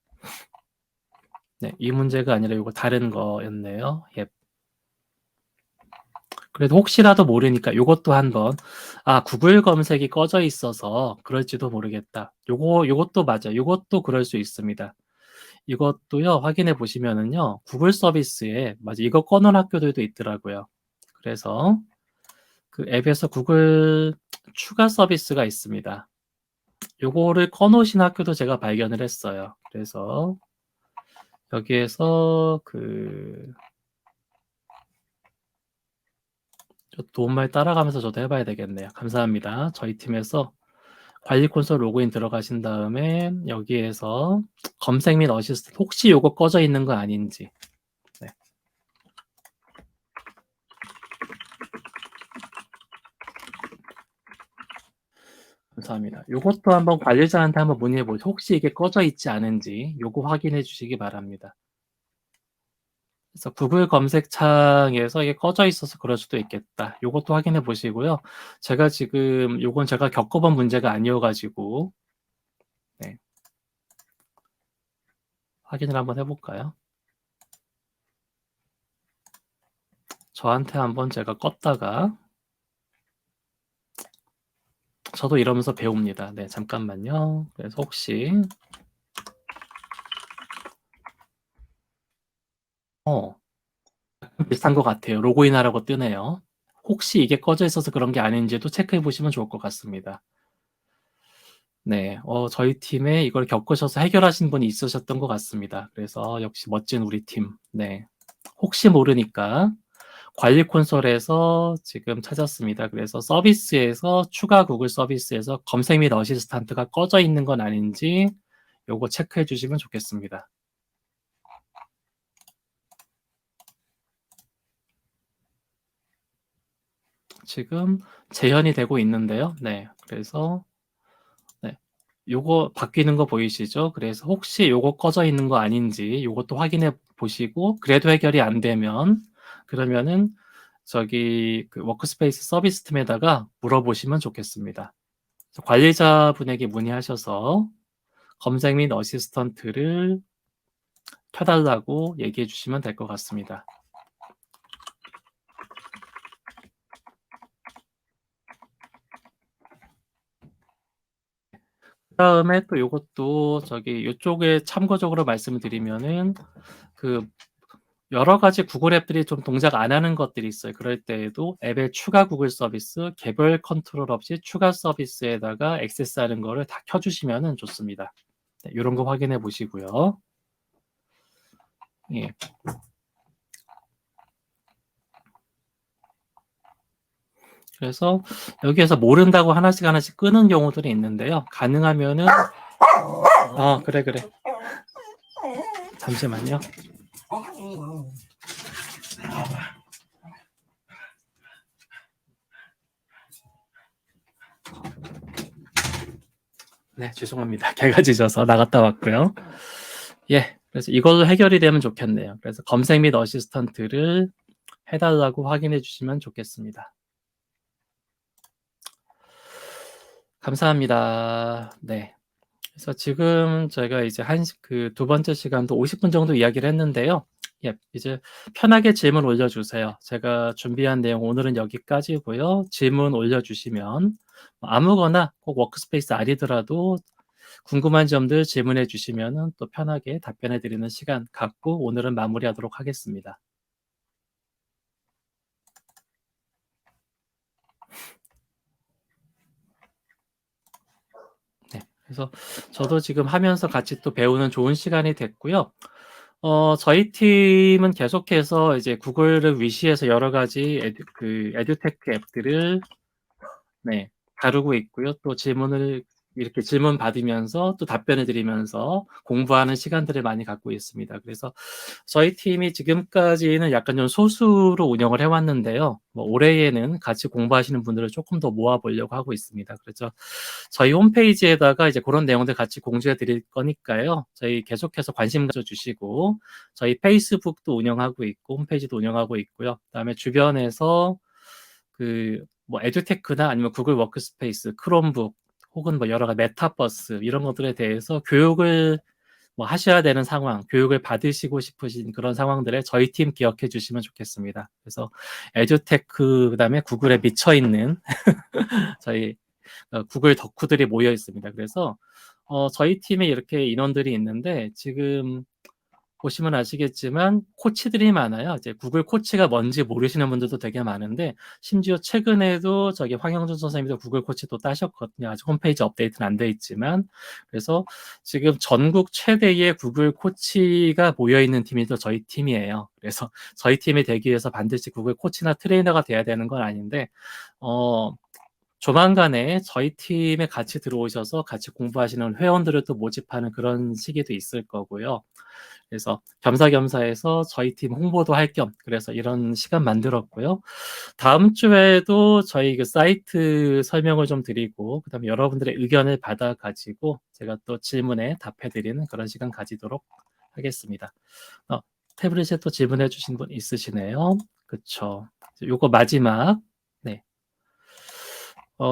네, 이 문제가 아니라 요거 다른 거였네요. 예. 그래도 혹시라도 모르니까 요것도 한번 구글 검색이 꺼져 있어서 그럴지도 모르겠다. 요것도 맞아요. 요것도 그럴 수 있습니다. 이것도요 확인해 보시면은요 구글 서비스에 맞아 이거 꺼놓은 학교들도 있더라고요. 그래서 그 앱에서 구글 추가 서비스가 있습니다. 요거를 꺼놓으신 학교도 제가 발견을 했어요. 그래서 여기에서 도움말 따라가면서 저도 해봐야 되겠네요. 감사합니다. 저희 팀에서 관리 콘솔 로그인 들어가신 다음에 여기에서 검색 및 어시스트 혹시 요거 꺼져 있는 거 아닌지 네. 감사합니다. 요것도 한번 관리자한테 한번 문의해 보죠. 혹시 이게 꺼져 있지 않은지 요거 확인해 주시기 바랍니다. 그래서 구글 검색창에서 이게 꺼져 있어서 그럴 수도 있겠다. 요것도 확인해 보시고요. 제가 지금 요건 제가 겪어본 문제가 아니어가지고 네. 확인을 한번 해볼까요? 저한테 한번 제가 껐다가 저도 이러면서 배웁니다. 네, 잠깐만요. 그래서 혹시 비슷한 것 같아요. 로그인하라고 뜨네요. 혹시 이게 꺼져 있어서 그런 게 아닌지도 체크해 보시면 좋을 것 같습니다. 네. 저희 팀에 이걸 겪으셔서 해결하신 분이 있으셨던 것 같습니다. 그래서 역시 멋진 우리 팀. 네. 혹시 모르니까 관리 콘솔에서 지금 찾았습니다. 그래서 서비스에서 추가 구글 서비스에서 검색 및 어시스턴트가 꺼져 있는 건 아닌지 요거 체크해 주시면 좋겠습니다. 지금 재현이 되고 있는데요. 네. 그래서 네. 요거 바뀌는 거 보이시죠? 그래서 혹시 요거 꺼져 있는 거 아닌지 요것도 확인해 보시고 그래도 해결이 안 되면 그러면은 저기 그 워크스페이스 서비스 팀에다가 물어보시면 좋겠습니다. 관리자분에게 문의하셔서 검색 및 어시스턴트를 켜달라고 얘기해 주시면 될 것 같습니다. 그다음에 또 요것도 저기 요쪽에 참고적으로 말씀을 드리면은 그 여러 가지 구글 앱들이 좀 동작 안 하는 것들이 있어요. 그럴 때에도 앱의 추가 구글 서비스, 개별 컨트롤 없이 추가 서비스에다가 액세스하는 거를 다 켜주시면 좋습니다. 네, 이런 거 확인해 보시고요. 예. 그래서 여기에서 모른다고 하나씩 하나씩 끄는 경우들이 있는데요. 가능하면은 그래. 잠시만요. 네, 죄송합니다. 개가 짖어서 나갔다 왔고요. 예, 그래서 이걸로 해결이 되면 좋겠네요. 그래서 검색 및 어시스턴트를 해달라고 확인해 주시면 좋겠습니다. 감사합니다. 네. 그래서 지금 저희가 이제 두 번째 시간도 50분 정도 이야기를 했는데요. 예, 이제 편하게 질문 올려주세요. 제가 준비한 내용 오늘은 여기까지고요. 질문 올려주시면 아무거나 꼭 워크스페이스 아니더라도 궁금한 점들 질문해 주시면 또 편하게 답변해 드리는 시간 갖고 오늘은 마무리하도록 하겠습니다. 네, 그래서 저도 지금 하면서 같이 또 배우는 좋은 시간이 됐고요. 저희 팀은 계속해서 이제 구글을 위시해서 여러 가지 에듀테크 앱들을 네, 다루고 있고요. 또 이렇게 질문 받으면서 또 답변을 드리면서 공부하는 시간들을 많이 갖고 있습니다. 그래서 저희 팀이 지금까지는 약간 좀 소수로 운영을 해왔는데요. 올해에는 같이 공부하시는 분들을 조금 더 모아보려고 하고 있습니다. 그래서 저희 홈페이지에다가 이제 그런 내용들 같이 공지해 드릴 거니까요. 저희 계속해서 관심 가져주시고 저희 페이스북도 운영하고 있고 홈페이지도 운영하고 있고요. 그다음에 주변에서 에듀테크나 아니면 구글 워크스페이스, 크롬북 혹은 여러 가지 메타버스 이런 것들에 대해서 교육을 하셔야 되는 상황, 교육을 받으시고 싶으신 그런 상황들에 저희 팀 기억해 주시면 좋겠습니다. 그래서 에듀테크 그다음에 구글에 미쳐 있는 저희 구글 덕후들이 모여 있습니다. 그래서 저희 팀에 이렇게 인원들이 있는데 지금 보시면 아시겠지만 코치들이 많아요. 이제 구글 코치가 뭔지 모르시는 분들도 되게 많은데 심지어 최근에도 저기 황영준 선생님도 구글 코치도 따셨거든요. 아직 홈페이지 업데이트는 안 돼 있지만 그래서 지금 전국 최대의 구글 코치가 모여 있는 팀이 또 저희 팀이에요. 그래서 저희 팀이 되기 위해서 반드시 구글 코치나 트레이너가 돼야 되는 건 아닌데 조만간에 저희 팀에 같이 들어오셔서 같이 공부하시는 회원들을 또 모집하는 그런 시기도 있을 거고요. 그래서 겸사겸사해서 저희 팀 홍보도 할 겸 그래서 이런 시간 만들었고요. 다음 주에도 저희 그 사이트 설명을 좀 드리고 그다음에 여러분들의 의견을 받아 가지고 제가 또 질문에 답해 드리는 그런 시간 가지도록 하겠습니다. 태블릿에 또 질문해 주신 분 있으시네요. 그쵸. 요거 마지막 네.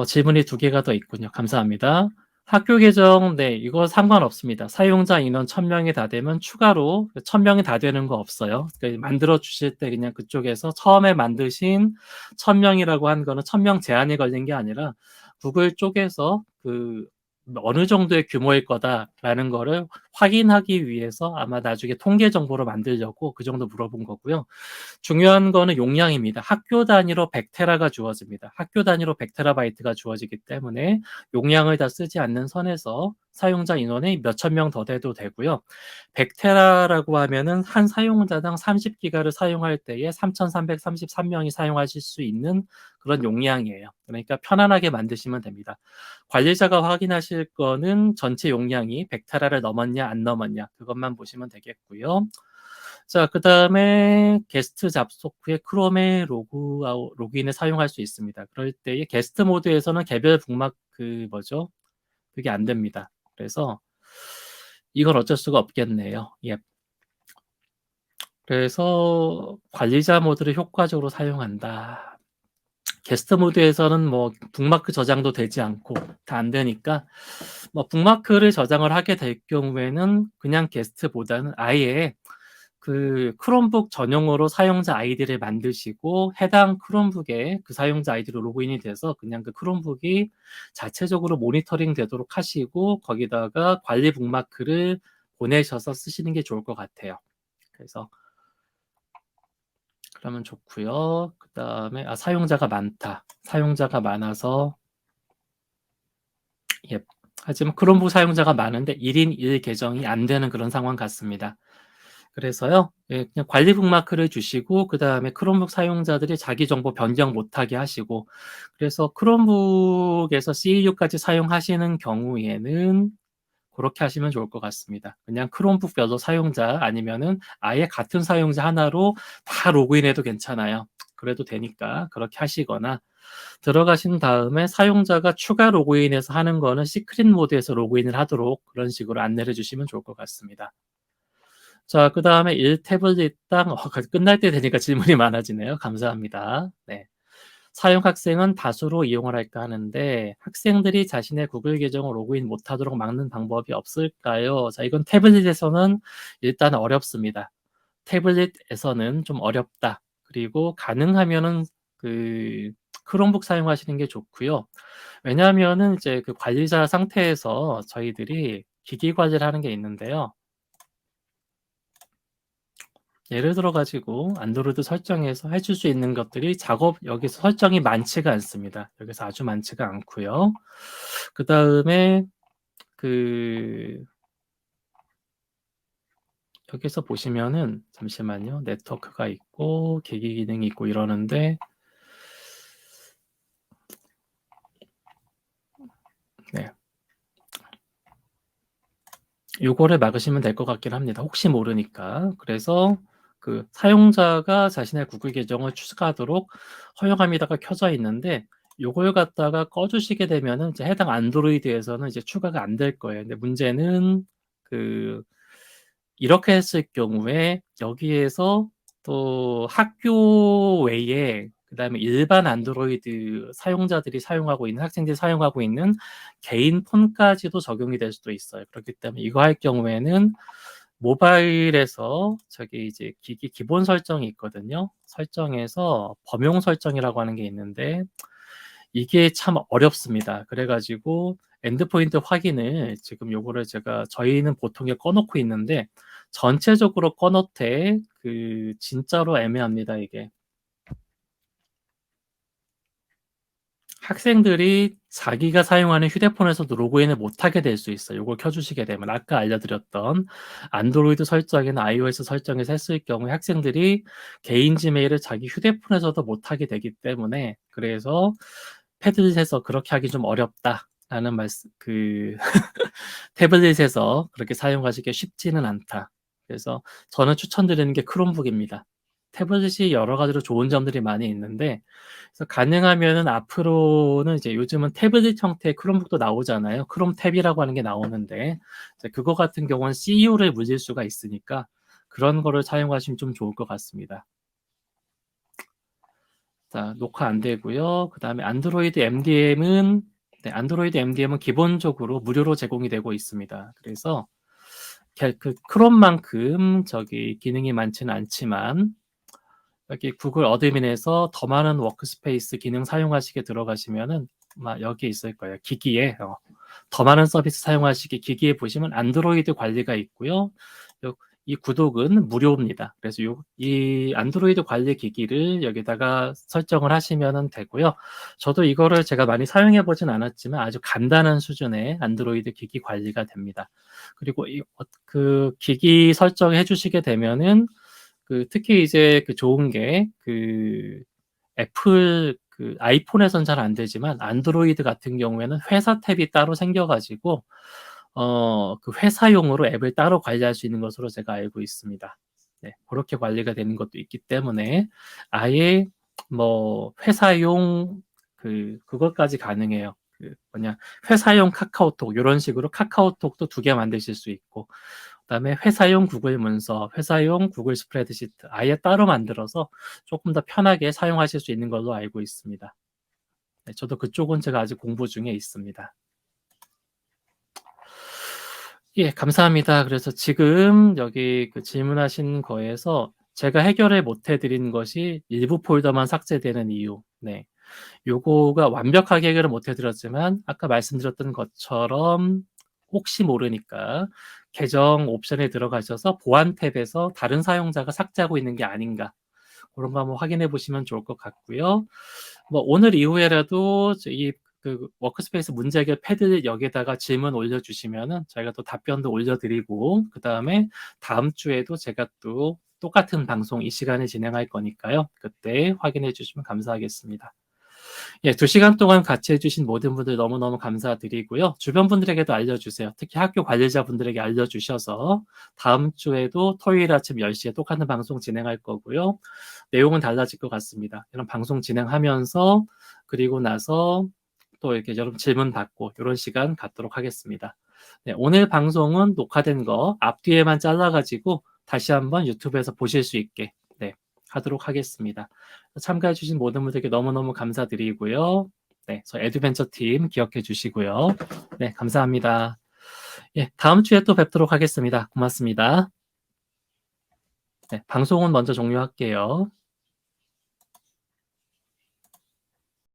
질문이 2개가 더 있군요. 감사합니다. 학교 계정, 네, 이거 상관없습니다. 사용자 인원 1000명이 다 되면 추가로 1000명이 다 되는 거 없어요. 그러니까 만들어 주실 때 그냥 그쪽에서 처음에 만드신 1000명이라고 한 거는 1000명 제한이 걸린 게 아니라 구글 쪽에서 어느 정도의 규모일 거다라는 거를 확인하기 위해서 아마 나중에 통계 정보로 만들려고 그 정도 물어본 거고요. 중요한 거는 용량입니다. 학교 단위로 100테라가 주어집니다. 학교 단위로 100테라바이트가 주어지기 때문에 용량을 다 쓰지 않는 선에서 사용자 인원이 몇천 명 더 돼도 되고요. 100테라라고 하면은 한 사용자당 30기가를 사용할 때에 3,333명이 사용하실 수 있는 그런 용량이에요. 그러니까 편안하게 만드시면 됩니다. 관리자가 확인하실 거는 전체 용량이 100테라를 넘었냐 안 넘었냐 그것만 보시면 되겠고요. 자, 그 다음에 게스트 접속 후에 크롬의 로그인을 사용할 수 있습니다. 그럴 때에 게스트 모드에서는 개별 북막 그게 안 됩니다. 그래서 이건 어쩔 수가 없겠네요. 예. 그래서 관리자 모드를 효과적으로 사용한다. 게스트 모드에서는 뭐 북마크 저장도 되지 않고 다 안 되니까 뭐 북마크를 저장을 하게 될 경우에는 그냥 게스트보다는 아예 그 크롬북 전용으로 사용자 아이디를 만드시고 해당 크롬북에 그 사용자 아이디로 로그인이 돼서 그냥 그 크롬북이 자체적으로 모니터링 되도록 하시고 거기다가 관리 북마크를 보내셔서 쓰시는 게 좋을 것 같아요. 그래서 그러면 좋고요. 그 다음에 사용자가 많다. 사용자가 많아서 예. 하지만 크롬북 사용자가 많은데 1인 1 계정이 안 되는 그런 상황 같습니다. 그래서요. 예, 그냥 관리 북마크를 주시고 그 다음에 크롬북 사용자들이 자기 정보 변경 못하게 하시고 그래서 크롬북에서 CEU까지 사용하시는 경우에는 그렇게 하시면 좋을 것 같습니다. 그냥 크롬북별로 사용자 아니면은 아예 같은 사용자 하나로 다 로그인해도 괜찮아요. 그래도 되니까 그렇게 하시거나 들어가신 다음에 사용자가 추가 로그인해서 하는 거는 시크릿 모드에서 로그인을 하도록 그런 식으로 안내를 주시면 좋을 것 같습니다. 자, 그 다음에 1태블릿당 끝날 때 되니까 질문이 많아지네요. 감사합니다. 네. 사용 학생은 다수로 이용을 할까 하는데 학생들이 자신의 구글 계정을 로그인 못하도록 막는 방법이 없을까요? 자, 이건 태블릿에서는 일단 어렵습니다. 태블릿에서는 좀 어렵다. 그리고 가능하면은 그 크롬북 사용하시는 게 좋고요. 왜냐하면은 이제 그 관리자 상태에서 저희들이 기기 관리를 하는 게 있는데요. 예를 들어 가지고 안드로이드 설정에서 해줄 수 있는 것들이 여기서 설정이 많지가 않습니다. 여기서 아주 많지가 않고요. 그 다음에 그 여기서 보시면은 잠시만요. 네트워크가 있고 기기 기능이 있고 이러는데 네. 요거를 막으시면 될 것 같긴 합니다. 혹시 모르니까. 그래서 그 사용자가 자신의 구글 계정을 추가하도록 허용합니다가 켜져 있는데 요걸 갖다가 꺼 주시게 되면은 이제 해당 안드로이드에서는 이제 추가가 안 될 거예요. 근데 문제는 그 이렇게 했을 경우에 여기에서 또 학교 외에 그다음에 일반 안드로이드 사용자들이 사용하고 있는 학생들이 사용하고 있는 개인 폰까지도 적용이 될 수도 있어요. 그렇기 때문에 이거 할 경우에는 모바일에서 저기 이제 기기 기본 설정이 있거든요. 설정에서 범용 설정이라고 하는 게 있는데 이게 참 어렵습니다. 그래 가지고 엔드포인트 확인을 지금 요거를 제가 저희는 보통에 꺼 놓고 있는데 전체적으로 꺼 놓되 진짜로 애매합니다, 이게. 학생들이 자기가 사용하는 휴대폰에서도 로그인을 못하게 될 수 있어요. 요걸 켜 주시게 되면 아까 알려드렸던 안드로이드 설정이나 iOS 설정에서 했을 경우에 학생들이 개인 지메일을 자기 휴대폰에서도 못하게 되기 때문에 그래서 "패들릿에서 그렇게 하기 좀 어렵다."라는 말씀 "태블릿에서 그렇게 사용하시기 쉽지는 않다." 그래서 저는 추천드리는 게 크롬북입니다. 태블릿이 여러 가지로 좋은 점들이 많이 있는데 그래서 가능하면은 앞으로는 이제 요즘은 태블릿 형태의 크롬북도 나오잖아요. 크롬 탭이라고 하는 게 나오는데 이제 그거 같은 경우는 CU를 물릴 수가 있으니까 그런 거를 사용하시면 좀 좋을 것 같습니다. 자, 녹화 안 되고요. 그다음에 안드로이드 MDM은 기본적으로 무료로 제공이 되고 있습니다. 그래서 그 크롬만큼 저기 기능이 많지는 않지만 여기 구글 어드민에서 더 많은 워크스페이스 기능 사용하시게 들어가시면은 아마 여기 있을 거예요. 기기에 더 많은 서비스 사용하시기 기기에 보시면 안드로이드 관리가 있고요. 이 구독은 무료입니다. 그래서 이 안드로이드 관리 기기를 여기다가 설정을 하시면 되고요. 저도 이거를 제가 많이 사용해 보진 않았지만 아주 간단한 수준의 안드로이드 기기 관리가 됩니다. 그리고 그 기기 설정해 주시게 되면은 특히 이제 좋은 게 애플 아이폰에선 잘 안 되지만 안드로이드 같은 경우에는 회사 탭이 따로 생겨가지고 그 회사용으로 앱을 따로 관리할 수 있는 것으로 제가 알고 있습니다. 네, 그렇게 관리가 되는 것도 있기 때문에 아예 뭐 회사용 그것까지 가능해요. 회사용 카카오톡 이런 식으로 카카오톡도 2개 만드실 수 있고, 그다음에 회사용 구글 문서, 회사용 구글 스프레드시트 아예 따로 만들어서 조금 더 편하게 사용하실 수 있는 걸로 알고 있습니다. 네, 저도 그쪽은 제가 아직 공부 중에 있습니다. 예, 감사합니다. 그래서 지금 여기 질문하신 거에서 제가 해결을 못 해드린 것이 일부 폴더만 삭제되는 이유. 네. 요거가 완벽하게 해결을 못 해드렸지만 아까 말씀드렸던 것처럼 혹시 모르니까 계정 옵션에 들어가셔서 보안 탭에서 다른 사용자가 삭제하고 있는 게 아닌가, 그런 거 한번 확인해 보시면 좋을 것 같고요. 뭐 오늘 이후에라도 워크스페이스 문제 해결 패드 여기에다가 질문 올려주시면은 저희가 또 답변도 올려드리고, 그 다음에 다음 주에도 제가 또 똑같은 방송 이 시간에 진행할 거니까요. 그때 확인해 주시면 감사하겠습니다. 예, 2시간 동안 같이 해주신 모든 분들 너무너무 감사드리고요. 주변 분들에게도 알려주세요. 특히 학교 관리자분들에게 알려주셔서 다음 주에도 토요일 아침 10시에 똑같은 방송 진행할 거고요. 내용은 달라질 것 같습니다. 이런 방송 진행하면서 그리고 나서 또 이렇게 여러분 질문 받고 이런 시간 갖도록 하겠습니다. 네, 오늘 방송은 녹화된 거 앞뒤에만 잘라가지고 다시 한번 유튜브에서 보실 수 있게 하도록 하겠습니다. 참가해주신 모든 분들께 너무너무 감사드리고요. 네, 저 에듀벤처 팀 기억해 주시고요. 네, 감사합니다. 예, 다음 주에 또 뵙도록 하겠습니다. 고맙습니다. 네, 방송은 먼저 종료할게요.